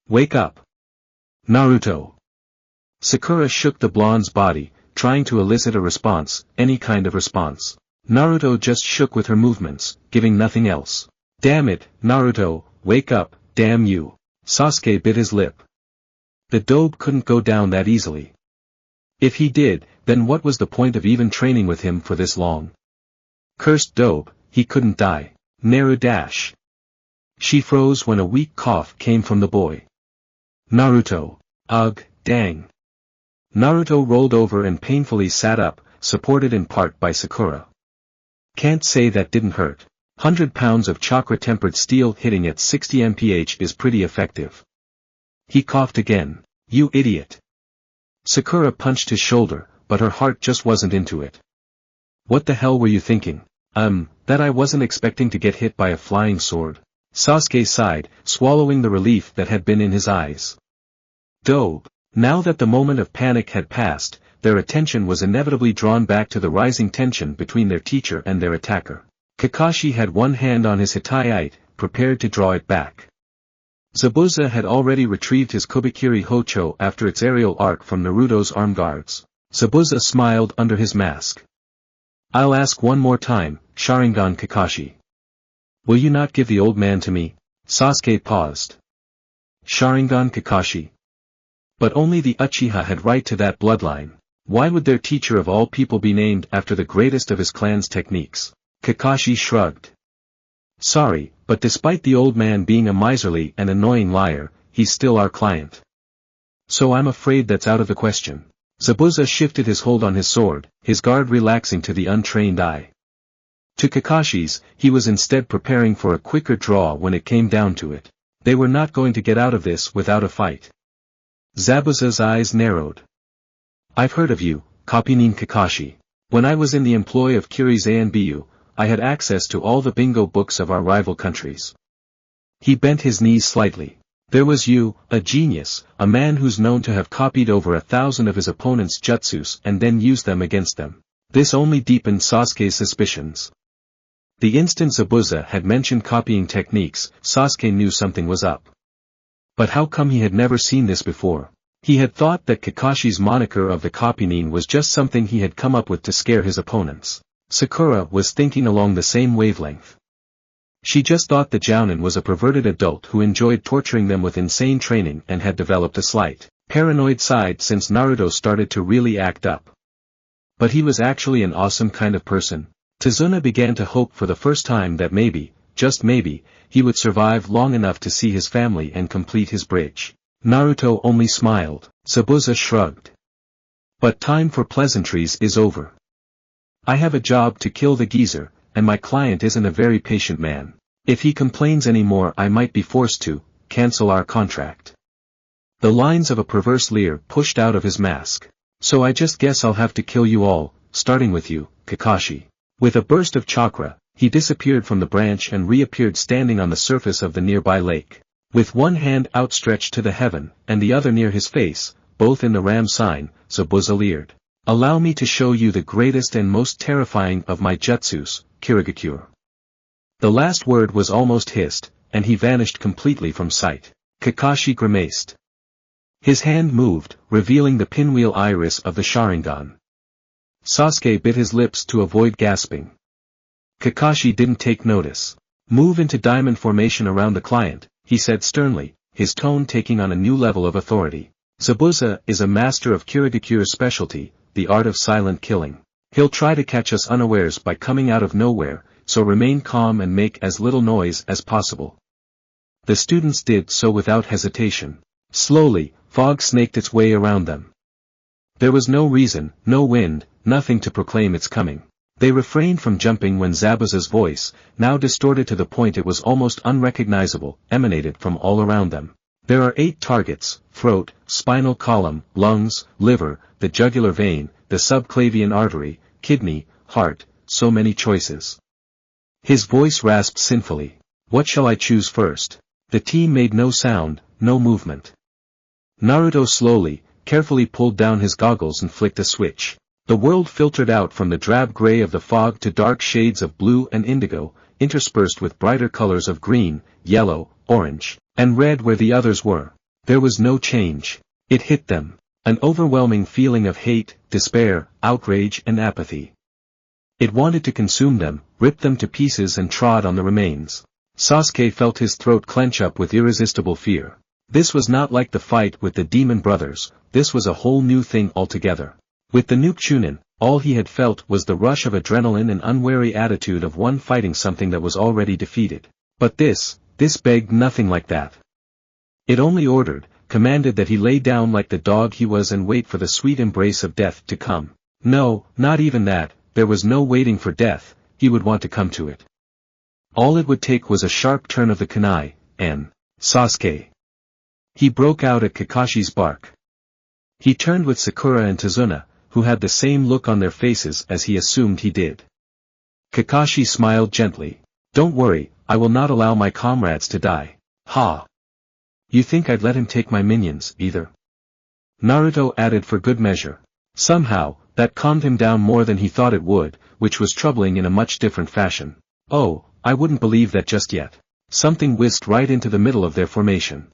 Wake up. Naruto. Sakura shook the blonde's body, trying to elicit a response, any kind of response. Naruto just shook with her movements, giving nothing else. Damn it, Naruto, wake up, damn you. Sasuke bit his lip. The dobe couldn't go down that easily. If he did, then what was the point of even training with him for this long? Cursed dobe, he couldn't die. Naru dash. She froze when a weak cough came from the boy. Naruto. Ugh, dang. Naruto rolled over and painfully sat up, supported in part by Sakura. Can't say that didn't hurt. 100 pounds of chakra-tempered steel hitting at 60 mph is pretty effective. He coughed again. You idiot. Sakura punched his shoulder, but her heart just wasn't into it. What the hell were you thinking? That I wasn't expecting to get hit by a flying sword. Sasuke sighed, swallowing the relief that had been in his eyes. Dobe. Now that the moment of panic had passed, their attention was inevitably drawn back to the rising tension between their teacher and their attacker. Kakashi had one hand on his Hitayite, prepared to draw it back. Zabuza had already retrieved his Kubikiri Hocho after its aerial arc from Naruto's arm guards. Zabuza smiled under his mask. I'll ask one more time, Sharingan Kakashi. Will you not give the old man to me? Sasuke paused. Sharingan Kakashi. But only the Uchiha had right to that bloodline. Why would their teacher of all people be named after the greatest of his clan's techniques? Kakashi shrugged. Sorry, but despite the old man being a miserly and annoying liar, he's still our client. So I'm afraid that's out of the question. Zabuza shifted his hold on his sword, his guard relaxing to the untrained eye. To Kakashi's, he was instead preparing for a quicker draw when it came down to it. They were not going to get out of this without a fight. Zabuza's eyes narrowed. I've heard of you, Kopinin Kakashi. When I was in the employ of Kiri's Anbu, I had access to all the bingo books of our rival countries. He bent his knees slightly. There was you, a genius, a man who's known to have copied over 1,000 of his opponent's jutsus and then used them against them. This only deepened Sasuke's suspicions. The instant Zabuza had mentioned copying techniques, Sasuke knew something was up. But how come he had never seen this before? He had thought that Kakashi's moniker of the Kopinin was just something he had come up with to scare his opponents. Sakura was thinking along the same wavelength. She just thought the Jounin was a perverted adult who enjoyed torturing them with insane training and had developed a slight, paranoid side since Naruto started to really act up. But he was actually an awesome kind of person. Tazuna began to hope for the first time that maybe, just maybe, he would survive long enough to see his family and complete his bridge. Naruto only smiled. Zabuza shrugged. But time for pleasantries is over. I have a job to kill the geezer, and my client isn't a very patient man. If he complains anymore I might be forced to cancel our contract. The lines of a perverse leer pushed out of his mask. So I just guess I'll have to kill you all, starting with you, Kakashi. With a burst of chakra, he disappeared from the branch and reappeared standing on the surface of the nearby lake. With one hand outstretched to the heaven, and the other near his face, both in the ram sign, Zabuza leered. Allow me to show you the greatest and most terrifying of my jutsus, Kirigakure. The last word was almost hissed, and he vanished completely from sight. Kakashi grimaced. His hand moved, revealing the pinwheel iris of the Sharingan. Sasuke bit his lips to avoid gasping. Kakashi didn't take notice. Move into diamond formation around the client, he said sternly, his tone taking on a new level of authority. Zabuza is a master of Kirigakure's specialty, the art of silent killing. He'll try to catch us unawares by coming out of nowhere, so remain calm and make as little noise as possible. The students did so without hesitation. Slowly, fog snaked its way around them. There was no reason, no wind, nothing to proclaim its coming. They refrained from jumping when Zabuza's voice, now distorted to the point it was almost unrecognizable, emanated from all around them. There are 8 targets: throat, spinal column, lungs, liver, the jugular vein, the subclavian artery, kidney, heart, so many choices. His voice rasped sinfully. What shall I choose first? The team made no sound, no movement. Naruto slowly, carefully pulled down his goggles and flicked a switch. The world filtered out from the drab gray of the fog to dark shades of blue and indigo, interspersed with brighter colors of green, yellow, orange, and red where the others were. There was no change. It hit them. An overwhelming feeling of hate, despair, outrage and apathy. It wanted to consume them, rip them to pieces and trod on the remains. Sasuke felt his throat clench up with irresistible fear. This was not like the fight with the demon brothers, this was a whole new thing altogether. With the Nuke Chunin, all he had felt was the rush of adrenaline and unwary attitude of one fighting something that was already defeated. But this begged nothing like that. It only ordered, commanded that he lay down like the dog he was and wait for the sweet embrace of death to come. No, not even that, there was no waiting for death, he would want to come to it. All it would take was a sharp turn of the kunai, and Sasuke. He broke out at Kakashi's bark. He turned with Sakura and Tazuna, who had the same look on their faces as he assumed he did. Kakashi smiled gently. Don't worry, I will not allow my comrades to die. Ha! You think I'd let him take my minions, either? Naruto added for good measure. Somehow, that calmed him down more than he thought it would, which was troubling in a much different fashion. Oh, I wouldn't believe that just yet. Something whisked right into the middle of their formation.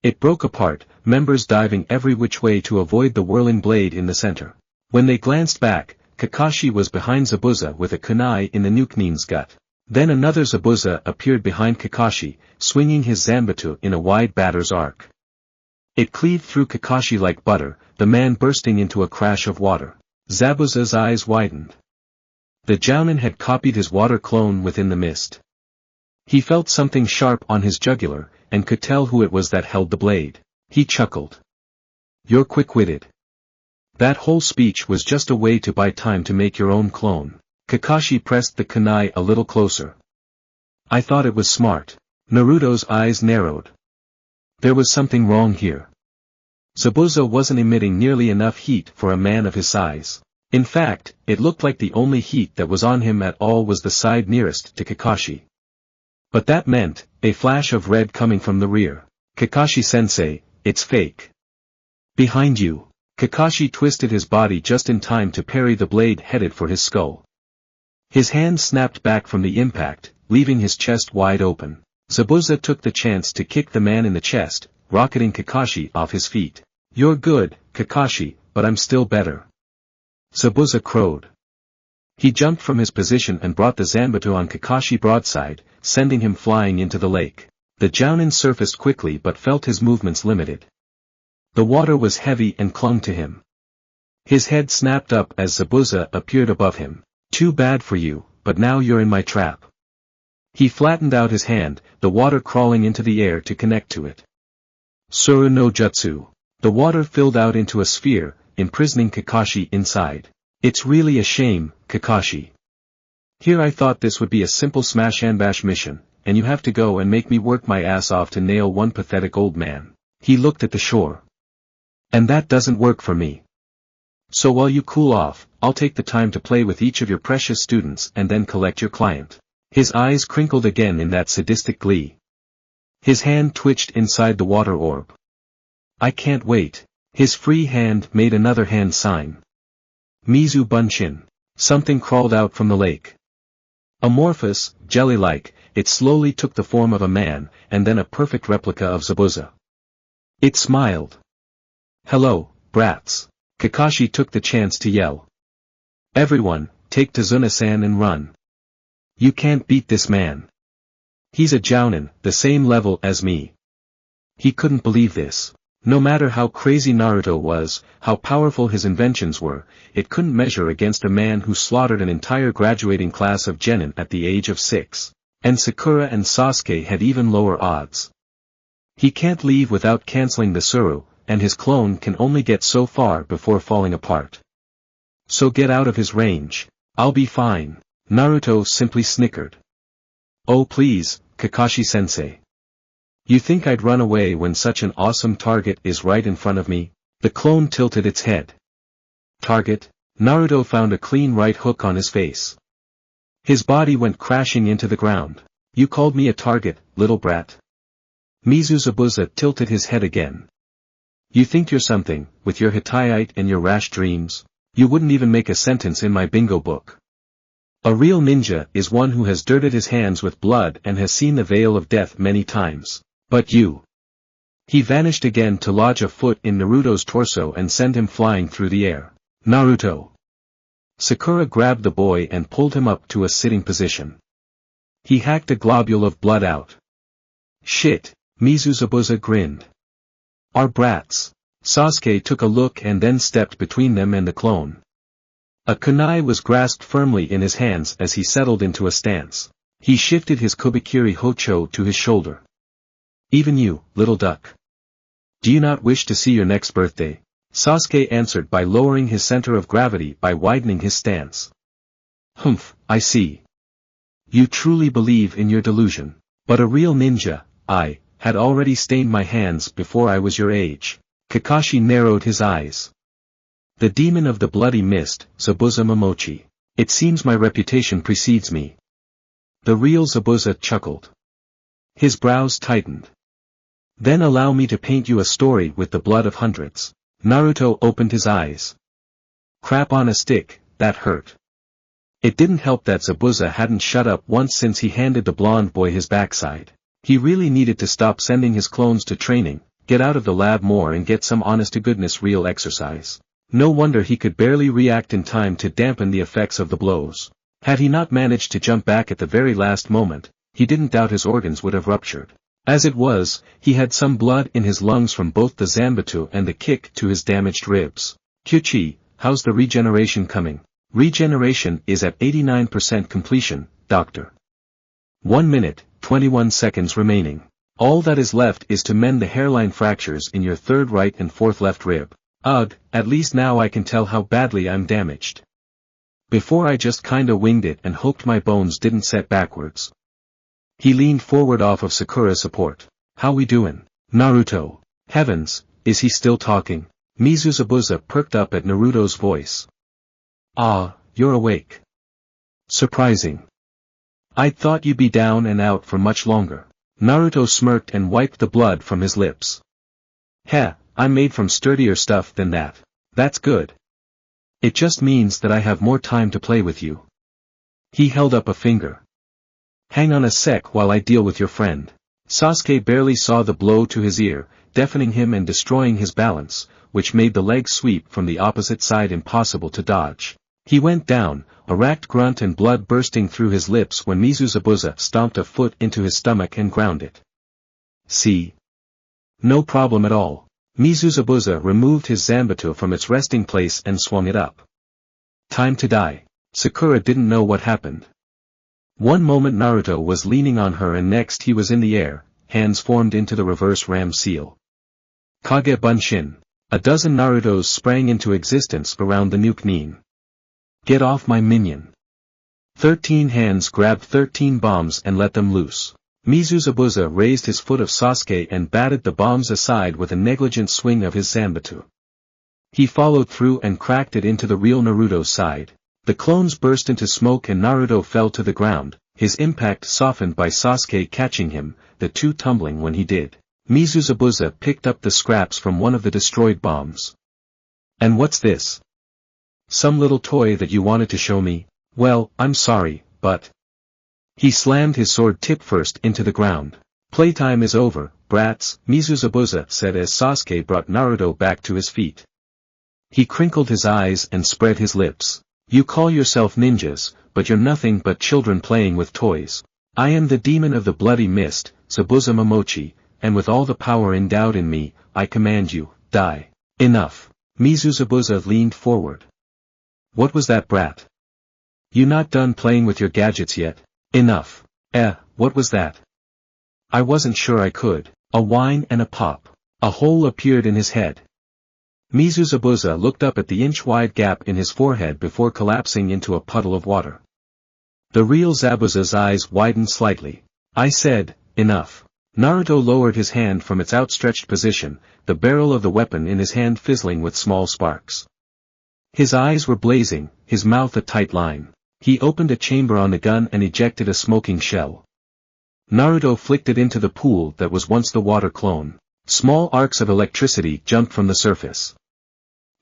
It broke apart, members diving every which way to avoid the whirling blade in the center. When they glanced back, Kakashi was behind Zabuza with a kunai in the Nukenin's gut. Then another Zabuza appeared behind Kakashi, swinging his Zanbatsu in a wide batter's arc. It cleaved through Kakashi like butter, the man bursting into a crash of water. Zabuza's eyes widened. The Jounin had copied his water clone within the mist. He felt something sharp on his jugular, and could tell who it was that held the blade. He chuckled. You're quick-witted. That whole speech was just a way to buy time to make your own clone. Kakashi pressed the kunai a little closer. I thought it was smart. Naruto's eyes narrowed. There was something wrong here. Zabuza wasn't emitting nearly enough heat for a man of his size. In fact, it looked like the only heat that was on him at all was the side nearest to Kakashi. But that meant, a flash of red coming from the rear. Kakashi-sensei, it's fake. Behind you. Kakashi twisted his body just in time to parry the blade headed for his skull. His hand snapped back from the impact, leaving his chest wide open. Zabuza took the chance to kick the man in the chest, rocketing Kakashi off his feet. You're good, Kakashi, but I'm still better. Zabuza crowed. He jumped from his position and brought the Zanbatsu on Kakashi broadside, sending him flying into the lake. The Jounin surfaced quickly but felt his movements limited. The water was heavy and clung to him. His head snapped up as Zabuza appeared above him. Too bad for you, but now you're in my trap. He flattened out his hand, the water crawling into the air to connect to it. Suru no Jutsu. The water filled out into a sphere, imprisoning Kakashi inside. It's really a shame, Kakashi. Here I thought this would be a simple smash and bash mission, and you have to go and make me work my ass off to nail one pathetic old man. He looked at the shore. And that doesn't work for me. So while you cool off, I'll take the time to play with each of your precious students and then collect your client. His eyes crinkled again in that sadistic glee. His hand twitched inside the water orb. I can't wait. His free hand made another hand sign. Mizu Bunshin. Something crawled out from the lake. Amorphous, jelly-like, it slowly took the form of a man, and then a perfect replica of Zabuza. It smiled. Hello, brats. Kakashi took the chance to yell. Everyone, take Tazuna-san and run. You can't beat this man. He's a jounin, the same level as me. He couldn't believe this. No matter how crazy Naruto was, how powerful his inventions were, it couldn't measure against a man who slaughtered an entire graduating class of genin at the age of 6. And Sakura and Sasuke had even lower odds. He can't leave without canceling the Suru, and his clone can only get so far before falling apart. So get out of his range. I'll be fine. Naruto simply snickered. Oh please, Kakashi-sensei. You think I'd run away when such an awesome target is right in front of me? The clone tilted its head. Target? Naruto found a clean right hook on his face. His body went crashing into the ground. You called me a target, little brat? Mizu Zabuza tilted his head again. You think you're something, with your Hittite and your rash dreams? You wouldn't even make a sentence in my bingo book. A real ninja is one who has dirted his hands with blood and has seen the veil of death many times. But you. He vanished again to lodge a foot in Naruto's torso and send him flying through the air. Naruto. Sakura grabbed the boy and pulled him up to a sitting position. He hacked a globule of blood out. Shit, Mizu Zabuza grinned. Our brats. Sasuke took a look and then stepped between them and the clone. A kunai was grasped firmly in his hands as he settled into a stance. He shifted his Kubikiri Hocho to his shoulder. Even you, little duck. Do you not wish to see your next birthday? Sasuke answered by lowering his center of gravity by widening his stance. Humph, I see. You truly believe in your delusion. But a real ninja, I, had already stained my hands before I was your age. Kakashi narrowed his eyes. The demon of the bloody mist, Zabuza Momochi. It seems my reputation precedes me. The real Zabuza chuckled. His brows tightened. Then allow me to paint you a story with the blood of hundreds. Naruto opened his eyes. Crap on a stick, that hurt. It didn't help that Zabuza hadn't shut up once since he handed the blonde boy his backside. He really needed to stop sending his clones to training, get out of the lab more and get some honest-to-goodness real exercise. No wonder he could barely react in time to dampen the effects of the blows. Had he not managed to jump back at the very last moment, he didn't doubt his organs would have ruptured. As it was, he had some blood in his lungs from both the Zanbatsu and the kick to his damaged ribs. Kyuchi, how's the regeneration coming? Regeneration is at 89% completion, doctor. 1 minute, 21 seconds remaining. All that is left is to mend the hairline fractures in your third right and fourth left rib. Ugh, at least now I can tell how badly I'm damaged. Before I just kinda winged it and hoped my bones didn't set backwards. He leaned forward off of Sakura's support. How we doing? Naruto. Heavens, is he still talking? Mizu Zabuza perked up at Naruto's voice. Ah, you're awake. Surprising. I'd thought you'd be down and out for much longer. Naruto smirked and wiped the blood from his lips. Heh, I'm made from sturdier stuff than that. That's good. It just means that I have more time to play with you. He held up a finger. Hang on a sec while I deal with your friend. Sasuke barely saw the blow to his ear, deafening him and destroying his balance, which made the leg sweep from the opposite side impossible to dodge. He went down, a racked grunt and blood bursting through his lips when Mizu Zabuza stomped a foot into his stomach and ground it. See? No problem at all. Mizu Zabuza removed his Zanbatsu from its resting place and swung it up. Time to die. Sakura didn't know what happened. One moment Naruto was leaning on her and next he was in the air, hands formed into the reverse ram seal. Kage Bunshin. A dozen Narutos sprang into existence around the nuke Nin. Get off my minion. 13 hands grabbed 13 bombs and let them loose. Zabuza raised his foot of Sasuke and batted the bombs aside with a negligent swing of his Zanbatsu. He followed through and cracked it into the real Naruto's side. The clones burst into smoke and Naruto fell to the ground, his impact softened by Sasuke catching him, the two tumbling when he did. Zabuza picked up the scraps from one of the destroyed bombs. And what's this? Some little toy that you wanted to show me? Well, I'm sorry, but... He slammed his sword tip first into the ground. Playtime is over, brats, Zabuza said as Sasuke brought Naruto back to his feet. He crinkled his eyes and spread his lips. You call yourself ninjas, but you're nothing but children playing with toys. I am the demon of the bloody mist, Zabuza Momochi, and with all the power endowed in me, I command you, die. Enough. Zabuza leaned forward. What was that, brat? You not done playing with your gadgets yet? Enough. What was that? I wasn't sure I could. A whine and a pop. A hole appeared in his head. Zabuza looked up at the inch-wide gap in his forehead before collapsing into a puddle of water. The real Zabuza's eyes widened slightly. I said, enough. Naruto lowered his hand from its outstretched position, the barrel of the weapon in his hand fizzling with small sparks. His eyes were blazing, his mouth a tight line. He opened a chamber on the gun and ejected a smoking shell. Naruto flicked it into the pool that was once the water clone. Small arcs of electricity jumped from the surface.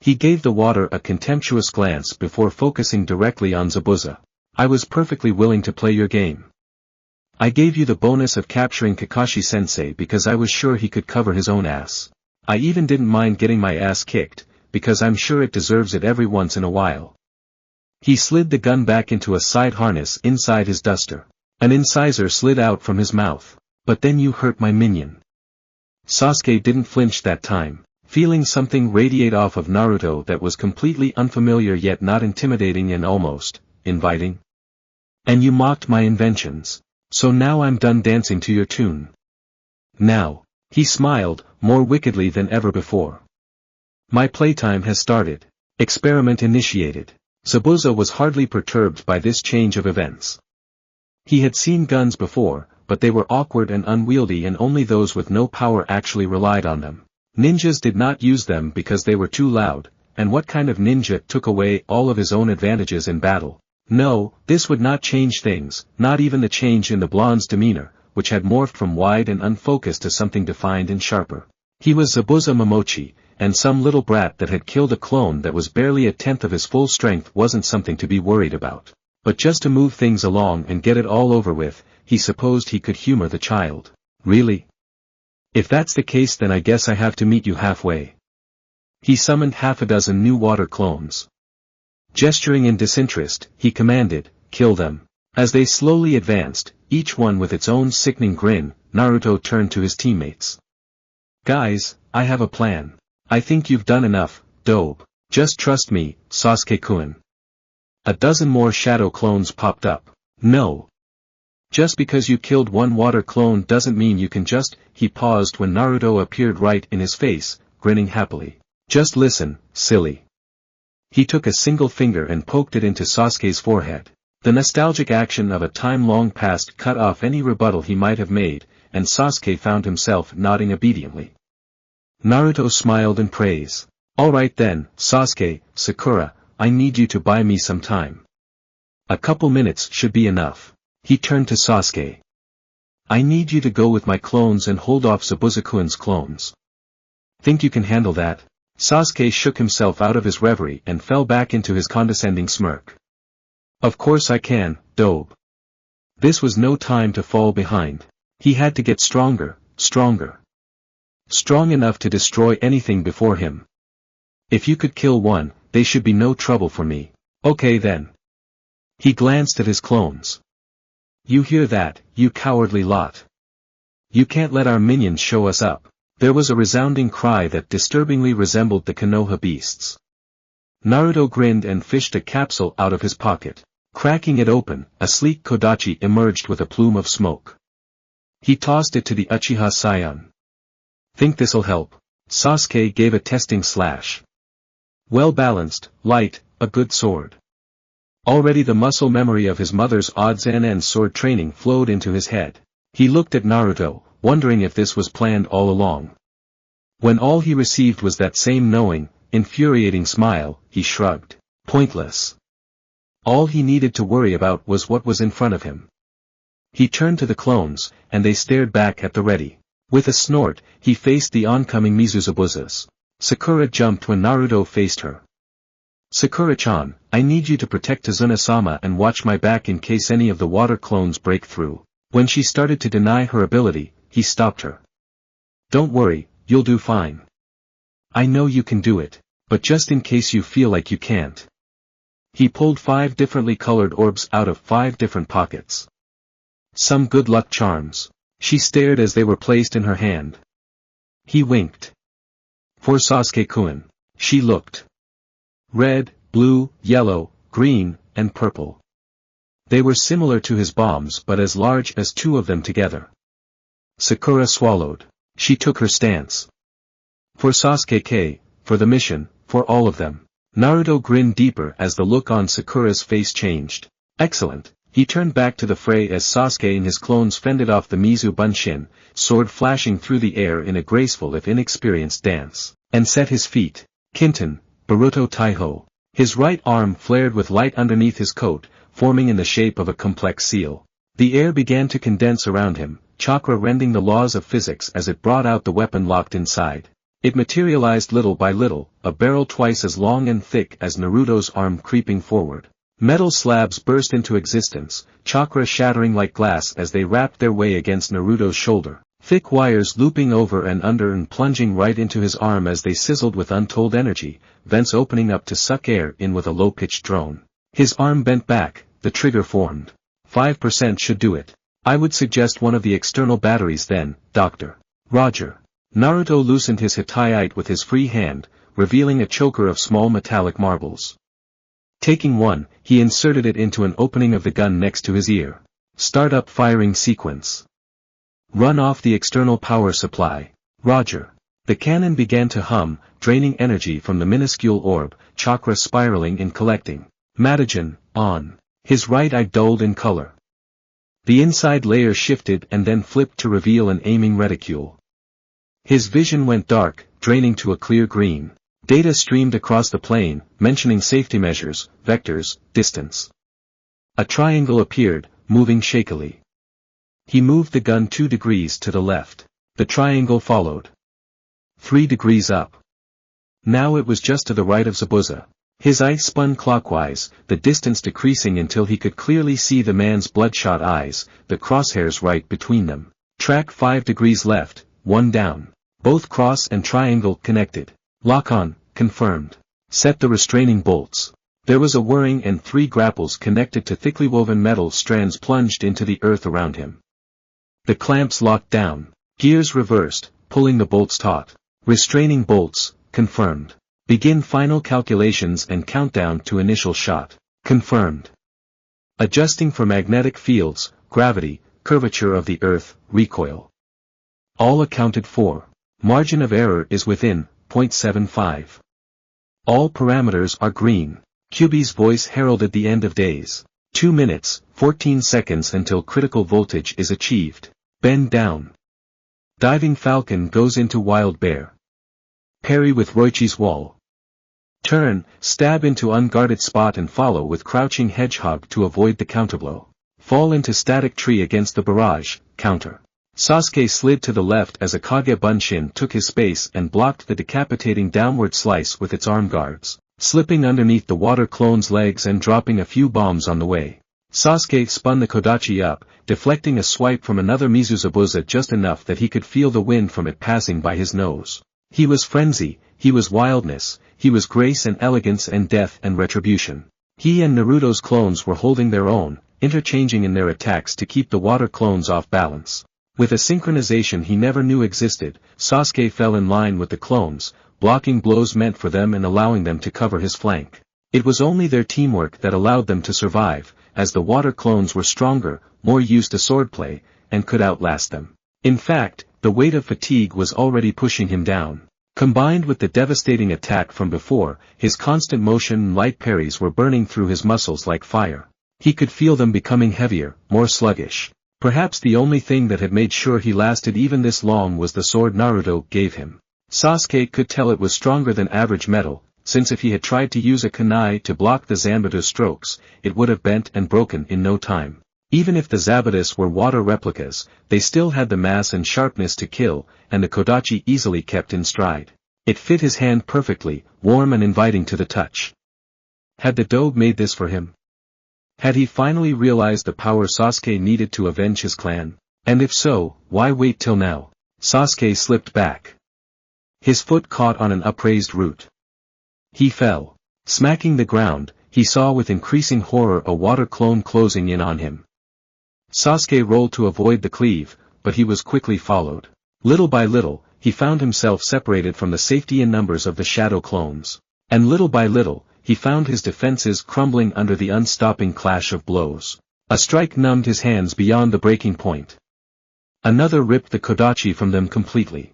He gave the water a contemptuous glance before focusing directly on Zabuza. I was perfectly willing to play your game. I gave you the bonus of capturing Kakashi-sensei because I was sure he could cover his own ass. I even didn't mind getting my ass kicked, because I'm sure it deserves it every once in a while. He slid the gun back into a side harness inside his duster. An incisor slid out from his mouth. But then you hurt my minion. Sasuke didn't flinch that time, feeling something radiate off of Naruto that was completely unfamiliar yet not intimidating and almost inviting. And you mocked my inventions. So now I'm done dancing to your tune. Now, he smiled, more wickedly than ever before. My playtime has started. Experiment initiated. Zabuza was hardly perturbed by this change of events. He had seen guns before, but they were awkward and unwieldy and only those with no power actually relied on them. Ninjas did not use them because they were too loud, and what kind of ninja took away all of his own advantages in battle? No, this would not change things, not even the change in the blonde's demeanor, which had morphed from wide and unfocused to something defined and sharper. He was Zabuza Momochi, and some little brat that had killed a clone that was barely a tenth of his full strength wasn't something to be worried about. But just to move things along and get it all over with, he supposed he could humor the child. Really? If that's the case then I guess I have to meet you halfway. He summoned half a dozen new water clones. Gesturing in disinterest, he commanded, kill them. As they slowly advanced, each one with its own sickening grin, Naruto turned to his teammates. Guys, I have a plan. I think you've done enough, dope. Just trust me, Sasuke-kun. A dozen more shadow clones popped up. No. Just because you killed one water clone doesn't mean you can just... He paused when Naruto appeared right in his face, grinning happily. Just listen, silly. He took a single finger and poked it into Sasuke's forehead. The nostalgic action of a time long past cut off any rebuttal he might have made, and Sasuke found himself nodding obediently. Naruto smiled in praise. Alright then, Sasuke, Sakura, I need you to buy me some time. A couple minutes should be enough. He turned to Sasuke. I need you to go with my clones and hold off Zabuza-kun's clones. Think you can handle that? Sasuke shook himself out of his reverie and fell back into his condescending smirk. Of course I can, dope. This was no time to fall behind. He had to get stronger, stronger. Strong enough to destroy anything before him. If you could kill one, they should be no trouble for me. Okay then. He glanced at his clones. You hear that, you cowardly lot. You can't let our minions show us up. There was a resounding cry that disturbingly resembled the Konoha beasts. Naruto grinned and fished a capsule out of his pocket. Cracking it open, a sleek Kodachi emerged with a plume of smoke. He tossed it to the Uchiha Scion. Think this'll help? Sasuke gave a testing slash. Well balanced, light, a good sword. Already the muscle memory of his mother's odds and ends sword training flowed into his head. He looked at Naruto, wondering if this was planned all along. When all he received was that same knowing, infuriating smile, he shrugged. Pointless. All he needed to worry about was what was in front of him. He turned to the clones, and they stared back at the ready. With a snort, he faced the oncoming Mizuzabuzas. Sakura jumped when Naruto faced her. Sakura-chan, I need you to protect Tazuna-sama and watch my back in case any of the water clones break through. When she started to deny her ability, he stopped her. Don't worry, you'll do fine. I know you can do it, but just in case you feel like you can't. He pulled 5 differently colored orbs out of 5 different pockets. Some good luck charms. She stared as they were placed in her hand. He winked. For Sasuke-kun. She looked. Red, blue, yellow, green, and purple. They were similar to his bombs but as large as 2 of them together. Sakura swallowed. She took her stance. For Sasuke, for the mission, for all of them. Naruto grinned deeper as the look on Sakura's face changed. Excellent. He turned back to the fray as Sasuke and his clones fended off the Mizu Bunshin, sword flashing through the air in a graceful if inexperienced dance, and set his feet. Kinton, Boruto Taiho. His right arm flared with light underneath his coat, forming in the shape of a complex seal. The air began to condense around him, chakra rending the laws of physics as it brought out the weapon locked inside. It materialized little by little, a barrel twice as long and thick as Naruto's arm creeping forward. Metal slabs burst into existence, chakra shattering like glass as they wrapped their way against Naruto's shoulder. Thick wires looping over and under and plunging right into his arm as they sizzled with untold energy, vents opening up to suck air in with a low-pitched drone. His arm bent back, the trigger formed. 5% should do it. I would suggest one of the external batteries then, Doctor. Roger. Naruto loosened his hitayite with his free hand, revealing a choker of small metallic marbles. Taking one, he inserted it into an opening of the gun next to his ear. Start up firing sequence. Run off the external power supply. Roger. The cannon began to hum, draining energy from the minuscule orb, chakra spiraling and collecting. Matagen, on. His right eye dulled in color. The inside layer shifted and then flipped to reveal an aiming reticule. His vision went dark, draining to a clear green. Data streamed across the plane, mentioning safety measures, vectors, distance. A triangle appeared, moving shakily. He moved the gun 2 degrees to the left. The triangle followed. 3 degrees up. Now it was just to the right of Zabuza. His eye spun clockwise, the distance decreasing until he could clearly see the man's bloodshot eyes, the crosshairs right between them. Track 5 degrees left, 1 down. Both cross and triangle connected. Lock on, confirmed. Set the restraining bolts. There was a whirring and 3 grapples connected to thickly woven metal strands plunged into the earth around him. The clamps locked down. Gears reversed, pulling the bolts taut. Restraining bolts, confirmed. Begin final calculations and countdown to initial shot. Confirmed. Adjusting for magnetic fields, gravity, curvature of the earth, recoil. All accounted for. Margin of error is within 0.75. All parameters are green. QB's voice heralded the end of days. 2 minutes, 14 seconds until critical voltage is achieved. Bend down. Diving falcon goes into wild bear. Parry with Roichi's wall. Turn, stab into unguarded spot and follow with crouching hedgehog to avoid the counterblow. Fall into static tree against the barrage, counter. Sasuke slid to the left as a Kage Bunshin took his space and blocked the decapitating downward slice with its arm guards, slipping underneath the water clone's legs and dropping a few bombs on the way. Sasuke spun the Kodachi up, deflecting a swipe from another Mizuzabuza just enough that he could feel the wind from it passing by his nose. He was frenzy, he was wildness, he was grace and elegance and death and retribution. He and Naruto's clones were holding their own, interchanging in their attacks to keep the water clones off balance. With a synchronization he never knew existed, Sasuke fell in line with the clones, blocking blows meant for them and allowing them to cover his flank. It was only their teamwork that allowed them to survive, as the water clones were stronger, more used to swordplay, and could outlast them. In fact, the weight of fatigue was already pushing him down. Combined with the devastating attack from before, his constant motion and light parries were burning through his muscles like fire. He could feel them becoming heavier, more sluggish. Perhaps the only thing that had made sure he lasted even this long was the sword Naruto gave him. Sasuke could tell it was stronger than average metal, since if he had tried to use a kunai to block the Zabuza's strokes, it would have bent and broken in no time. Even if the Zabuza were water replicas, they still had the mass and sharpness to kill, and the Kodachi easily kept in stride. It fit his hand perfectly, warm and inviting to the touch. Had the Dobe made this for him? Had he finally realized the power Sasuke needed to avenge his clan? And if so, why wait till now? Sasuke slipped back. His foot caught on an upraised root. He fell. Smacking the ground, he saw with increasing horror a water clone closing in on him. Sasuke rolled to avoid the cleave, but he was quickly followed. Little by little, he found himself separated from the safety and numbers of the shadow clones. And little by little, he found his defenses crumbling under the unstopping clash of blows. A strike numbed his hands beyond the breaking point. Another ripped the Kodachi from them completely.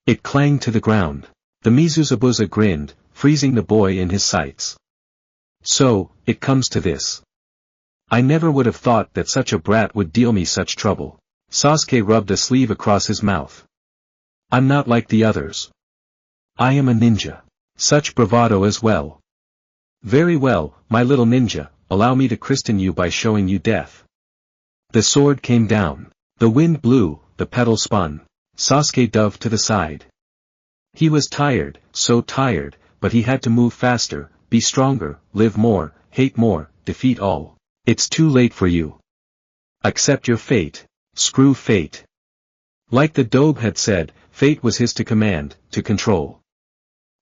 It clanged to the ground. The Zabuza grinned, freezing the boy in his sights. So, it comes to this. I never would have thought that such a brat would deal me such trouble. Sasuke rubbed a sleeve across his mouth. I'm not like the others. I am a ninja. Such bravado as well. Very well, my little ninja, allow me to christen you by showing you death. The sword came down. The wind blew, the petal spun. Sasuke dove to the side. He was tired, so tired, but he had to move faster, be stronger, live more, hate more, defeat all. It's too late for you. Accept your fate. Screw fate. Like the Dobe had said, fate was his to command, to control.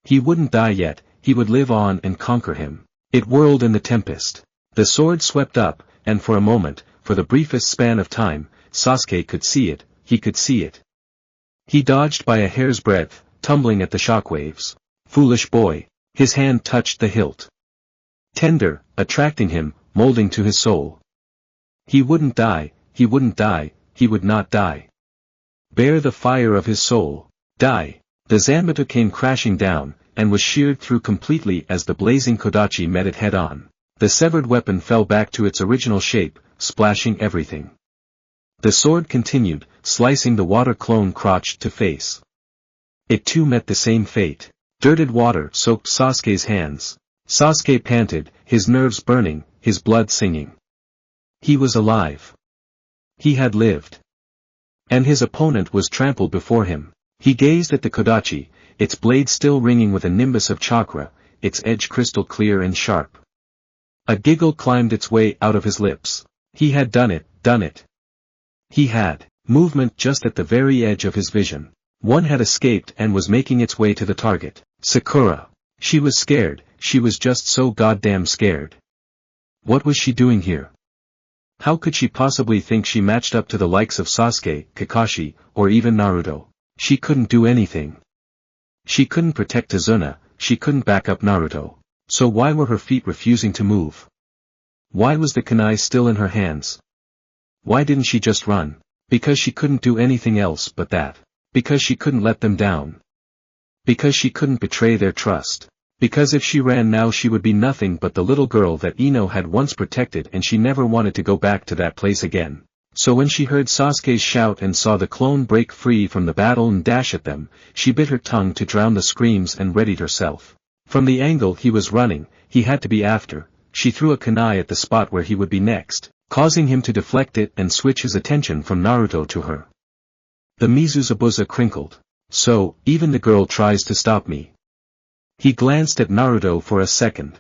He wouldn't die yet, he would live on and conquer him. It whirled in the tempest. The sword swept up, and for a moment, for the briefest span of time, Sasuke could see it, he could see it. He dodged by a hair's breadth, tumbling at the shockwaves. Foolish boy. His hand touched the hilt. Tender, attracting him, molding to his soul. He wouldn't die, he wouldn't die, he would not die. Bear the fire of his soul. Die. The Zabuza came crashing down, and was sheared through completely as the blazing Kodachi met it head-on. The severed weapon fell back to its original shape, splashing everything. The sword continued, slicing the water clone crotch to face. It too met the same fate. Dirted water soaked Sasuke's hands. Sasuke panted, his nerves burning, his blood singing. He was alive. He had lived. And his opponent was trampled before him. He gazed at the Kodachi, its blade still ringing with a nimbus of chakra, its edge crystal clear and sharp. A giggle climbed its way out of his lips. He had done it, done it. He had. Movement just at the very edge of his vision. One had escaped and was making its way to the target. Sakura. She was scared, she was just so goddamn scared. What was she doing here? How could she possibly think she matched up to the likes of Sasuke, Kakashi, or even Naruto? She couldn't do anything. She couldn't protect Tazuna, she couldn't back up Naruto. So why were her feet refusing to move? Why was the kunai still in her hands? Why didn't she just run? Because she couldn't do anything else but that. Because she couldn't let them down. Because she couldn't betray their trust. Because if she ran now she would be nothing but the little girl that Ino had once protected, and she never wanted to go back to that place again. So when she heard Sasuke's shout and saw the clone break free from the battle and dash at them, she bit her tongue to drown the screams and readied herself. From the angle he was running, he had to be after. She threw a kunai at the spot where he would be next, causing him to deflect it and switch his attention from Naruto to her. The Zabuza crinkled. So, even the girl tries to stop me. He glanced at Naruto for a second.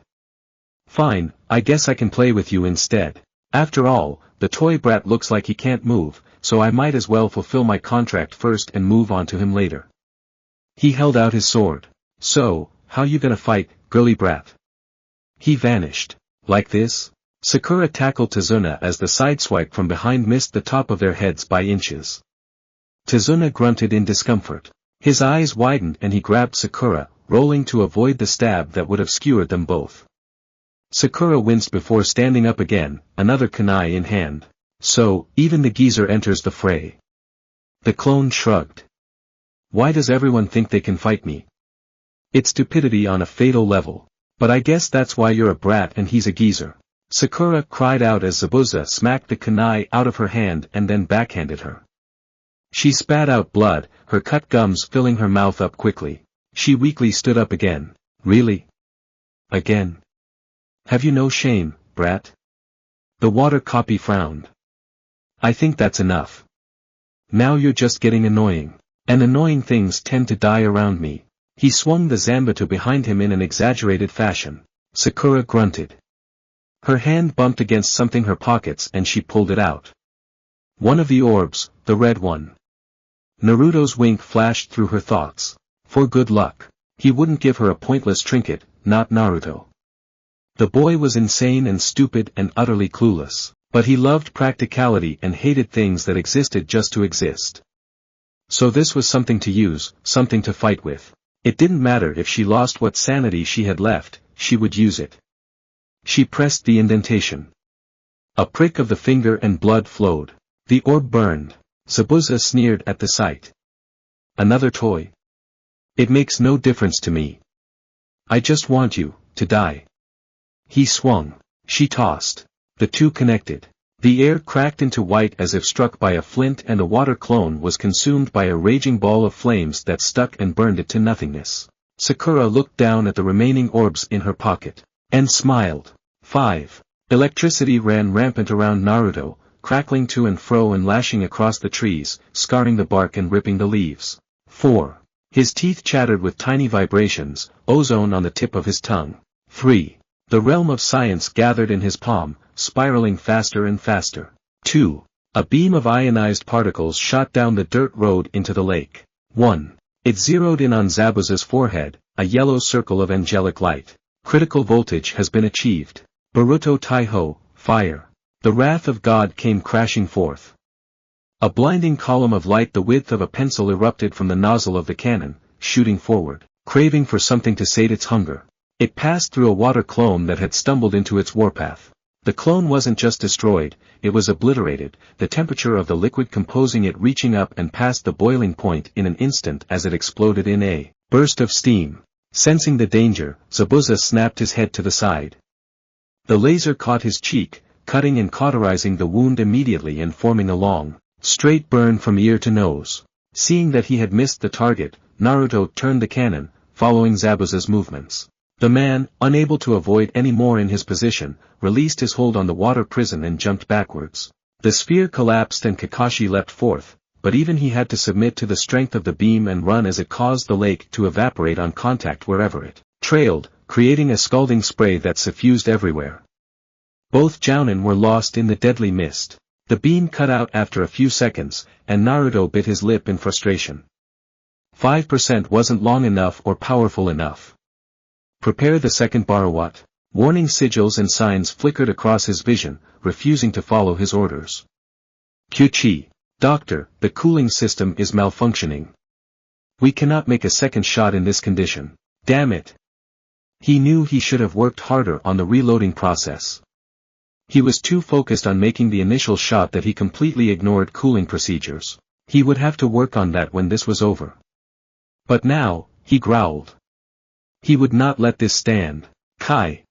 Fine, I guess I can play with you instead. After all, the toy brat looks like he can't move, so I might as well fulfill my contract first and move on to him later. He held out his sword. So, how you gonna fight, girly brat? He vanished. Like this? Sakura tackled Tazuna as the sideswipe from behind missed the top of their heads by inches. Tazuna grunted in discomfort. His eyes widened and he grabbed Sakura, rolling to avoid the stab that would have skewered them both. Sakura winced before standing up again, another kunai in hand. So, even the geezer enters the fray. The clone shrugged. Why does everyone think they can fight me? It's stupidity on a fatal level. But I guess that's why you're a brat and he's a geezer. Sakura cried out as Zabuza smacked the kunai out of her hand and then backhanded her. She spat out blood, her cut gums filling her mouth up quickly. She weakly stood up again. Really? Again? Have you no shame, brat? The water copy frowned. I think that's enough. Now you're just getting annoying. And annoying things tend to die around me. He swung the Zanbato behind him in an exaggerated fashion. Sakura grunted. Her hand bumped against something in her pockets and she pulled it out. One of the orbs, the red one. Naruto's wink flashed through her thoughts. For good luck. He wouldn't give her a pointless trinket, not Naruto. The boy was insane and stupid and utterly clueless, but he loved practicality and hated things that existed just to exist. So this was something to use, something to fight with. It didn't matter if she lost what sanity she had left, she would use it. She pressed the indentation. A prick of the finger and blood flowed. The orb burned. Zabuza sneered at the sight. Another toy? It makes no difference to me. I just want you to die. He swung. She tossed. The two connected. The air cracked into white as if struck by a flint and a water clone was consumed by a raging ball of flames that stuck and burned it to nothingness. Sakura looked down at the remaining orbs in her pocket. And smiled. 5. Electricity ran rampant around Naruto, crackling to and fro and lashing across the trees, scarring the bark and ripping the leaves. 4. His teeth chattered with tiny vibrations, ozone on the tip of his tongue. 3. The realm of science gathered in his palm, spiraling faster and faster. 2. A beam of ionized particles shot down the dirt road into the lake. 1. It zeroed in on Zabuza's forehead, a yellow circle of angelic light. Critical voltage has been achieved. Boruto Taiho, fire. The wrath of God came crashing forth. A blinding column of light the width of a pencil erupted from the nozzle of the cannon, shooting forward, craving for something to sate its hunger. It passed through a water clone that had stumbled into its warpath. The clone wasn't just destroyed, it was obliterated, the temperature of the liquid composing it reaching up and past the boiling point in an instant as it exploded in a burst of steam. Sensing the danger, Zabuza snapped his head to the side. The laser caught his cheek, cutting and cauterizing the wound immediately and forming a long, straight burn from ear to nose. Seeing that he had missed the target, Naruto turned the cannon, following Zabuza's movements. The man, unable to avoid any more in his position, released his hold on the water prison and jumped backwards. The sphere collapsed and Kakashi leapt forth, but even he had to submit to the strength of the beam and run as it caused the lake to evaporate on contact wherever it trailed, creating a scalding spray that suffused everywhere. Both jounin were lost in the deadly mist. The beam cut out after a few seconds, and Naruto bit his lip in frustration. 5% wasn't long enough or powerful enough. Prepare the second Barawat. Warning sigils and signs flickered across his vision, refusing to follow his orders. Kyuchi. Doctor, the cooling system is malfunctioning. We cannot make a second shot in this condition. Damn it. He knew he should have worked harder on the reloading process. He was too focused on making the initial shot that he completely ignored cooling procedures. He would have to work on that when this was over. But now, he growled. He would not let this stand. Kai.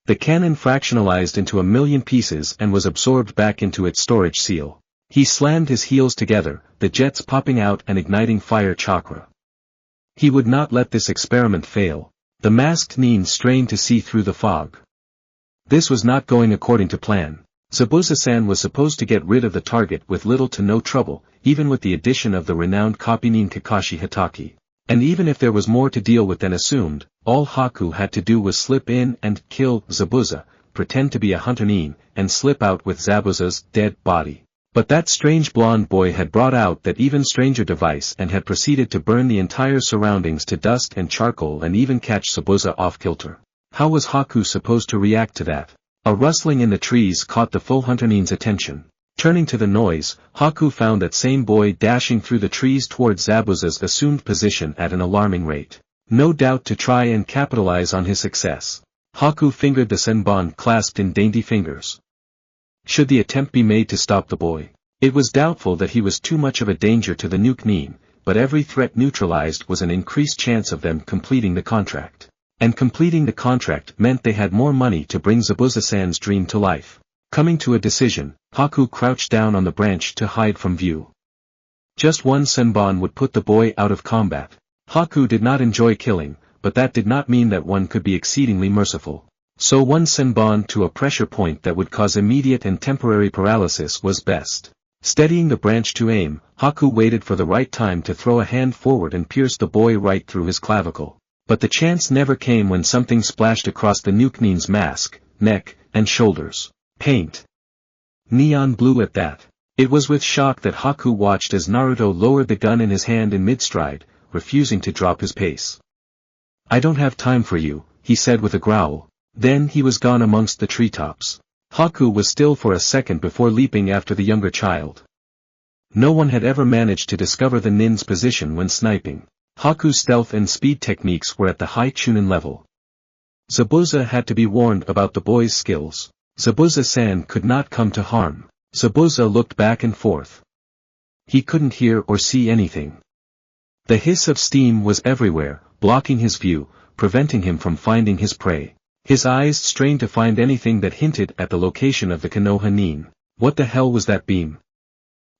The cannon fractionalized into 1,000,000 pieces and was absorbed back into its storage seal. He slammed his heels together, the jets popping out and igniting fire chakra. He would not let this experiment fail. The masked Nin strained to see through the fog. This was not going according to plan. Zabuza-san was supposed to get rid of the target with little to no trouble, even with the addition of the renowned copy Nin Kakashi Hatake. And even if there was more to deal with than assumed, all Haku had to do was slip in and kill Zabuza, pretend to be a hunter Nin, and slip out with Zabuza's dead body. But that strange blonde boy had brought out that even stranger device and had proceeded to burn the entire surroundings to dust and charcoal and even catch Zabuza off kilter. How was Haku supposed to react to that? A rustling in the trees caught the full hunter Nin's attention. Turning to the noise, Haku found that same boy dashing through the trees towards Zabuza's assumed position at an alarming rate. No doubt to try and capitalize on his success. Haku fingered the senbon clasped in dainty fingers. Should the attempt be made to stop the boy? It was doubtful that he was too much of a danger to the nuke Nin, but every threat neutralized was an increased chance of them completing the contract. And completing the contract meant they had more money to bring Zabuza-san's dream to life. Coming to a decision, Haku crouched down on the branch to hide from view. Just one senbon would put the boy out of combat. Haku did not enjoy killing, but that did not mean that one could be exceedingly merciful. So one senbon to a pressure point that would cause immediate and temporary paralysis was best. Steadying the branch to aim, Haku waited for the right time to throw a hand forward and pierce the boy right through his clavicle. But the chance never came when something splashed across the Nukenin's mask, neck, and shoulders. Paint. Neon blue at that. It was with shock that Haku watched as Naruto lowered the gun in his hand in mid-stride, refusing to drop his pace. "I don't have time for you," he said with a growl. Then he was gone amongst the treetops. Haku was still for a second before leaping after the younger child. No one had ever managed to discover the nin's position when sniping. Haku's stealth and speed techniques were at the high Chunin level. Zabuza had to be warned about the boy's skills. Zabuza-san could not come to harm. Zabuza looked back and forth. He couldn't hear or see anything. The hiss of steam was everywhere, blocking his view, preventing him from finding his prey. His eyes strained to find anything that hinted at the location of the Konoha nin. What the hell was that beam?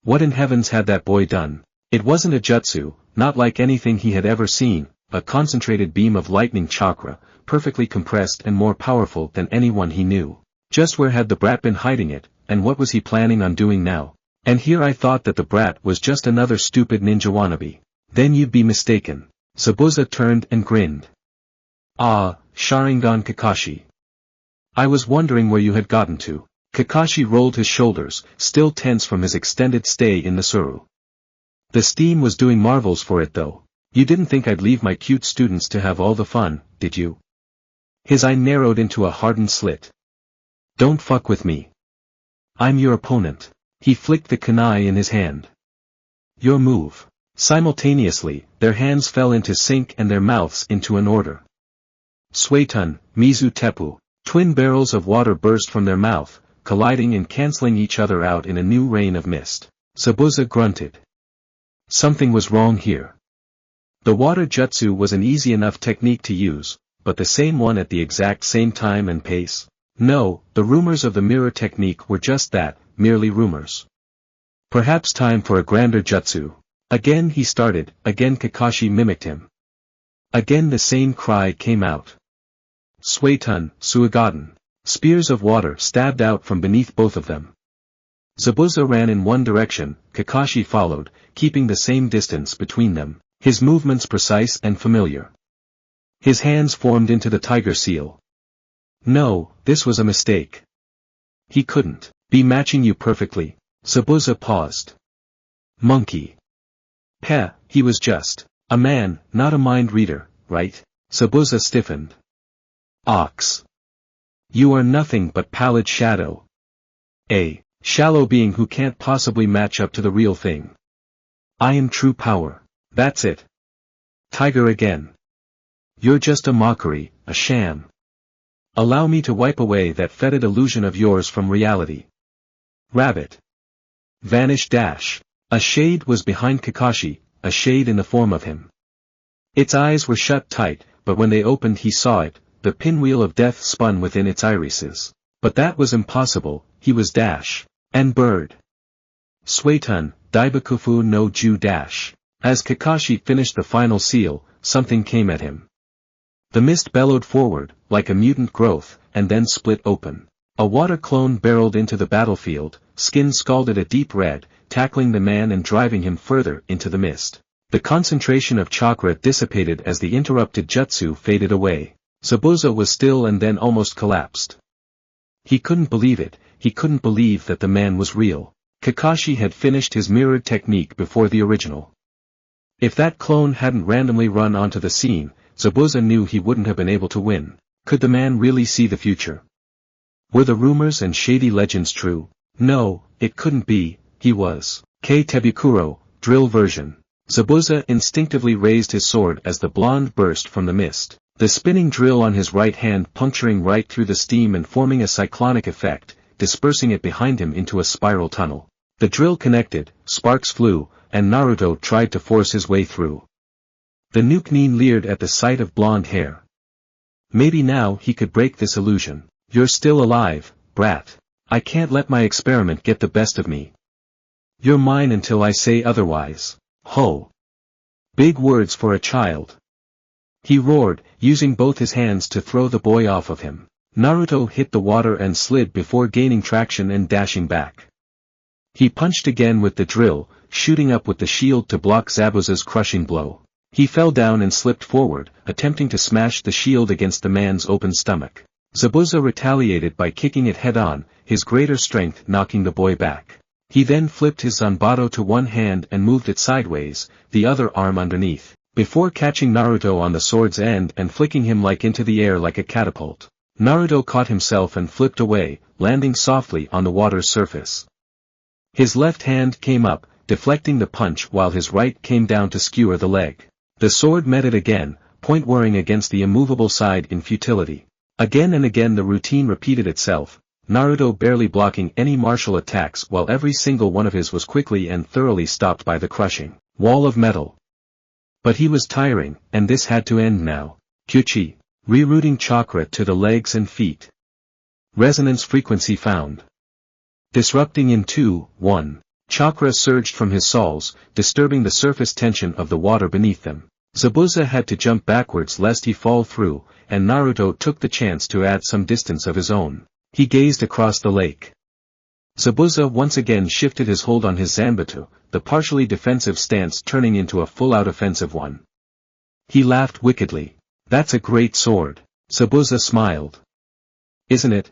What in heavens had that boy done? It wasn't a jutsu, not like anything he had ever seen, a concentrated beam of lightning chakra, perfectly compressed and more powerful than anyone he knew. Just where had the brat been hiding it, and what was he planning on doing now? And here I thought that the brat was just another stupid ninja wannabe. Then you'd be mistaken. Zabuza turned and grinned. "Ah, Sharingan Kakashi. I was wondering where you had gotten to." Kakashi rolled his shoulders, still tense from his extended stay in the Suru. "The steam was doing marvels for it though. You didn't think I'd leave my cute students to have all the fun, did you?" His eye narrowed into a hardened slit. "Don't fuck with me. I'm your opponent." He flicked the kunai in his hand. "Your move." Simultaneously, their hands fell into sync and their mouths into an order. Suetun, Mizu Teppu. Twin barrels of water burst from their mouth, colliding and canceling each other out in a new rain of mist. Zabuza grunted. Something was wrong here. The water jutsu was an easy enough technique to use, but the same one at the exact same time and pace? No, the rumors of the mirror technique were just that, merely rumors. Perhaps time for a grander jutsu. Again he started, again Kakashi mimicked him. Again the same cry came out. Suetun, Suigaden. Spears of water stabbed out from beneath both of them. Zabuza ran in one direction, Kakashi followed, keeping the same distance between them, his movements precise and familiar. His hands formed into the tiger seal. No, this was a mistake. He couldn't be matching you perfectly. Zabuza paused. Monkey. Peh, he was just a man, not a mind reader, right? Zabuza stiffened. Ox. You are nothing but pallid shadow. A shallow being who can't possibly match up to the real thing. I am true power. That's it. Tiger again. You're just a mockery, a sham. Allow me to wipe away that fetid illusion of yours from reality. Rabbit. Vanish dash. A shade was behind Kakashi, a shade in the form of him. Its eyes were shut tight, but when they opened he saw it, the pinwheel of death spun within its irises. But that was impossible, he was dash. And bird. Suetun, Daibakufu no Ju dash. As Kakashi finished the final seal, something came at him. The mist bellowed forward, like a mutant growth, and then split open. A water clone barreled into the battlefield, skin scalded a deep red, tackling the man and driving him further into the mist. The concentration of chakra dissipated as the interrupted jutsu faded away. Zabuza was still and then almost collapsed. He couldn't believe it, he couldn't believe that the man was real. Kakashi had finished his mirrored technique before the original. If that clone hadn't randomly run onto the scene, Zabuza knew he wouldn't have been able to win. Could the man really see the future? Were the rumors and shady legends true? No, it couldn't be, he was. Kei Tebukuro, drill version. Zabuza instinctively raised his sword as the blonde burst from the mist, the spinning drill on his right hand puncturing right through the steam and forming a cyclonic effect, dispersing it behind him into a spiral tunnel. The drill connected, sparks flew, and Naruto tried to force his way through. The Nuke-Nin leered at the sight of blonde hair. Maybe now he could break this illusion. You're still alive, brat. I can't let my experiment get the best of me. You're mine until I say otherwise. Ho! Big words for a child. He roared, using both his hands to throw the boy off of him. Naruto hit the water and slid before gaining traction and dashing back. He punched again with the drill, shooting up with the shield to block Zabuza's crushing blow. He fell down and slipped forward, attempting to smash the shield against the man's open stomach. Zabuza retaliated by kicking it head-on, his greater strength knocking the boy back. He then flipped his zanbato to one hand and moved it sideways, the other arm underneath, before catching Naruto on the sword's end and flicking him into the air like a catapult. Naruto caught himself and flipped away, landing softly on the water's surface. His left hand came up, deflecting the punch while his right came down to skewer the leg. The sword met it again, point whirring against the immovable side in futility. Again and again the routine repeated itself, Naruto barely blocking any martial attacks while every single one of his was quickly and thoroughly stopped by the crushing wall of metal. But he was tiring, and this had to end now. Kyuchi, rerouting chakra to the legs and feet. Resonance frequency found. Disrupting in 2, 1. Chakra surged from his soles, disturbing the surface tension of the water beneath them. Zabuza had to jump backwards lest he fall through, and Naruto took the chance to add some distance of his own. He gazed across the lake. Zabuza once again shifted his hold on his zanbato, the partially defensive stance turning into a full-out offensive one. He laughed wickedly. That's a great sword. Zabuza smiled. Isn't it?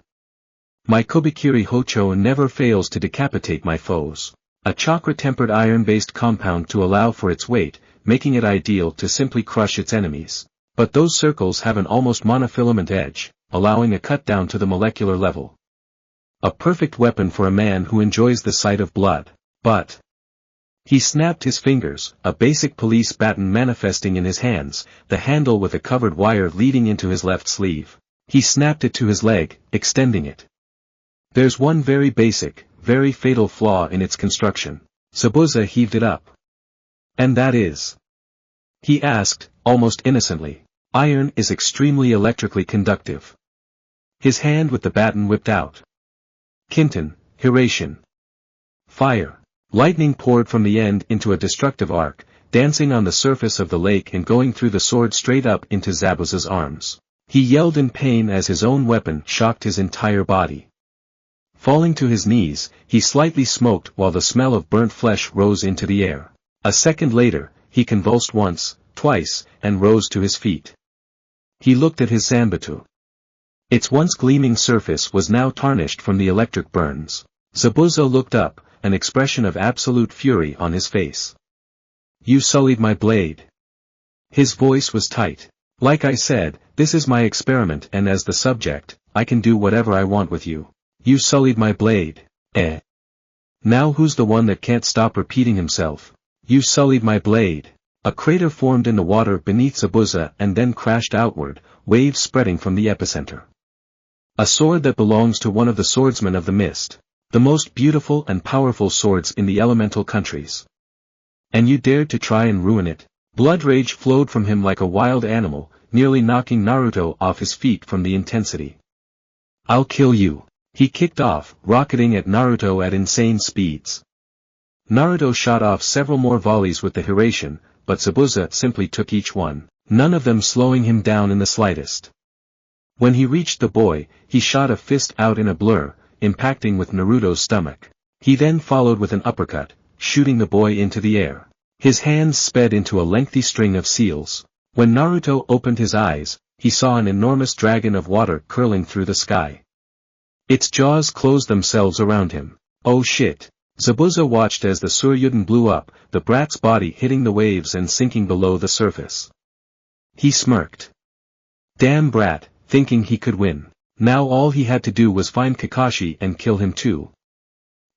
My Kobikiri Hocho never fails to decapitate my foes. A chakra-tempered iron-based compound to allow for its weight, making it ideal to simply crush its enemies. But those circles have an almost monofilament edge, allowing a cut down to the molecular level. A perfect weapon for a man who enjoys the sight of blood. But he snapped his fingers, a basic police baton manifesting in his hands, the handle with a covered wire leading into his left sleeve. He snapped it to his leg, extending it. There's one very basic, very fatal flaw in its construction. Zabuza heaved it up. And that is? He asked, almost innocently. Iron is extremely electrically conductive. His hand with the baton whipped out. Kinton, Hiration. Fire. Lightning poured from the end into a destructive arc, dancing on the surface of the lake and going through the sword straight up into Zabuza's arms. He yelled in pain as his own weapon shocked his entire body. Falling to his knees, he slightly smoked while the smell of burnt flesh rose into the air. A second later, he convulsed once, twice, and rose to his feet. He looked at his zanbato. Its once gleaming surface was now tarnished from the electric burns. Zabuza looked up, an expression of absolute fury on his face. You sullied my blade. His voice was tight. Like I said, this is my experiment and as the subject, I can do whatever I want with you. You sullied my blade. Now who's the one that can't stop repeating himself? You sullied my blade. A crater formed in the water beneath Zabuza and then crashed outward, waves spreading from the epicenter. A sword that belongs to one of the swordsmen of the mist. The most beautiful and powerful swords in the elemental countries. And you dared to try and ruin it? Blood rage flowed from him like a wild animal, nearly knocking Naruto off his feet from the intensity. I'll kill you. He kicked off, rocketing at Naruto at insane speeds. Naruto shot off several more volleys with the Hiration, but Zabuza simply took each one, none of them slowing him down in the slightest. When he reached the boy, he shot a fist out in a blur, impacting with Naruto's stomach. He then followed with an uppercut, shooting the boy into the air. His hands sped into a lengthy string of seals. When Naruto opened his eyes, he saw an enormous dragon of water curling through the sky. Its jaws closed themselves around him. Oh shit. Zabuza watched as the Suryuden blew up, the brat's body hitting the waves and sinking below the surface. He smirked. Damn brat, thinking he could win. Now all he had to do was find Kakashi and kill him too.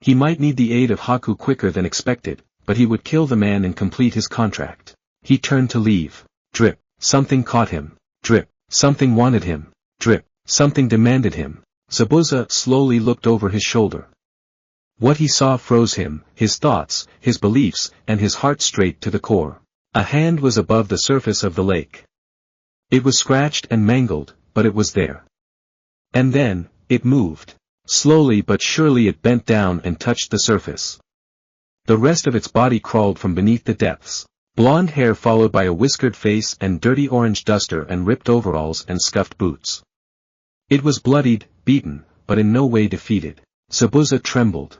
He might need the aid of Haku quicker than expected, but he would kill the man and complete his contract. He turned to leave. Drip, something caught him. Drip, something wanted him. Drip, something demanded him. Zabuza slowly looked over his shoulder. What he saw froze him, his thoughts, his beliefs, and his heart straight to the core. A hand was above the surface of the lake. It was scratched and mangled, but it was there. And then, it moved. Slowly but surely it bent down and touched the surface. The rest of its body crawled from beneath the depths. Blonde hair followed by a whiskered face and dirty orange duster and ripped overalls and scuffed boots. It was bloodied, beaten, but in no way defeated. Zabuza trembled.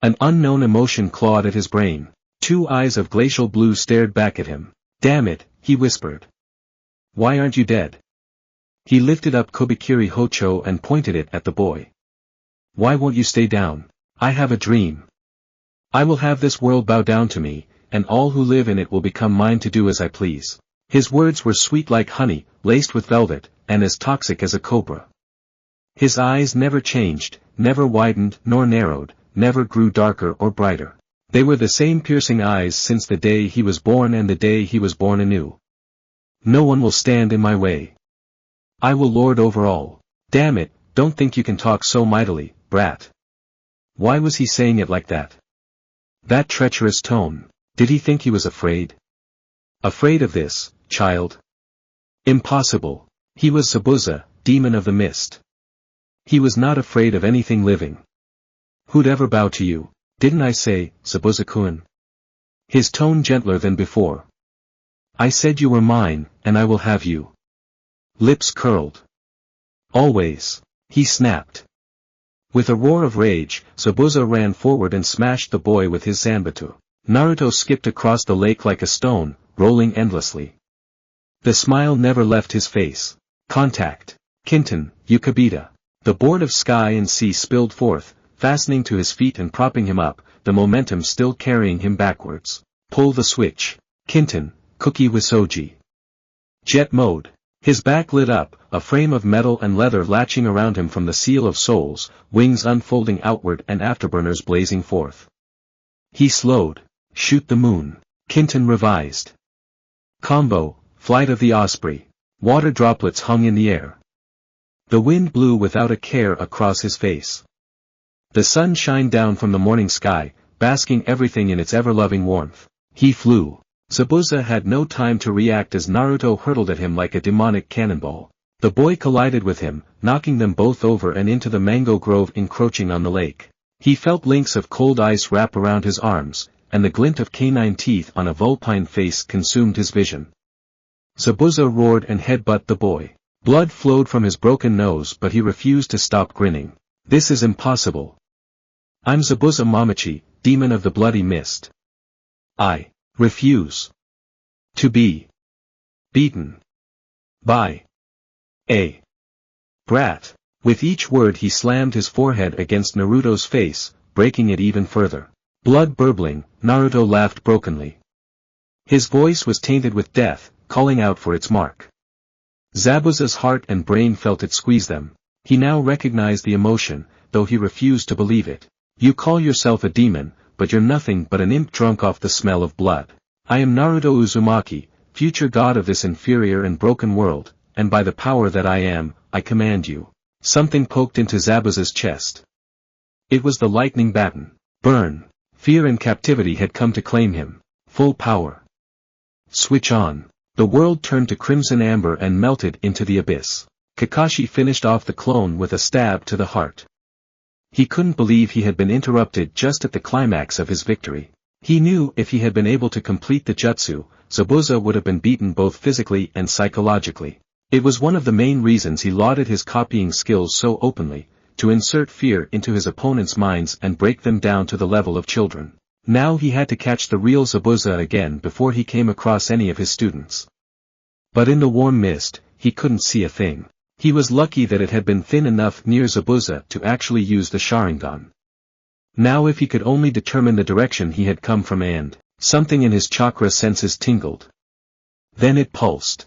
An unknown emotion clawed at his brain. 2 eyes of glacial blue stared back at him. "Damn it," he whispered. "Why aren't you dead?" He lifted up Kobikiri Hocho and pointed it at the boy. "Why won't you stay down? I have a dream. I will have this world bow down to me, and all who live in it will become mine to do as I please." His words were sweet like honey, laced with velvet, and as toxic as a cobra. His eyes never changed, never widened nor narrowed, never grew darker or brighter. They were the same piercing eyes since the day he was born and the day he was born anew. "No one will stand in my way. I will lord over all." "Damn it, don't think you can talk so mightily, brat." Why was he saying it like that? That treacherous tone. Did he think he was afraid? Afraid of this, child? Impossible. He was Zabuza, demon of the mist. He was not afraid of anything living. "Who'd ever bow to you? Didn't I say, Zabuza-kun?" His tone gentler than before. "I said you were mine, and I will have you." Lips curled. "Always," he snapped. With a roar of rage, Zabuza ran forward and smashed the boy with his zanbatsu. Naruto skipped across the lake like a stone, rolling endlessly. The smile never left his face. Contact. "Kinton, Yukabita." The board of sky and sea spilled forth, fastening to his feet and propping him up, the momentum still carrying him backwards. "Pull the switch. Kinton, Cookie Wisoji." Jet mode. His back lit up, a frame of metal and leather latching around him from the seal of souls, wings unfolding outward and afterburners blazing forth. He slowed. "Shoot the moon." Kinton revised. Combo, Flight of the Osprey. Water droplets hung in the air. The wind blew without a care across his face. The sun shined down from the morning sky, basking everything in its ever-loving warmth. He flew. Zabuza had no time to react as Naruto hurtled at him like a demonic cannonball. The boy collided with him, knocking them both over and into the mango grove encroaching on the lake. He felt links of cold ice wrap around his arms, and the glint of canine teeth on a vulpine face consumed his vision. Zabuza roared and headbutted the boy. Blood flowed from his broken nose but he refused to stop grinning. "This is impossible. I'm Zabuza Mamachi, demon of the bloody mist. I refuse to be beaten by a brat." With each word he slammed his forehead against Naruto's face, breaking it even further. Blood burbling, Naruto laughed brokenly. His voice was tainted with death, calling out for its mark. Zabuza's heart and brain felt it squeeze them. He now recognized the emotion, though he refused to believe it. "You call yourself a demon, but you're nothing but an imp drunk off the smell of blood. I am Naruto Uzumaki, future god of this inferior and broken world, and by the power that I am, I command you." Something poked into Zabuza's chest. It was the lightning baton. Burn. Fear and captivity had come to claim him. Full power. Switch on. The world turned to crimson amber and melted into the abyss. Kakashi finished off the clone with a stab to the heart. He couldn't believe he had been interrupted just at the climax of his victory. He knew if he had been able to complete the jutsu, Zabuza would have been beaten both physically and psychologically. It was one of the main reasons he lauded his copying skills so openly, to insert fear into his opponents' minds and break them down to the level of children. Now he had to catch the real Zabuza again before he came across any of his students. But in the warm mist, he couldn't see a thing. He was lucky that it had been thin enough near Zabuza to actually use the Sharingan. Now if he could only determine the direction he had come from and, something in his chakra senses tingled. Then it pulsed.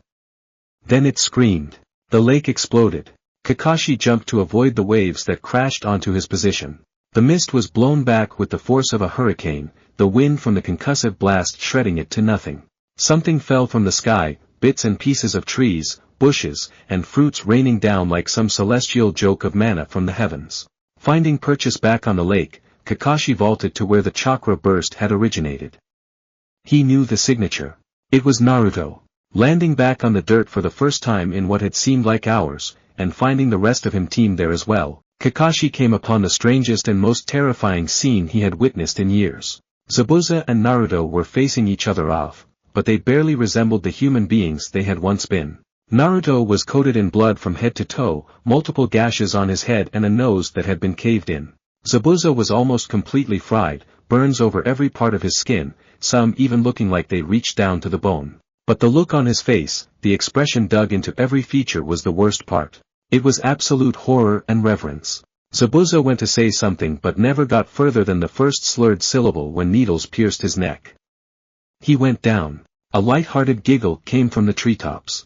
Then it screamed. The lake exploded. Kakashi jumped to avoid the waves that crashed onto his position. The mist was blown back with the force of a hurricane, the wind from the concussive blast shredding it to nothing. Something fell from the sky, bits and pieces of trees, bushes, and fruits raining down like some celestial joke of manna from the heavens. Finding purchase back on the lake, Kakashi vaulted to where the chakra burst had originated. He knew the signature. It was Naruto. Landing back on the dirt for the first time in what had seemed like hours, and finding the rest of him teamed there as well, Kakashi came upon the strangest and most terrifying scene he had witnessed in years. Zabuza and Naruto were facing each other off, but they barely resembled the human beings they had once been. Naruto was coated in blood from head to toe, multiple gashes on his head and a nose that had been caved in. Zabuza was almost completely fried, burns over every part of his skin, some even looking like they reached down to the bone. But the look on his face, the expression dug into every feature was the worst part. It was absolute horror and reverence. Zabuza went to say something but never got further than the first slurred syllable when needles pierced his neck. He went down. A light-hearted giggle came from the treetops.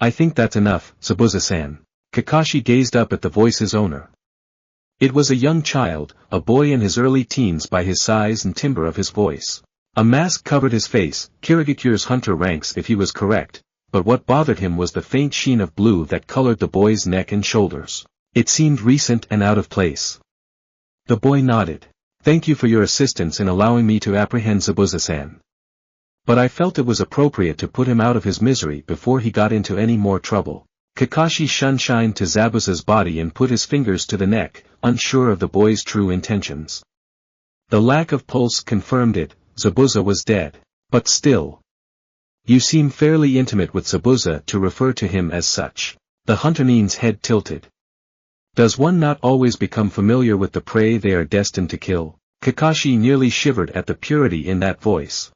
"I think that's enough, Zabuza-san." Kakashi gazed up at the voice's owner. It was a young child, a boy in his early teens by his size and timbre of his voice. A mask covered his face, Kirigakure's hunter ranks if he was correct, but what bothered him was the faint sheen of blue that colored the boy's neck and shoulders. It seemed recent and out of place. The boy nodded. "Thank you for your assistance in allowing me to apprehend Zabuza-san. But I felt it was appropriate to put him out of his misery before he got into any more trouble." Kakashi shined to Zabuza's body and put his fingers to the neck, unsure of the boy's true intentions. The lack of pulse confirmed it. Zabuza was dead. But still. "You seem fairly intimate with Zabuza to refer to him as such." The hunternin's head tilted. "Does one not always become familiar with the prey they are destined to kill?" Kakashi nearly shivered at the purity in that voice.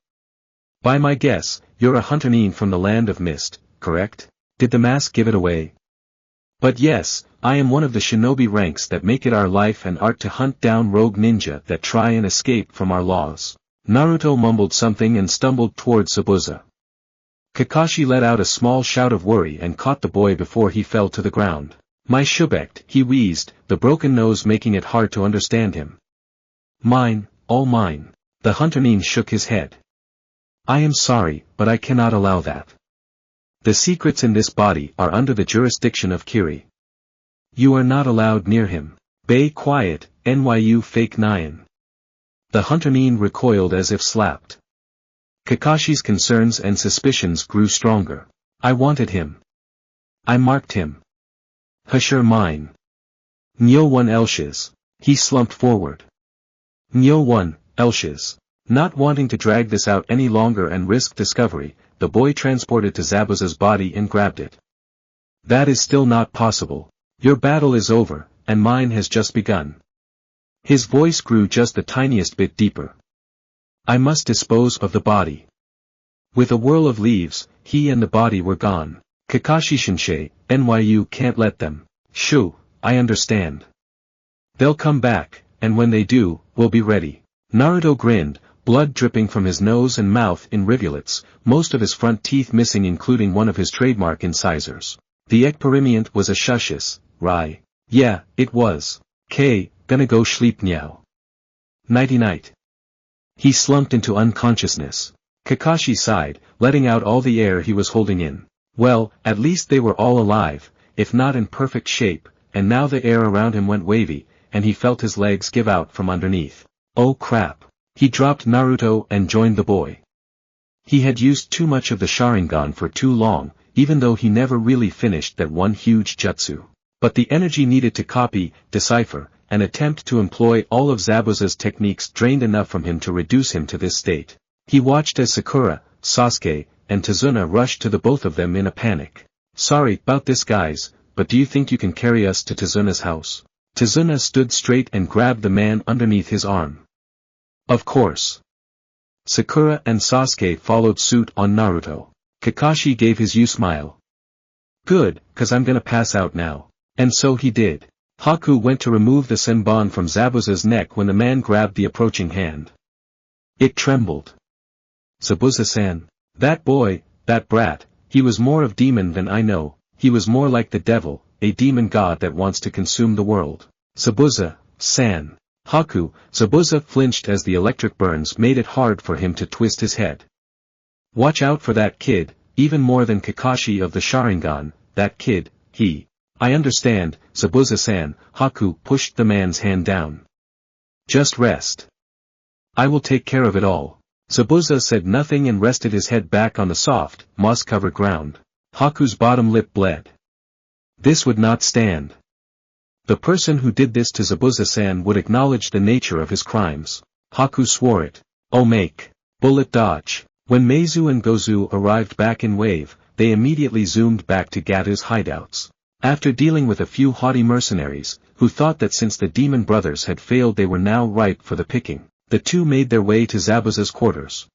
"By my guess, you're a hunternin from the land of mist, correct? Did the mask give it away?" "But yes, I am one of the shinobi ranks that make it our life and art to hunt down rogue ninja that try and escape from our laws." Naruto mumbled something and stumbled towards Zabuza. Kakashi let out a small shout of worry and caught the boy before he fell to the ground. "My shubect," he wheezed, the broken nose making it hard to understand him. "Mine, all mine." The hunternin shook his head. "I am sorry, but I cannot allow that. The secrets in this body are under the jurisdiction of Kiri. You are not allowed near him. Be quiet, Nyu fake Nyan." The hunternin recoiled as if slapped. Kakashi's concerns and suspicions grew stronger. "I wanted him. I marked him. Hashur mine. Nyo one Elshes." He slumped forward. "Nyo one, Elshes." Not wanting to drag this out any longer and risk discovery, the boy transported to Zabuza's body and grabbed it. "That is still not possible. Your battle is over, and mine has just begun." His voice grew just the tiniest bit deeper. "I must dispose of the body." With a whirl of leaves, he and the body were gone. "Kakashi Shinsei, Nyu can't let them." "Shoo, I understand. They'll come back, and when they do, we'll be ready." Naruto grinned, blood dripping from his nose and mouth in rivulets, most of his front teeth missing including one of his trademark incisors. The ekperimiant was a shushis, Rai. Yeah, it was. "K, gonna go sleep now. Nighty-night." He slumped into unconsciousness. Kakashi sighed, letting out all the air he was holding in. Well, at least they were all alive, if not in perfect shape, and now the air around him went wavy, and he felt his legs give out from underneath. Oh crap. He dropped Naruto and joined the boy. He had used too much of the Sharingan for too long, even though he never really finished that one huge jutsu. But the energy needed to copy, decipher, and attempt to employ all of Zabuza's techniques drained enough from him to reduce him to this state. He watched as Sakura, Sasuke, and Tazuna rushed to the both of them in a panic. "Sorry about this guys, but do you think you can carry us to Tazuna's house?" Tazuna stood straight and grabbed the man underneath his arm. "Of course." Sakura and Sasuke followed suit on Naruto. Kakashi gave his smile. "Good, 'cause I'm gonna pass out now." And so he did. Haku went to remove the senbon from Zabuza's neck when the man grabbed the approaching hand. It trembled. "Zabuza-san. That boy, that brat, he was more of demon than I know, he was more like the devil, a demon god that wants to consume the world." "Zabuza-san." Haku, Zabuza flinched as the electric burns made it hard for him to twist his head. "Watch out for that kid, even more than Kakashi of the Sharingan, that kid, he." "I understand, Zabuza-san." Haku pushed the man's hand down. Just rest. I will take care of it all. Zabuza said nothing and rested his head back on the soft, moss-covered ground. Haku's bottom lip bled. This would not stand. The person who did this to Zabuza-san would acknowledge the nature of his crimes. Haku swore it. Oh, make bullet dodge. When Meizu and Gozu arrived back in Wave, they immediately zoomed back to Gatu's hideouts. After dealing with a few haughty mercenaries, who thought that since the demon brothers had failed they were now ripe for the picking, the two made their way to Zabuza's quarters.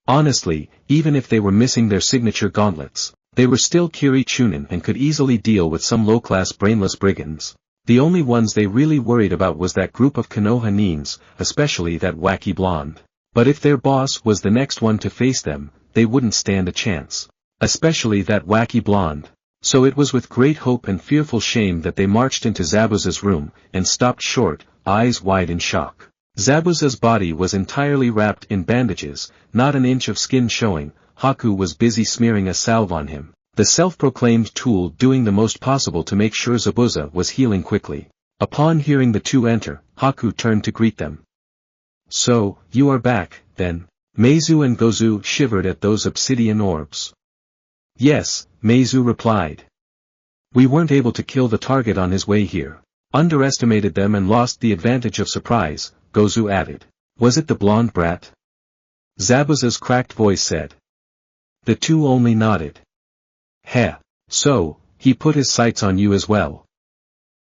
Honestly, even if they were missing their signature gauntlets, they were still Kiri Chunin and could easily deal with some low-class brainless brigands. The only ones they really worried about was that group of Konoha Nins, especially that wacky blonde. But if their boss was the next one to face them, they wouldn't stand a chance. Especially that wacky blonde. So it was with great hope and fearful shame that they marched into Zabuza's room, and stopped short, eyes wide in shock. Zabuza's body was entirely wrapped in bandages, not an inch of skin showing. Haku was busy smearing a salve on him, the self-proclaimed tool doing the most possible to make sure Zabuza was healing quickly. Upon hearing the two enter, Haku turned to greet them. So, you are back, then? Meizu and Gozu shivered at those obsidian orbs. Yes, Meizu replied. We weren't able to kill the target on his way here. Underestimated them and lost the advantage of surprise, Gozu added. Was it the blonde brat? Zabuza's cracked voice said. The two only nodded. Heh. So, he put his sights on you as well.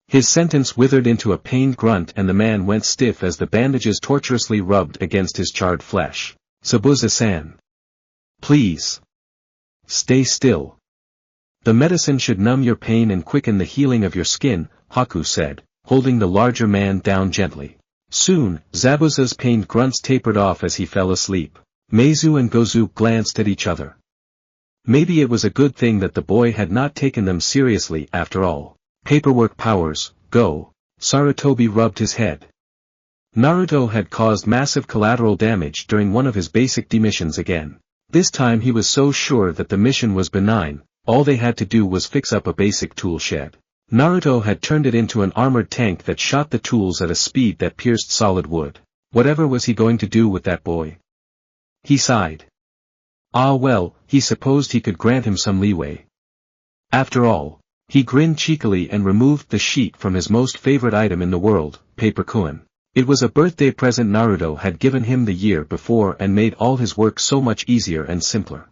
His sentence withered into a pained grunt and the man went stiff as the bandages tortuously rubbed against his charred flesh. Zabuza-san. Please. Stay still. The medicine should numb your pain and quicken the healing of your skin, Haku said, holding the larger man down gently. Soon, Zabuza's pained grunts tapered off as he fell asleep. Meizu and Gozu glanced at each other. Maybe it was a good thing that the boy had not taken them seriously after all. Paperwork powers, go. Sarutobi rubbed his head. Naruto had caused massive collateral damage during one of his basic demissions again. This time he was so sure that the mission was benign, all they had to do was fix up a basic tool shed. Naruto had turned it into an armored tank that shot the tools at a speed that pierced solid wood. Whatever was he going to do with that boy? He sighed. Ah well, he supposed he could grant him some leeway. After all, he grinned cheekily and removed the sheet from his most favorite item in the world, paper koan. It was a birthday present Naruto had given him the year before and made all his work so much easier and simpler.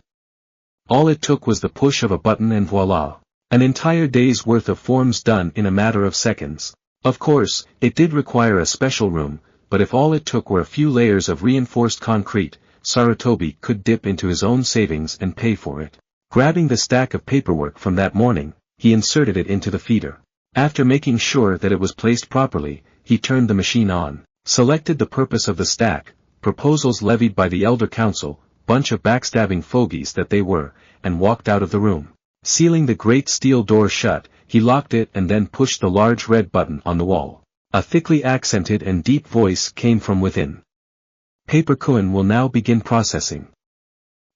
All it took was the push of a button and voila. An entire day's worth of forms done in a matter of seconds. Of course, it did require a special room, but if all it took were a few layers of reinforced concrete, Sarutobi could dip into his own savings and pay for it. Grabbing the stack of paperwork from that morning, he inserted it into the feeder. After making sure that it was placed properly, he turned the machine on, selected the purpose of the stack, proposals levied by the Elder Council, bunch of backstabbing fogies that they were, and walked out of the room. Sealing the great steel door shut, he locked it and then pushed the large red button on the wall. A thickly accented and deep voice came from within. Paper koan will now begin processing.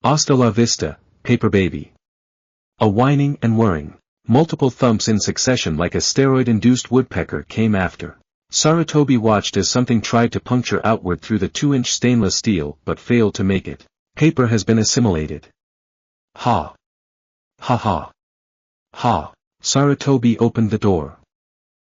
Hasta la vista, paper baby. A whining and whirring, multiple thumps in succession like a steroid-induced woodpecker came after. Sarutobi watched as something tried to puncture outward through the 2-inch stainless steel but failed to make it. Paper has been assimilated. Ha. Ha ha. Ha. Sarutobi opened the door.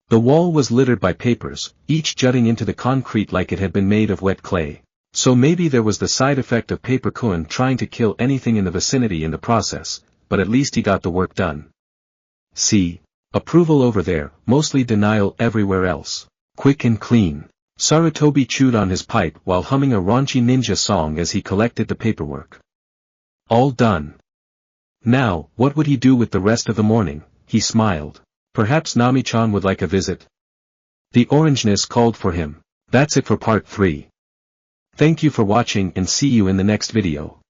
The wall was littered by papers, each jutting into the concrete like it had been made of wet clay. So maybe there was the side effect of paper koan trying to kill anything in the vicinity in the process, but at least he got the work done. See. Approval over there, mostly denial everywhere else. Quick and clean. Sarutobi chewed on his pipe while humming a raunchy ninja song as he collected the paperwork. All done. Now, what would he do with the rest of the morning? He smiled. Perhaps Nami-chan would like a visit? The orangeness called for him. That's it for part 3. Thank you for watching and see you in the next video.